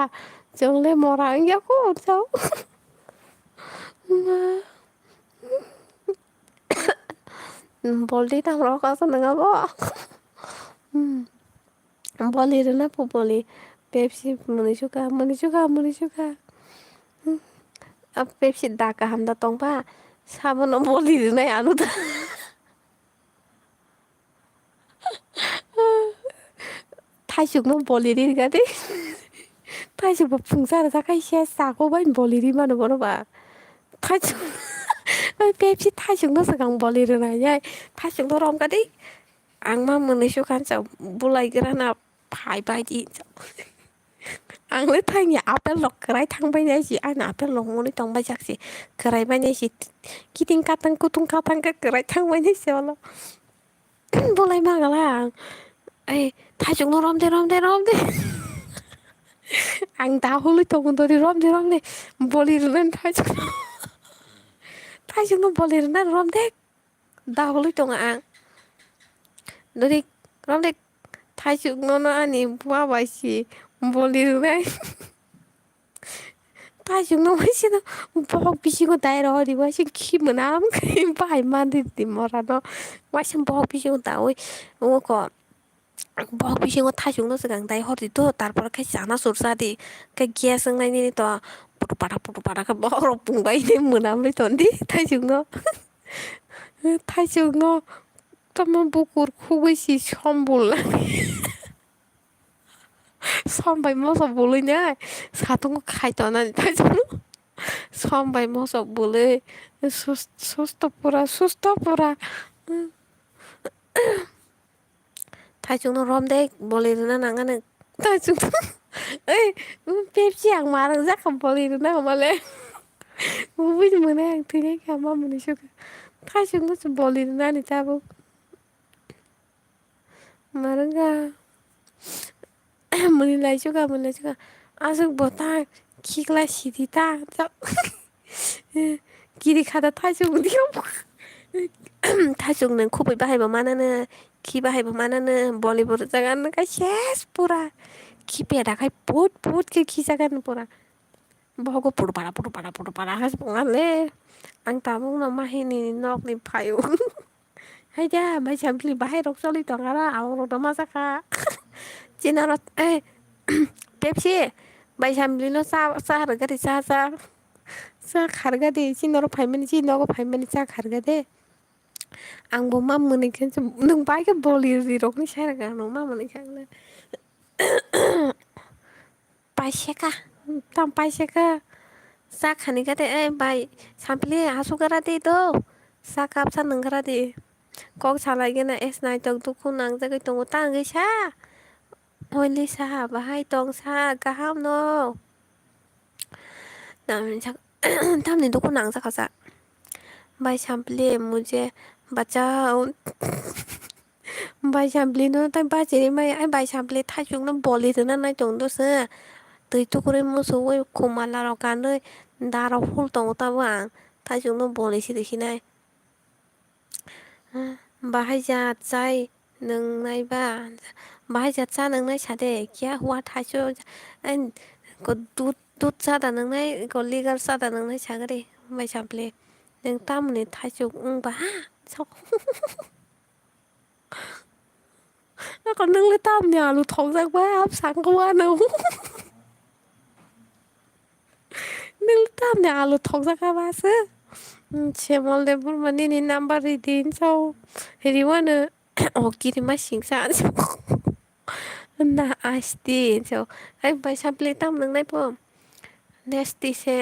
जोंले मरा इंयाखौ साव बलि दामरा का नङाबो बलि ना पो बलि पेप्सी मुनिसुका अब पेप्सी दाका हमदा तोंबा साबन बलि नै आनु दा थाइसुकनो बलि रिगादे थाइसुक फुंसा रा खायसे साको बाय बलि रि मानो बनोबा थाइसुक पेप्सी थाइसुकनो सगां बलि रनाय थाइसुकनो रमगादे आं मा मोननैसो खानसाव बुलायग्राना फाइ बायदि आंलाय थाइनि आपेल लक्राय थांबाय नायसि आंना आपेल लंमनि थांबाय जाखसि खोरायबाय नायसि किटिं काटां कुटुं काटां खोराय थांबाय नायसि अला बुलाय मागाला आं ओइ थाइसुकनो रमदे आं दाहलै तगन रमदे बलि रनाय थाइसुकनो बलि रनाय रमदे दाहलै दङ आं दरि रमदे थाइसुकनो आंनि बाबायसि बलि रनाय थाइसुकनो मानसिनो बहक बिसिखौ दायरा हरिबासि खि मोनाम बाहाय मानदि मरानो मासिम बहक बिसिखौ दावै ओको बहक बिसिखौ थाइसुकनो सगां दाय हरदिथ' तारपर खाय जाना सुरसादि खाय गेस जोंनायनि त पुटु पाटा बहर बुंबाय मोनामलै तन्दि थाइसुकनो तमा बुकुर खुगैसि सम्बुल समबाय मसब बलैनाय साथुंखौ खायथ'नानै थाइसुकनो समबाय मसब बलै सुस्थ पुरा थाइसुकनो रमदे बलि रना नाङानो थाइसुकनो ओइ पेप्सि आं मार जाखां बलि रना हमाले बुजिनो मोना आं थैनायखा मा मोनैसो थाइसुकनोसो बलि रनानै दाबो मारोंगा मोनलायसुगा आजों बता खिगला सिरिता गिरि खादा थाइसुक थाइसुक नों खबै बाहायबा मानोनो खि बाहायबा मानोनो बलिबुर जागानो खाय सेस पुरा खि पेदाखाय बुहुत के खि जागानो पुरा बहको पुटु पारा हास बङाले आं दाबो उनाव माहिनि नकनि फायु हायदा ओमफ्राय सामफ्लि बाहाय रक चलि दंगारा आवरद मा जाखा चिनार ए पेप्सि बाय सामब्लिनो चा हारगादे चा खारगादे चिनर फाइमानि चा खारगादे आंबो मा मोनैखोसो नों बायखे बलि रिरकनि सायरागा नं मा मोनैखांनो पाइसेका tam paiseka sa khani kate e bai sampli hasugara de do sa kap sa nangara de kok salai gena es nai tok dukhu nang jagai tongo tangai sa oili sa bahai tong sa gaham no tamni dukhu nang jaka sa bai sampli मुझे बचाओ बायसामब्लिनो ताइ बाजेरै माइ आइ बायसामब्लि थाइजौनो बलिदोना नायदोंदोसो दैथुखुरै मोसौ खमालाराव गानै दाराव फल दङ ताबो आं थाइजौनो बलिसिरिसिनाय बाहाय जाय नोंनायबा बाहाय जा नोंनाय सादे किया हुआ थाइजौ दुध दुध जादा नोंनाय लिगार जादा नोंनाय सागरे बायसामब्लि नों तामुनि थाइजौ बा नोंलाय तामनि आलु थंजाबा सांगौआनो नों तामनि आलु थंजाखाबासो सेमल de forma nini number reading so he wanna okiri masingsa na asti so ay by sample tam nang nai po nesti se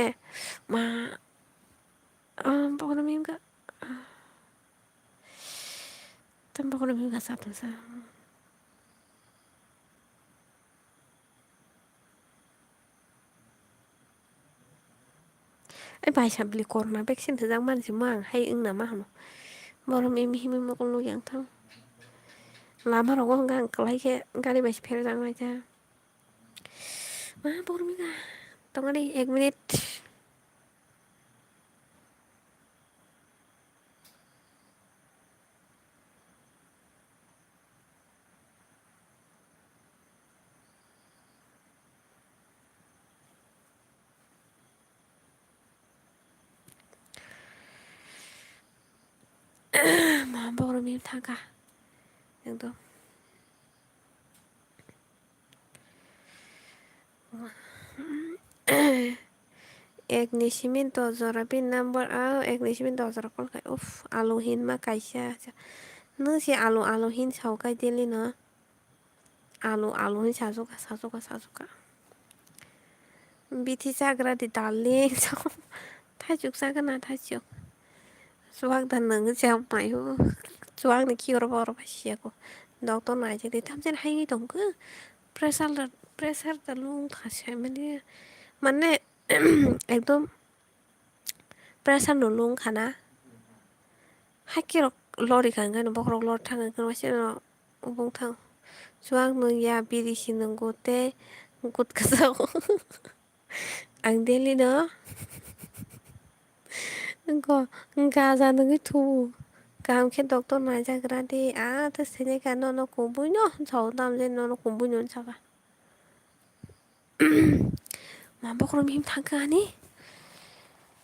ma pokoknya mingga tam pokoknya mingga satu sa ay by sample corona vaccine thang man si mang hay ưng na ma hano baru mimi himi mo kong lu yang thang lama ro gong gang klai ke gari mas pher jang mai ja ma pokoknya mingga tong đi 1 minute ma pokoknya mingga thang ka yang tuh एक निसिमिन तो जरा pin number एक निसिमिन तो जरा call kai uff alu hin ma kaisa no si alu hin sau kai deli no alu hin sajuka biti jagra di darling so tajuk jaga na tajuk suak dan nang jam mai hu suak ni ki oro oro basia ko doctor na je di tam jen hai dong ke pressure da lung khasai মানে একদম pressure no lung khana hakirok lori kangan bokrok lor tangan kan wasi no ubong thang suang no ya biri sinunggo te gut kasau ang deli no ko gaja nungi thu kam khe doctor na jagra di to sene ka no kumbui no chau tam je no kumbui no chaka ma bokrom him thangkani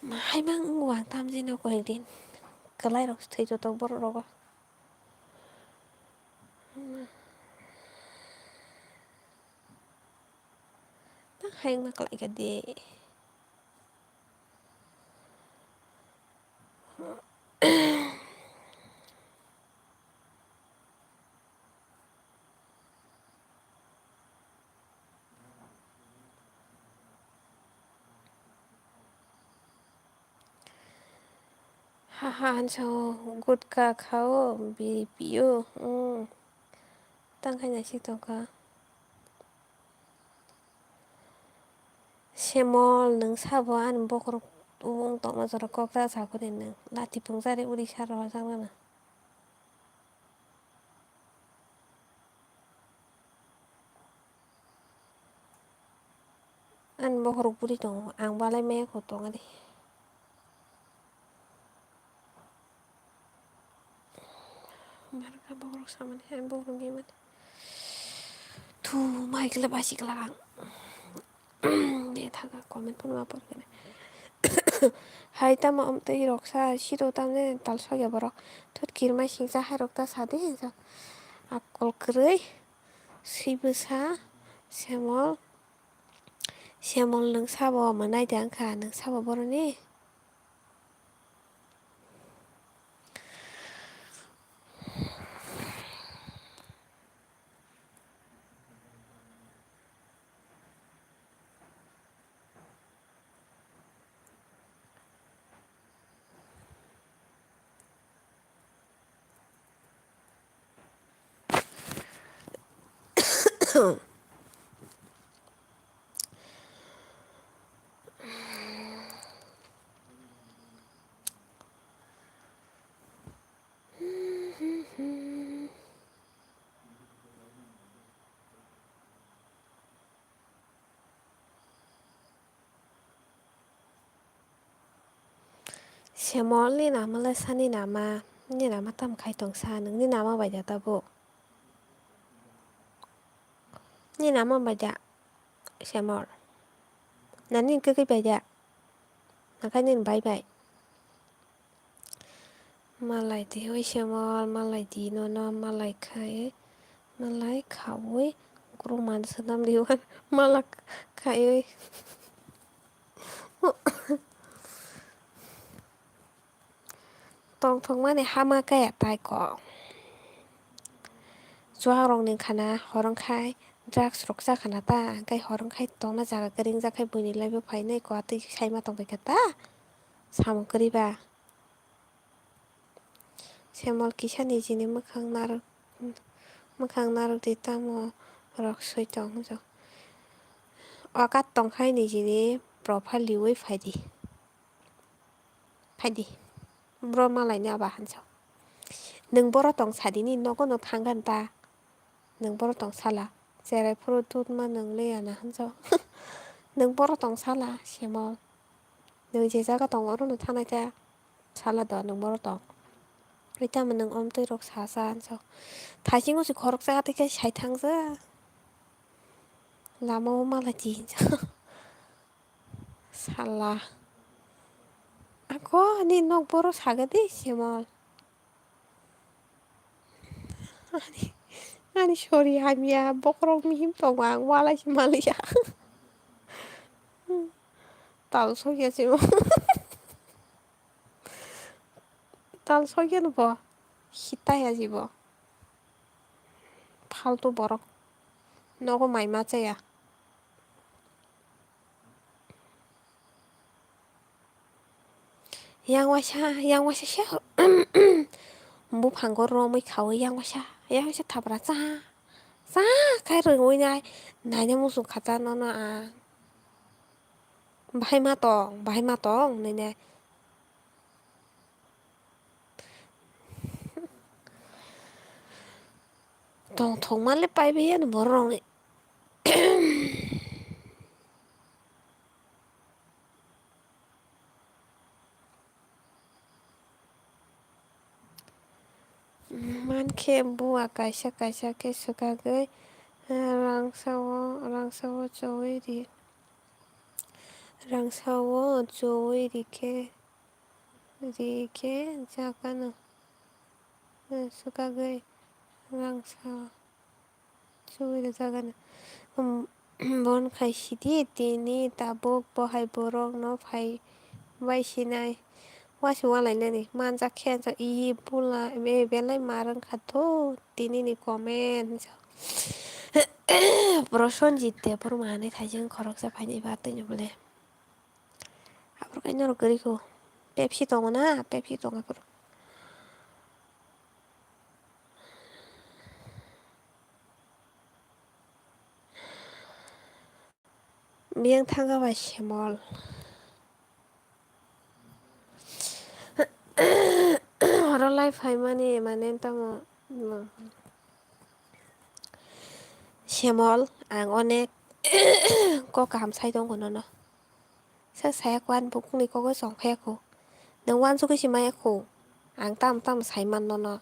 ma haibang wang tam je no ko din kalai rok thei jo tok bor rogo hai ma kalai ka de हाहानसो गुटखा खाओ बिरि पियो तंखायना सितंका सेमल नों साबो आन बखर उबं तमा जरा कक्रा जाखो नों लाथिफुं जारे उरि सारा जांना आन बखर बुरि दं आं बालाय माया खौ दं दे मारका बखर सामाने आं बखर गेमन थु माइकला बासिकला दे थागा कमेन्ट फोरमा परगोन हाय tama amtay roksa siro tamne talso ya borok tot kirmai singsa hairokta sade akol kroi sibosa semol nang sabo manai de angka nang sabo boroni सेमल नि नामालाय सानि नामा नि नामा तामखाय तंसा नोंनि नामा बायदा दाबो नि नामा बायदा सेमल नानि इनखै बायदा ओंखायनो बायबाय मालायदि सेमल मालायदि न' मालायखाय मालाय खावै ग्रमान सोनाम दिवान माला खायै tong thong mane hama kaya tai ko chua rong ning khana horong khai drugs rok jakhana ta kai horong khai tongna jaga kering jakai bini laibo phai nei ko atui saima tongbai kata samo koriba semol kisani jini mokhang narok di tamo rok sui tong jo okat tongkhai ni jini profile liwui faidi bro malaini aba hanso nung boro tong sadini nogo no thangan ta nung boro tong sala jerai furu tut ma nung leyana hanso nung boro tong sala semol nung je jaga tong oro no thanai ta sala do nung boro tong itama nung omtui rok sasa hanso thaisingo si khorok jaga tike sai thangja lama o malai di sala ako ni nok boro sagadi semol ani sorry hamia bokrok mihim tongo ang walai si malia tal sogya simo tal sogya no bo hitai ajibo faltu borok nogo maima chaya yang wasa sha bufang ro moi khawai yang wasa thabra cha khai rungoi nai naina musung khacha no a bahai ma tong nene tong thong male pai be yan borong ni man khe buwa kaisa ke sukagai rangsawo chowei rike jakano sukagai rangsawo chowei jakano bon khaisidi tini tabuk bohai borok no phai baisinai wasi walainani manja khensa i pula belai marang khato tini ni comment Prosenjit de pormane thaijen khorok sa phaini ba tini bole abro kaino ro gari ko Pepsi tongo na Pepsi tongo por biang thanga ba semol horo life hai mane tamo semol ang onek ko kam sai dong kono no sa saya kwan bukni ko song phe ko nang wan su ko si mai ko ang tam sai man no nang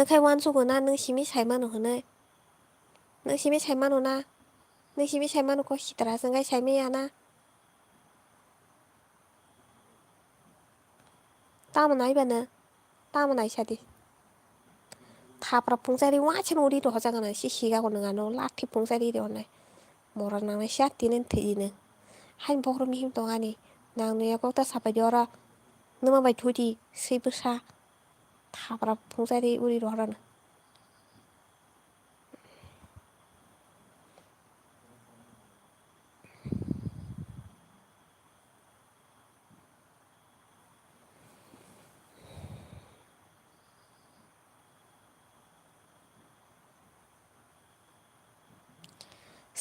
khai wan su ko na nang simi sai man ho nai nang simi sai man na nang simi sai man ko hitra sang gai sai me ya na tam nai ba na tam nai sadi thapra pungjari wachin uri ro jaga na si higa ko nang no lati pungjari ro nai moran nang sha tinen thini hain bokro mihim tongani nang no yago ta sapai ora numa bai thudi seibusa thapra pungjari uri ro ran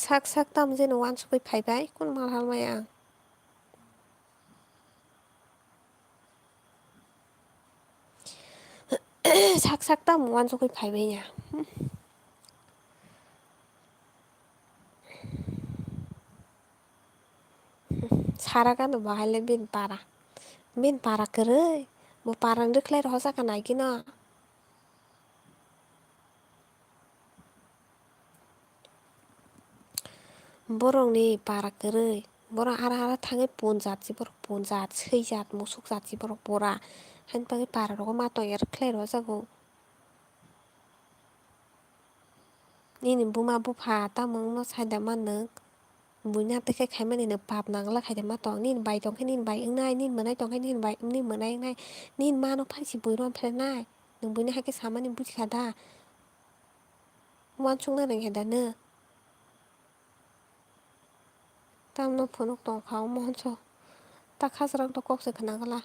sak tam je no wan su bai phai bai kun mal hal mai ang sak tam wan su bai phai bai nya sara kan bahai le bin para Min parak kerai, mau parang deklar hosa kan naiki na. Borongni parak kerai, borong ara tangai ponjat si borok ponjat, seijat, musuk jat si borok bora. Han pangai parak roko mato yer kler hosa ko. Nini buma bupa tamong no sai dama neng. Bunya te khai khai mani neng pap nang la khai dama tong nin bai tong khai nin bai eng nai nin manai tong khai nin bai nin manai eng nai nin ma no phai si bui ron phai nai. Neng bunya hai ke sama nin buji kada. Wan chung na neng heda ne. Tam no phonok tong khao mon cho. Ta khasrang to kok se khana gala.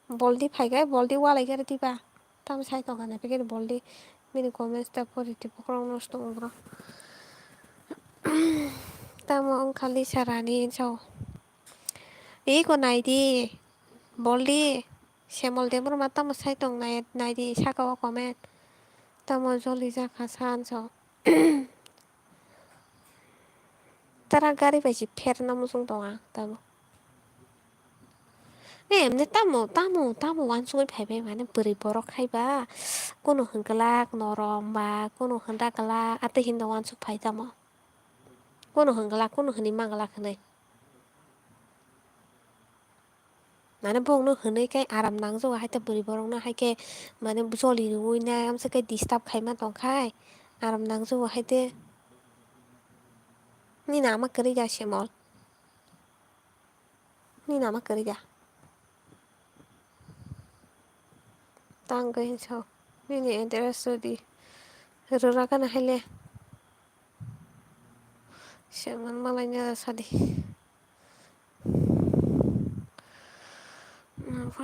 Boldi phai gai boldi walai gai tiba. Tam sai tong khana peke boldi. Mini comments ta positive pokrong nos tong bro. Tamo ang kali sarani so. Iko nai di. Boldi. Semol Debbarma tamo sai tong nai di saka wa comment. Tamo joli jaka san so. Tara gari baisi fer na musung tonga tamo. Emne tamo wansungoi phaibai mane beri borok khaiba. Kono hengkelak norom ba kono henda kelak ate hinda wansuk phai tamo. Kono hengkelak kono heni mangelak henai. Mane bong no henai kai aram nangjo hai ta beri borok na hai ke mane joli rui na amse kai disturb khai ma tong khai. Aram nangjo hai te. Ni nama kerja semol. Ni nama kerja. Tanggain so. Ini interest di. Rura kan hele. Seman malanya sadi.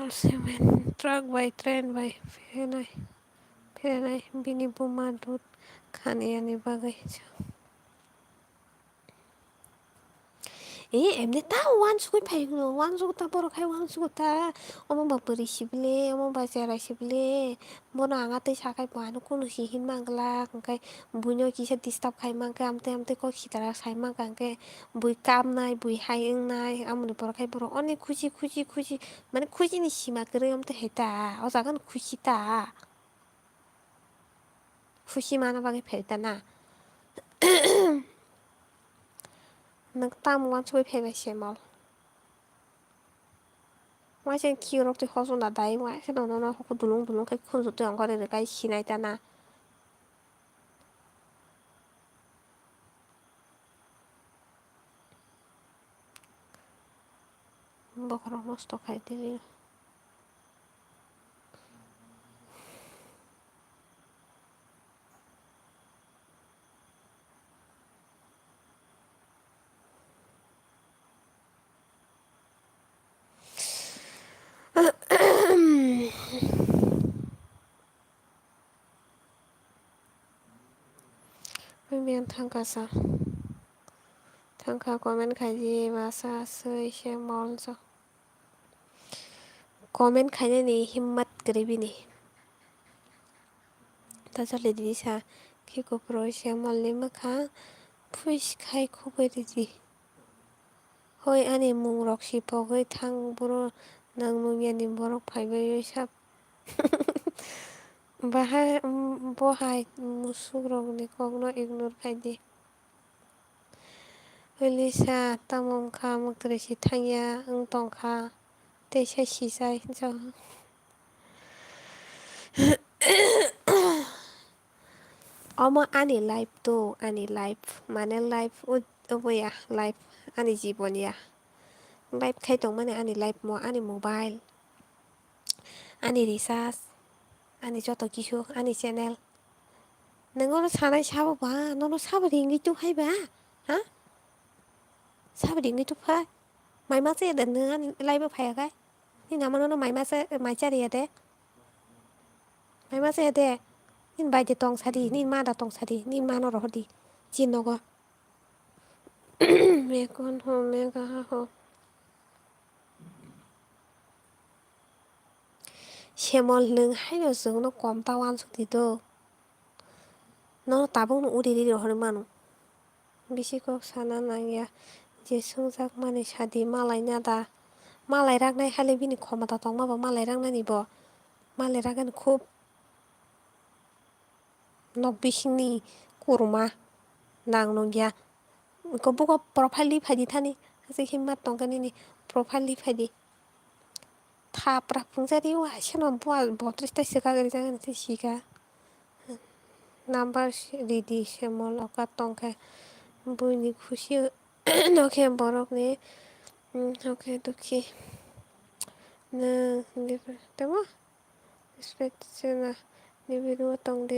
Semen truck by train by Fenai bini buma dut khani bagai. Emne ta wansukoi phai wansuk ta borok khai wansuk ta omo ba beri sibile omo ba jera sibile bono anga tei sakai bano kono hihin manglak angkai bunyo kisa disturb khai mangka amte ko khitara sai mangka angke bui kam nai bui hai eng nai amoni borok khai borok onek khushi mane khushi ni sima kerei amte heta o jagan khushi ta khushi mana bagai phelta na. Nang tam wansukoi phaibai semol. Waisen kiyorok te hoso na dai waisen no hoko dulung kai khunju te angkore re kai sinai ta na. Bokrok nosto khai dili. Pemian thangka sa. Thangka comment khai di masa soi semol so. Comment khai ni himmat kerei ni. Ta chale di sa kiko pro semol ni makha push khai khobai di. Hoi ani mung rok si pogoi thang bro nang nungya ni borok phaibai sap. Bohai musuk rok ni kogno ignore khai di. Lisa tamong kha muktre si thangya ang tong kha te sai si sai so. Omo ani life to ani life mane life oboya life ani jibon ya. Life khai tong mane ani life mo ani mobile ani recharge ani joto kisu ani channel. Nongo sanai sabo ba nono sabo ringi tu hai ba ha sabo ringi tu phai mai ma se den ani life phai kai ni nama nono mai cha ri de mai ma se de nin bai de tong sadi nin ma da tong sadi nin ma no ro di chin no go me kon ho me ga ho semol nung hai no jong no kom ta wan suk di to no tabung no uri ri ro manu bisi kok sana nang ya je sungjak mani sadi malai na da मालाय रागनाय खालि बिनि खमथा दं माबा मालाय रांनानैब मालाय रागान खुब नक बिसिंनि गरमा नां नंगिया गबो प्रफाइलि फायदि थानि जेखि मा दंगनिनि प्रफाइलि फायदि थाब्रा फुंजारि सेनाव बथ्रिसथासो गागोन जागोन सिखा नाम्बार रेडि सेमल अका टंके बयनि खुसि नखे बरकनि नखे दुखि नो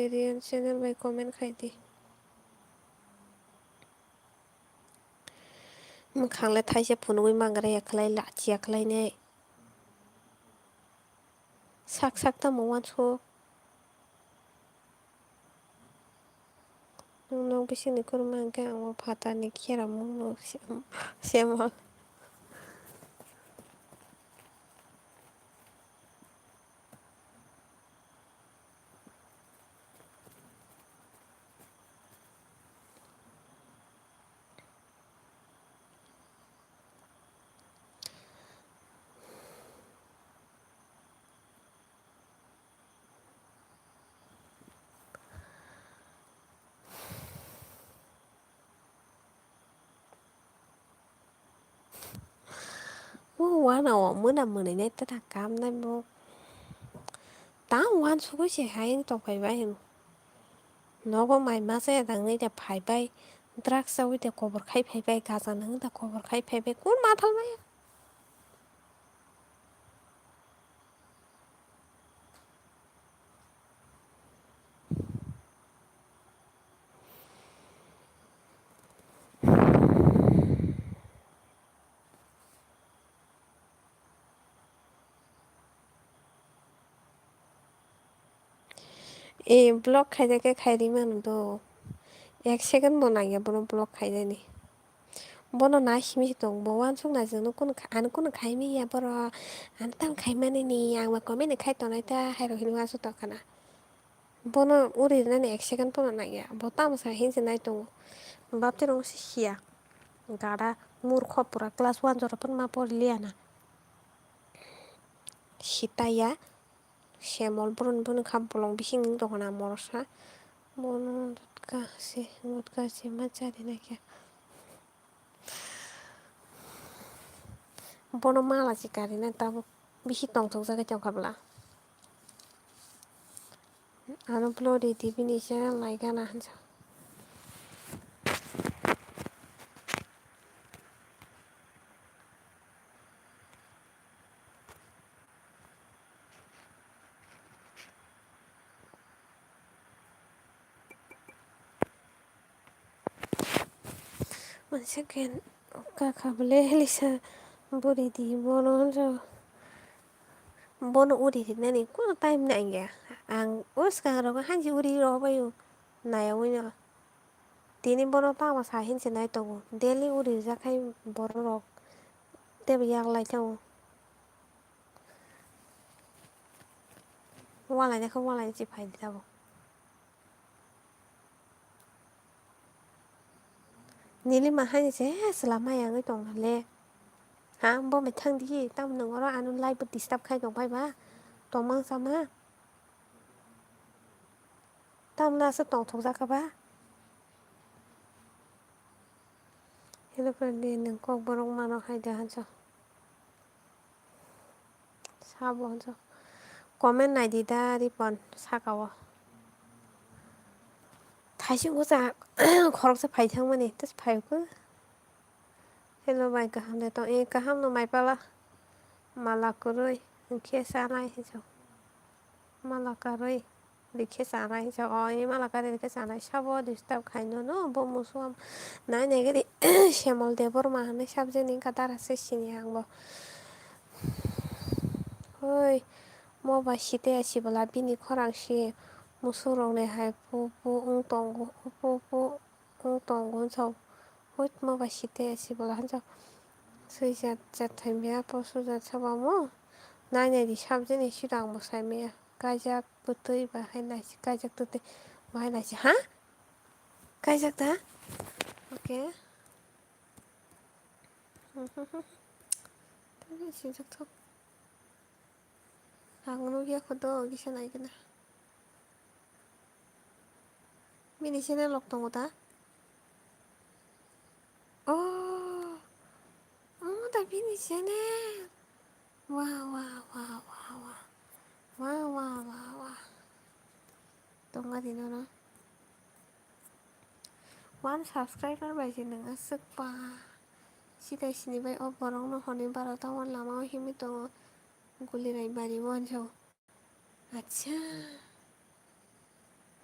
रियेन चेनेल बाय कमेन्ट खायदि मोखांलाय थाइसे फुनुै मांग्रायाखैलाय लाथियाखैलायनो साक साक दामाव स नोंनाव बेसेनि खुरमाखै आं फाथानि खेरा सेमल वानाव मोना मोनैनाय गामनाय दा वान सखैसे हायनो दंफायबाय नङाबा माइ मा जाया दां दा फायबाय द्राग्सआव दा गबर खायफायबाय गाजानो दा गबर खायफायबाय खन माथालबाय ए ब्लक खायदे खायरिमोन द एक सेकेन्ड बनायो बनो ब्लक खायदेनि बनो ना सिमि दं बवान संनाजोंनो आनो खायमिया बर' आनतां खायमानिनि आं कमेन्ट खायथ'नाय ता हायरहिनो वासुतकाना बनो उरिनानै एक सेकेन्ड बनो नागिया बतामसा हिनसे नायथ' बापति रंग सिया गाड़ा मुरखपुरा क्लास वान जराफोर मा पढ़लियाना सिताया सेमल ब्रुन खामपलं बिसिं दखना मरसा बन गासे मा जादों नायखिया बन मालासि गारिना ताबो बिसि टंटं जागाय खाबला आरो ब्लरि टिभिनिसो लायगाना होनसा मोनसे गेन गाखाबले लिसा बुरि दी बनो होनजा बनो उरि नानै कुनु टाइम नायगिया आं उसिखारावो हान्जि उरि रबायो नायावैनो दिनै बर' तामा साहिनसे नायथावो देलि उरि जाखाय बर' रक तेबो यागलायथाव वालायनायखौ वालायनो जिफायदि थाबो नेलि माहायनोसै हेसला मायाङै दंहले हा बमे थांदि ताम नङार' आनो लाइबो दिसटाब खाय फायबा तमां जामा तामनासो तंथं जाखाबा हेल'फोरनि नोंखौ बरं मान हायदो हान्स साब कमेन्ट नायदि दा रिपन सागाव थाइसे गोजा खरकसो फायथांमोन फायखो हेल' बाय गाहाम दे ए गाहाम न मायपाला मालाकुरै इखे सानाय मालाकारै लिखे जानाय मालाकारि लिखे जानाय साब दिसटाब खायनो न बमुसुम नाय नायगिरि श्यामल देबबरमा होननाय साबजेक्टनि दारासो सिनि आंबो ओइ मबा सिटे सिबोला बिनि खरांसि मुसुरावनायहाय पु उंटंग पु उंटंग साव हय मबा सिटे सिबोला हान्जा सैजात जाथायमाया पसुजात साबामो नायनायनि साबजेक्टनि सिगां मोसायमाया गायजाक बोथै बाहायनायसि गायजाक बोथै बाहायनायसि हा गायजाक दा अके 진짜 턱 방록이었거든 어디서 나이구나 미니 채널 럭동호다 나 미니 채널 와와와와와와와와와 동아리 너나 one subscriber बायदि नोङो सोगबा सिदा सिनिबाय अबरावनो हरनि बार'थावन लामाव हिमि दङ गुलिराय बारि वानसआव आच्छा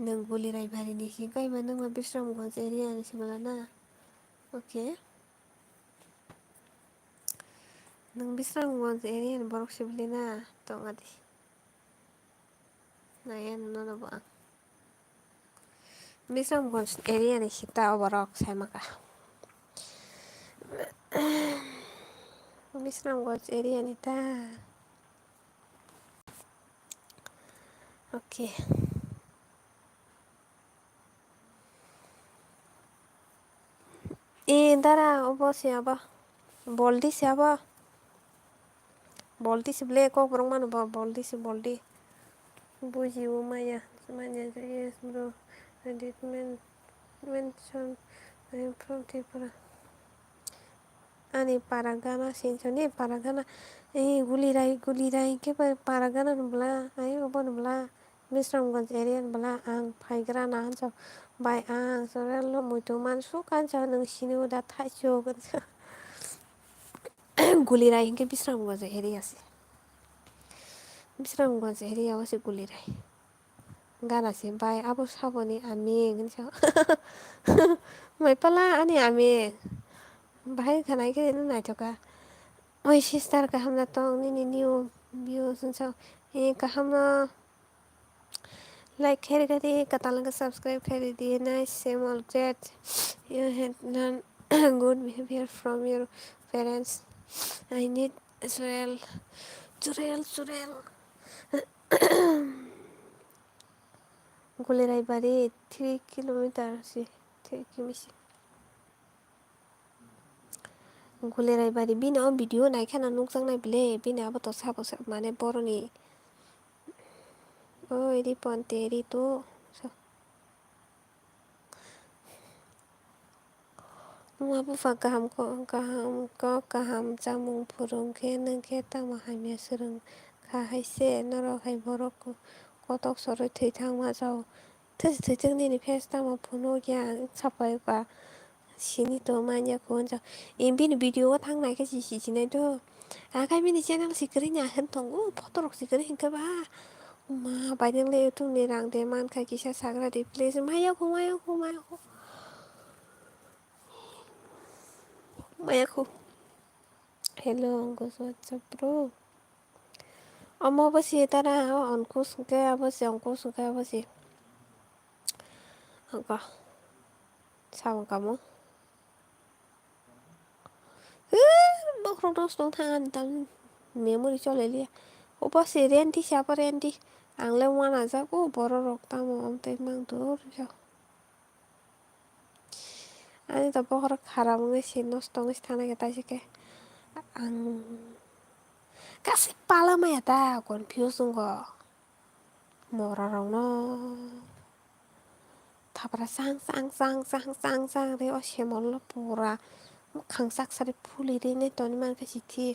नों गुलिराय बारिनि हिगायबा नोङो बिश्रामगन्ज एरियानिसो मोलाना अके नों बिश्रामगन्ज एरियानि बरकसिबलिना दङादि नाया नुनो आं बिश्रामगन्ज एरियानि सिता अबरक सायमाका बिश्रामगन्ज एरियानि दा ओके ए दारा अब siapa Boldi siapa Boldi sebelah kok orang mana Boldi si Boldi Buji Umaya semuanya yes bro I did mention I'm from Tripura Ani Paragana Sinsoni Paragana gulirai ke Paragana nubla ayo apa nubla Bisramgans area nubla ang paigra na hansa by ang sorello muito mansu kansa nang sini udah tacho kansa gulirai ke Bisramgans area sih Bisramgans area wasi gulirai gana sih by abu saboni ami kansa mai pala ani ami bahai kanai ke nai toka Oi sister kaham na tong ni new views and so kaham na like kari kari katalang ka subscribe kari di nice same all that you had learned good behavior from your parents I need surel gulirai bari 3 kilometer sih 3 kilometer gulirai bari bina video naik kana nungsang nai bile bina apa to sabo mane boroni oh ini ponte itu Mabufa kaham jamung purungke nengke tama hamya sereng kahaise norokai borok kotok soro thaithang ma jau thaithang ni face tama phuno gya sapai ka sini to manya ko ja imbin video thang nai ka si sinai to akai mini channel sikri nya han tongu photorok sikri hinka ba ma baideng le tu ni rang de man ka kisa sagra de please maya ko Hello, Angus, what's up, bro? Apa sih tara Angus kayak apa sih Angus kayak apa sih? Enggak, sama kamu? Bakro dos dong tangan tam memori cole lia. Apa sih Randy siapa Randy? Ang lewan aja aku borok tamu om temang tur. Ani tak bakro haram nge sinos tong istana kita sih ke. Ang kasih pala mah ya ta confuse nggak? Morarong no. Tapara sang re o shemol pura khangsak sari phuli re ne toni man ka siti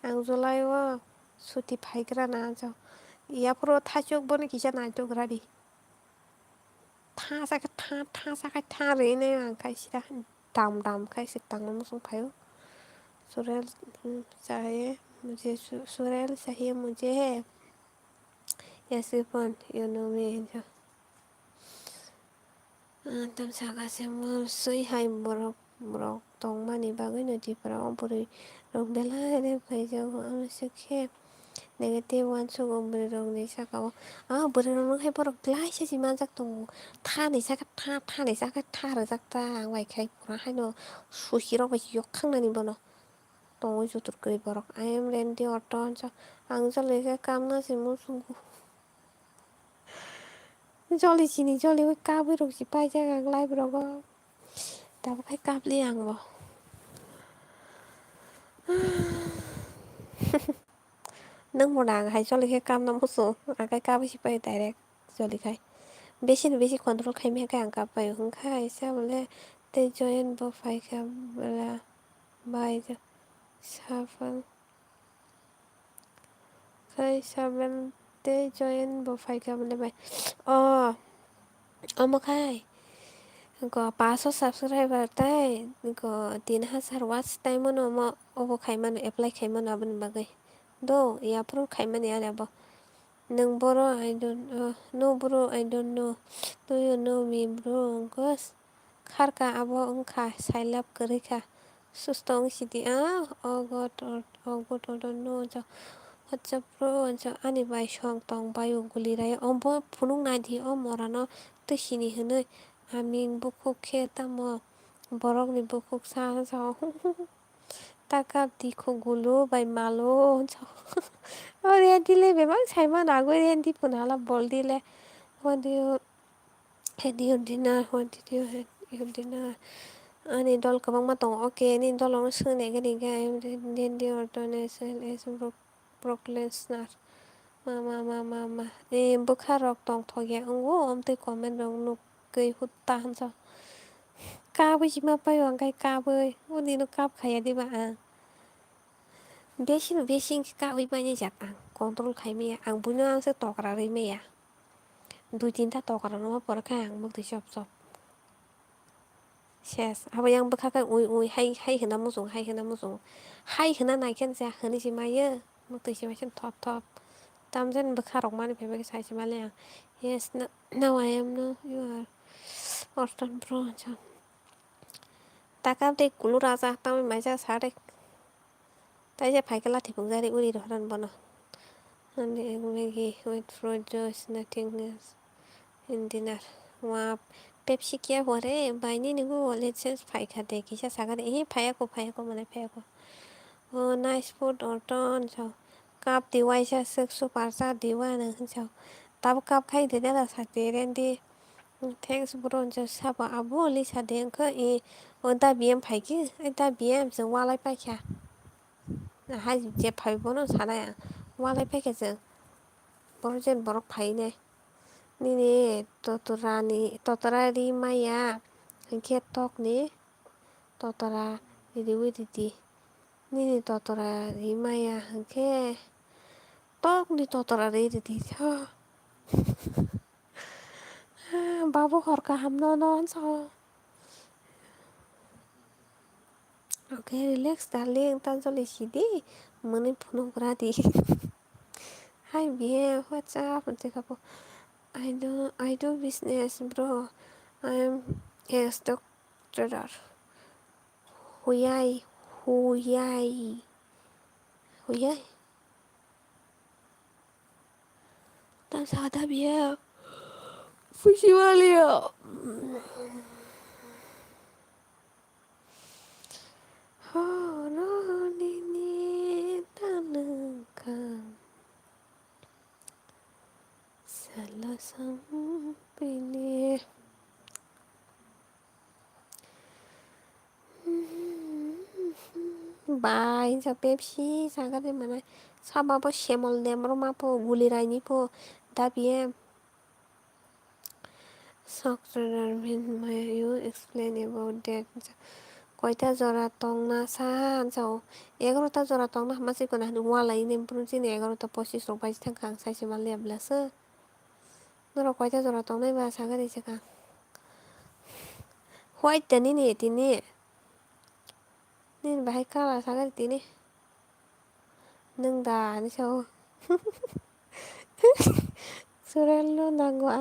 ang jolai wa suti phaigra na ja ya pro thachok bone kisa na to gradi tha sa ka re ne ang kai sira dam kai sit tang no sung phayo surel chahiye मुझे सुरेल चाहिए मुझे ऐसे पन you know me tam sagase mo sui hai borok tongmani bagui nodifोराव बोरै rok belai re faijago ang sekhe negative one sugo बोरै rok ni sakao बोरै rok hai borok belai sesi manjak tongo thani saka thani saka tha rojak ta ang waikhai pura haino suhi rok bai yok khangnani bono tongo jutur goi borok I am Randy Orton ang joloi ke kam na simu sungu jolly chini jolly oi kabui rok si paijak ang live rogo dabo khai kapli ang bo नों मना हाय जलिखाय काम ना मुसु आखाय काबुसि पाय direct जलिखाय बेसे control खाइमे का आंका पाय हुंखा ऐसा बोले ते जॉइन बो फाइका बोला बाय साफल खै साबेन ते जॉइन बो फाइका बोले बाय मखाय 500 subscriber tay 3,000 watch tay mono mo obo khaimano apply khaimano aboni bagai do ya approve khaimani ani abo nung boro I don't no bro I don't know do you know me bro gos kharka abo ongkha sign up korika susto ongsidi ogot don't know what's up bro ani bai song tong bayo gulirai ombo phunung nadi morano tishini hinoi aming bukuk khe tamo borokni bukuk sa taka dikho gulu bai malo ready le bemang saimang agoi ready punhala boldi le what do you had your dinner what did you had your dinner ani dol kabang matong okay ni dolong sune gani ga then the ordination is proclaimsnar mama bukha rok tong thoge ango omte comment rong nuk gei hutta hansa kabai sima payo angkai kabai uni no kap khaya di ba besi kabai bani jak ang control khai me ang buno ang se tokra ri me ya 2-3 ta tokra no por ka ang muk ti shop ses aba yang bukha ka ui hai hena musung hai hena nai ken ja hani si ma ye muk ti si ma chen top tamjen bukha rok mani phebe ke sai si ma le yes now I am no you are Orton bro takap de kulu raja tami maja sarek taja phaikala thipung jari uri rohan bono and Maggie with fruit juice nothing else in dinner wa Pepsi kia hore baini nigu let's just phaika de kisha saga de phayako mane phayako oh nice food Orton kap diwai sa seksu parsa diwa na tab kap khai de da sa de rendi thanks bro saba abo li sa de ka da bm phaiki da bm जों walai paikha hai je phaibono sanaya walai paikha जों borjen borok phaine nini totorari maya hingke tokni totora riwiditi nini totorari maya hingke tokni totora riditi babu horka hamno non so okay relax darling tanjoli sidi mani phunu gradi hi bm what's up I do business bro I'm a stock trader huyai tan sada bm fusimalia oh no nini tanengkan salah sampini Bye sa Pepsi saga de mana sama po shemol nemro ma po gulirai ni po dabiem Software may you explain about that koita jora tong na sa so 11টা jora tong na hamasi ko na wala ini prunsin 11টা 25 rok bai thang kang sai se malia blase noro koita jora tong nai ba saga de ka white tani ni tini nin bahai kala saga tini nung da ni so surello nango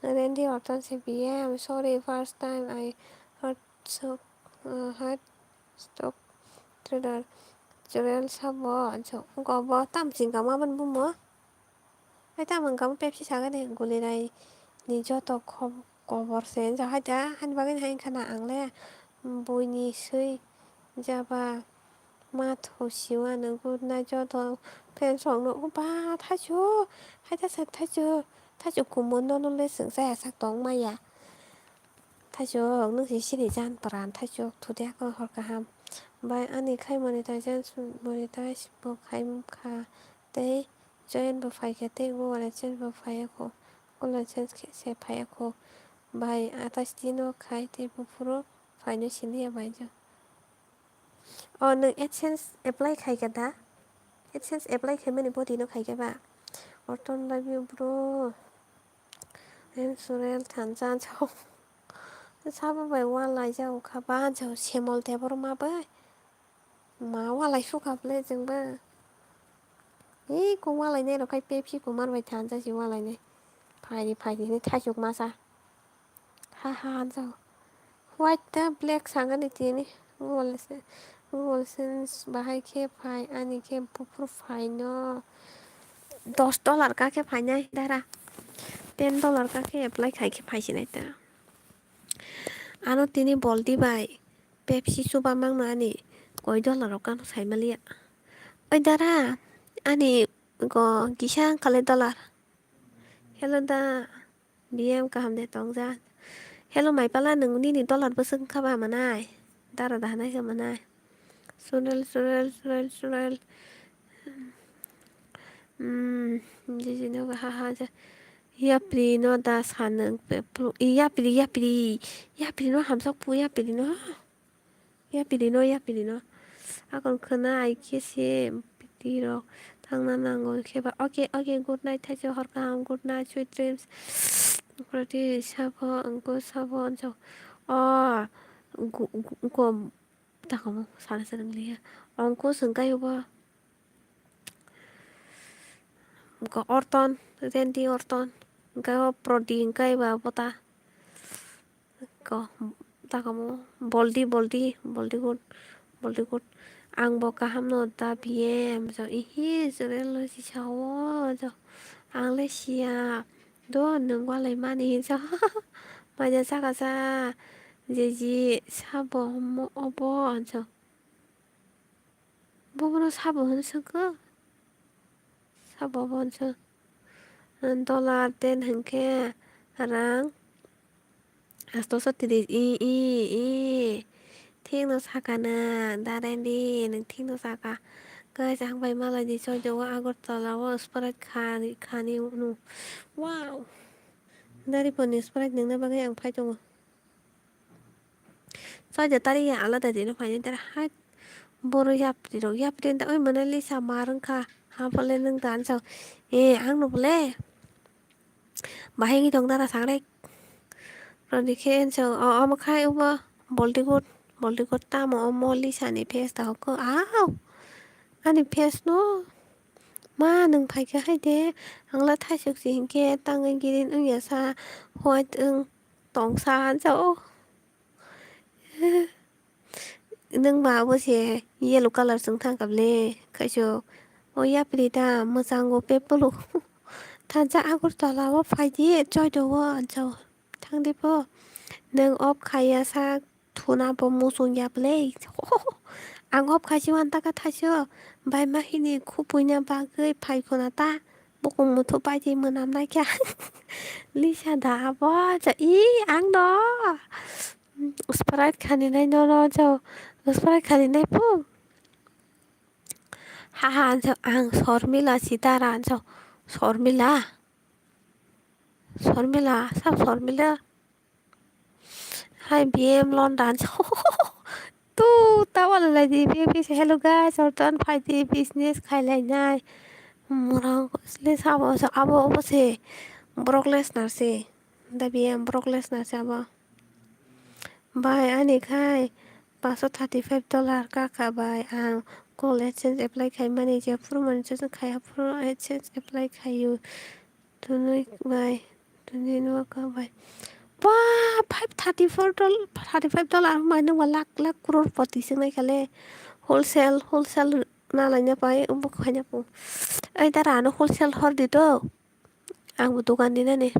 Randy Orton said, "Yeah, I'm sorry. First time I heard heard stock trader Joel Sabo. So, có bỏ tạm chính cảm ơn bố múa. Hai ta mình cảm Pepsi sao cái này gửi lại ni cho tôi không có bỏ sen cho hai ta hai ba cái hai khả năng lẽ bùi ni suy giờ ba mà thầu xíu nữa cô na cho tôi phèn sòng nữa cô ba thay chưa hai ta sẽ thay chưa cùng muốn nó lên sướng ra sắc tông mà ya थाइजौआव नोंसि सिरि जानपरान थाइजौआव थुदेयाखौ हरकाहाम ओमफ्राय आंनि खाय monetise खायमखा दै जयेनबो फायखाते गवाले चेन्जबो फायाखौ गवाले change से फायाखौ बाय आतास दिनो खाय ते बुफुरो फायनो सिलिया बायजो नों एडसेन्स एप्लाइ खायगा दा एडसेन्स एप्लाइ खायमोन बदिनो खायगाबा अटन लाइफ ब्र एन्सुरेल थानजान साबोबाय वालाय जावखाबा जाव सेमल देबरमाबो मा वालाय सुखाबले जोंबो को वालायनाय रखाय पेपसिखौ मारबाय थानो जासै वालायनाय फायरि थाइजौ मासा हा जाव वाइट दा ब्लेक सांगोन इथिनि बाहाय के फाय आनि के बुफुर फायनो $10 का के फायनाय दारा $10 का के एप्लाइ खायके फायसिनाय दा आनो तिनी बल्टी बाय पेप्सी सुबा मांनो आनि $1 कानो सायमालिया ओइ दारा आनि गिसा खाले $. हेल' दा बिएम kaham de tongja हेल' माइपाला नों दिनै $. बोसोंखाबा मानाय दारा दाहानायखो मानाय सुरेल जिजिनो हा याप्रि न दा सानो याप्रि न हामसाक याप्रि न आगोल खोना आइकेसे बिदिर' थांना नांगौ खेबा अके गुड नाइट थाइजौ हरखाम गुड नाइट सुइट ड्रिम्स प्रति साबन takamo sana sana liya onko sengkai ba ko orton rendi orton kai prodi kai ba pota ko takamo boldi good ang bo kaham no da biem so ihi zrelo si chawo so ang le sia do nung walai mani so maja saka sa jeji sabo mo obo so bobono sabo honsoko sabo bonso $10 hengke rang asto so tiri tingno sakana darendi nung tingno saka guys ang bay malay di so jawa Agartala wo sprite khani nu wow dari poni sprite nung na bagay ang phay tongo so ja tari ya alada di no phay tara hat boro yapri da oi manali sa marang ka hapale nung dan so ang no pole bahengi tong dara sangrek Rodiken so khai uba boldi gut tamo moli sani pes ta ko aw ani pes no ma nung phai ka hai de angla thaisuk si hingke tangai girin ya sa white tong sa so nung ba bo se yellow color sung thang kable khaisho yapri da mojango pepulu थाजा आगरतलाव फायदि जयद'व जाव थांदिबो नों of खाया सा थुनाबो मुसुं याबले आं of खायसि वानताका थाइसो बाय माहिनि खुबैना बागै फायखना ता बकं Muth' बायदि मोनामनाय क्या लिसा दाबो आं द स्प्राइट खानिनाय न जाव स्प्राइट खानिनाय फु हाहा आं शर्मिला सितारा जाव शर्मिला सब शर्मिला हाय BM London tu tawa lagi BM hello guys orton फायदि बिजनेस खायलायनाय मराव कसले साबो abo से ब्रकलेसनार से दा BM ब्रकलेसनार से abo बाय आनि खाय $535 काखाबाय आं कल एडसेन्स एप्लाइ खायमानि जे फुरमानसो खाया फुर एडसेन्स एप्लाइ खायो तुनै बाय तुनै नकाबाय Wah, $35 माने lakh crorepati sing kale wholesale nalanya pai umbo khanya pu ai tara no wholesale hor dito ang dukan dinane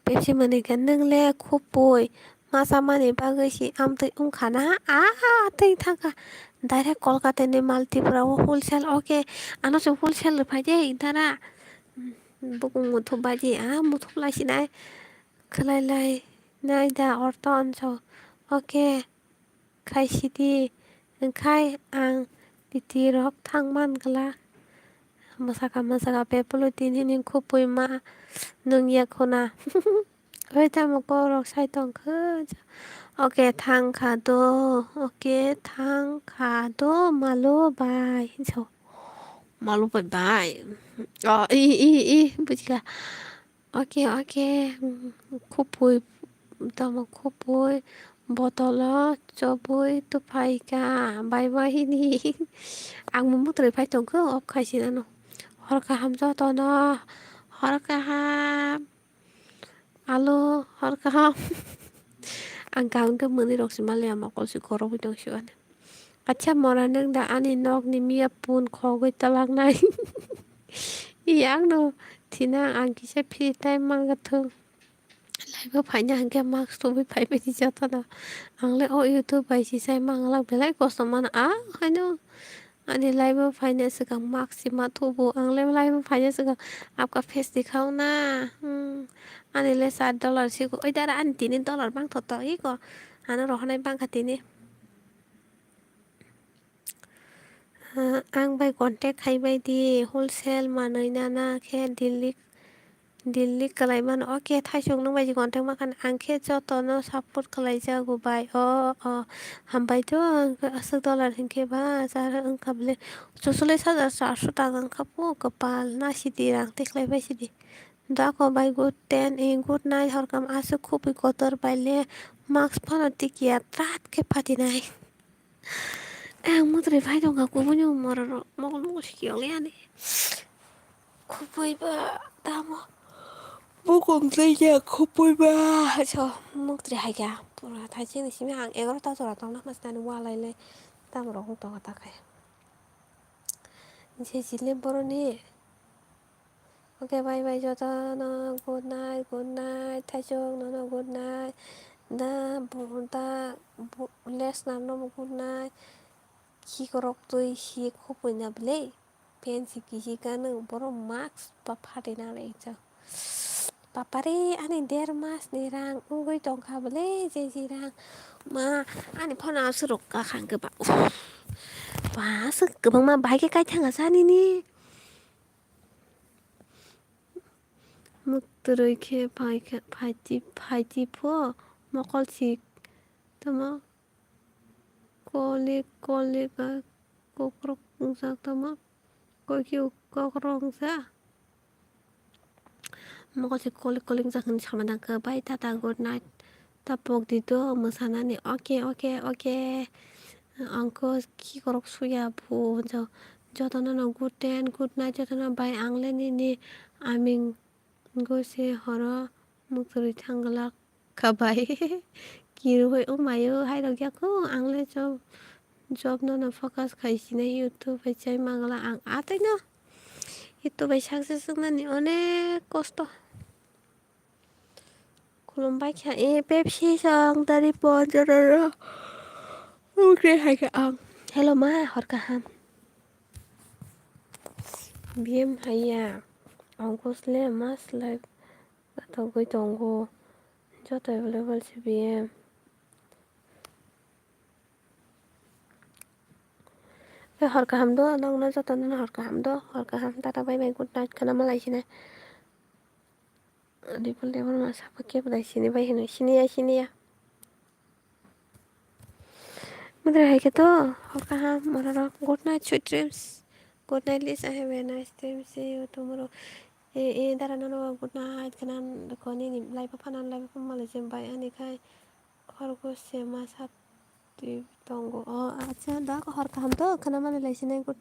Pepsi mani kan nungle khupoi masa mani bagai si amtai khana tai thaka direct Kolkata ni multipra wholesale okay ano so wholesale phaje tara bukung muthu baji muthu lai sinai khalai Nay da orton so. Okay. Kaisidi. Kai ang ditirok thangman gala. Masaka pepolo tinin kupui ma. Nung yakuna. Oi tamo korok saitong ke. Okay, thang khado. Okay, thang khado malo bai. So. Malu bye bye. Bu지가. 오케이. 코보이, tama 코보이, botolo, choboy, tu paika, bye bye ni. Ang mumutri pai tong ko op khai sin ano. Horka ham jo to no. Horka ham. Alo, horka ham. Ang kaun ka muni rok si mali amakol si koro bitong si an. Acha mora nang da ani nok ni mia pun khogoi talak nai. Yang no. Tina ang kisa phi tai mang ka thung. Lai phải nhà hàng kem max tôi phải bên đi cho tao ang lại ở YouTube bài chỉ sai mang lại bị lại có số mà hay nó anh lại phải nhà sự càng max mà thu bộ ang lại phải nhà sự càng आपका face दिखाओ ना anh lại $7 xíu ôi đã anh tin $1 bang thật to ý có anh rồi hôm nay bang cái tin đi ang bay contact hay bay đi wholesale mà nơi na khe Delhi kalaiman okay thaisong nang baji kontak makan angke jo tono support kalai jago bai hambai to $1 hingke ba jara angkable chosole 1400 টাকা kapu kapal na sidi rang teklai bai sidi da ko bai good 10 good night horkam asu khupi kotor baile max phano tikia trat ke phati nai ang mutre vai dong aku bunyo mororo mogol mogol sikioli ani khupoi ba tamo Bukong saya kupui ba cho muk tri hai kya pura thai chi ni sim hang egor ta chora tong na mas tan wa lai le tam ro hong tong ta khai je ji le boro ni okay bye cho ta no good night thai chong no good night da bu da les nam no good night ki korok tui hi kupui na ble pen si ki ka no boro max pa phate na le cha papare ani der mas ni rang ungoi tong kha bele je ji rang ma ani phona suruk ka khang ke ba ba sak ke bang ma bai ke kai thang sa ni muk troi ke phai ti pho mokol sik tama kole ka kokrok sak tama ko ki kokrong sa mokol sik koling sak ni samadang ke bai tata good night tapok dito musana ni okay angko ki korok suya bu jotono no good night jotono bai angle ni aming go se horo muktori thangala kabai kiru hoi umayo hai rok ya ko angle job no focus khaisine YouTube bai chai mangala ang atai no YouTube bai success na ni onek kosto kulumbai kha Pepsi sang dari pon jororo okay hai ka ang hello ma horka ham BM haya angkosle mas live atau gue tunggu joto available si BM horka ham do nang na joto na horka ham tata bye good night kana malai sini di pul Debbarma apa ke pada sini bye sini ya Mother hai ke to horka ham mororo good night sweet dreams good night Lisa have a nice dream see you tomorrow dara no good night kanan ko ni live pa panan live pa malai sim bye ani kai खरगोश से मा साथी दंग अच्छा दा हरका हम तो खाना माने लाइसिने गुड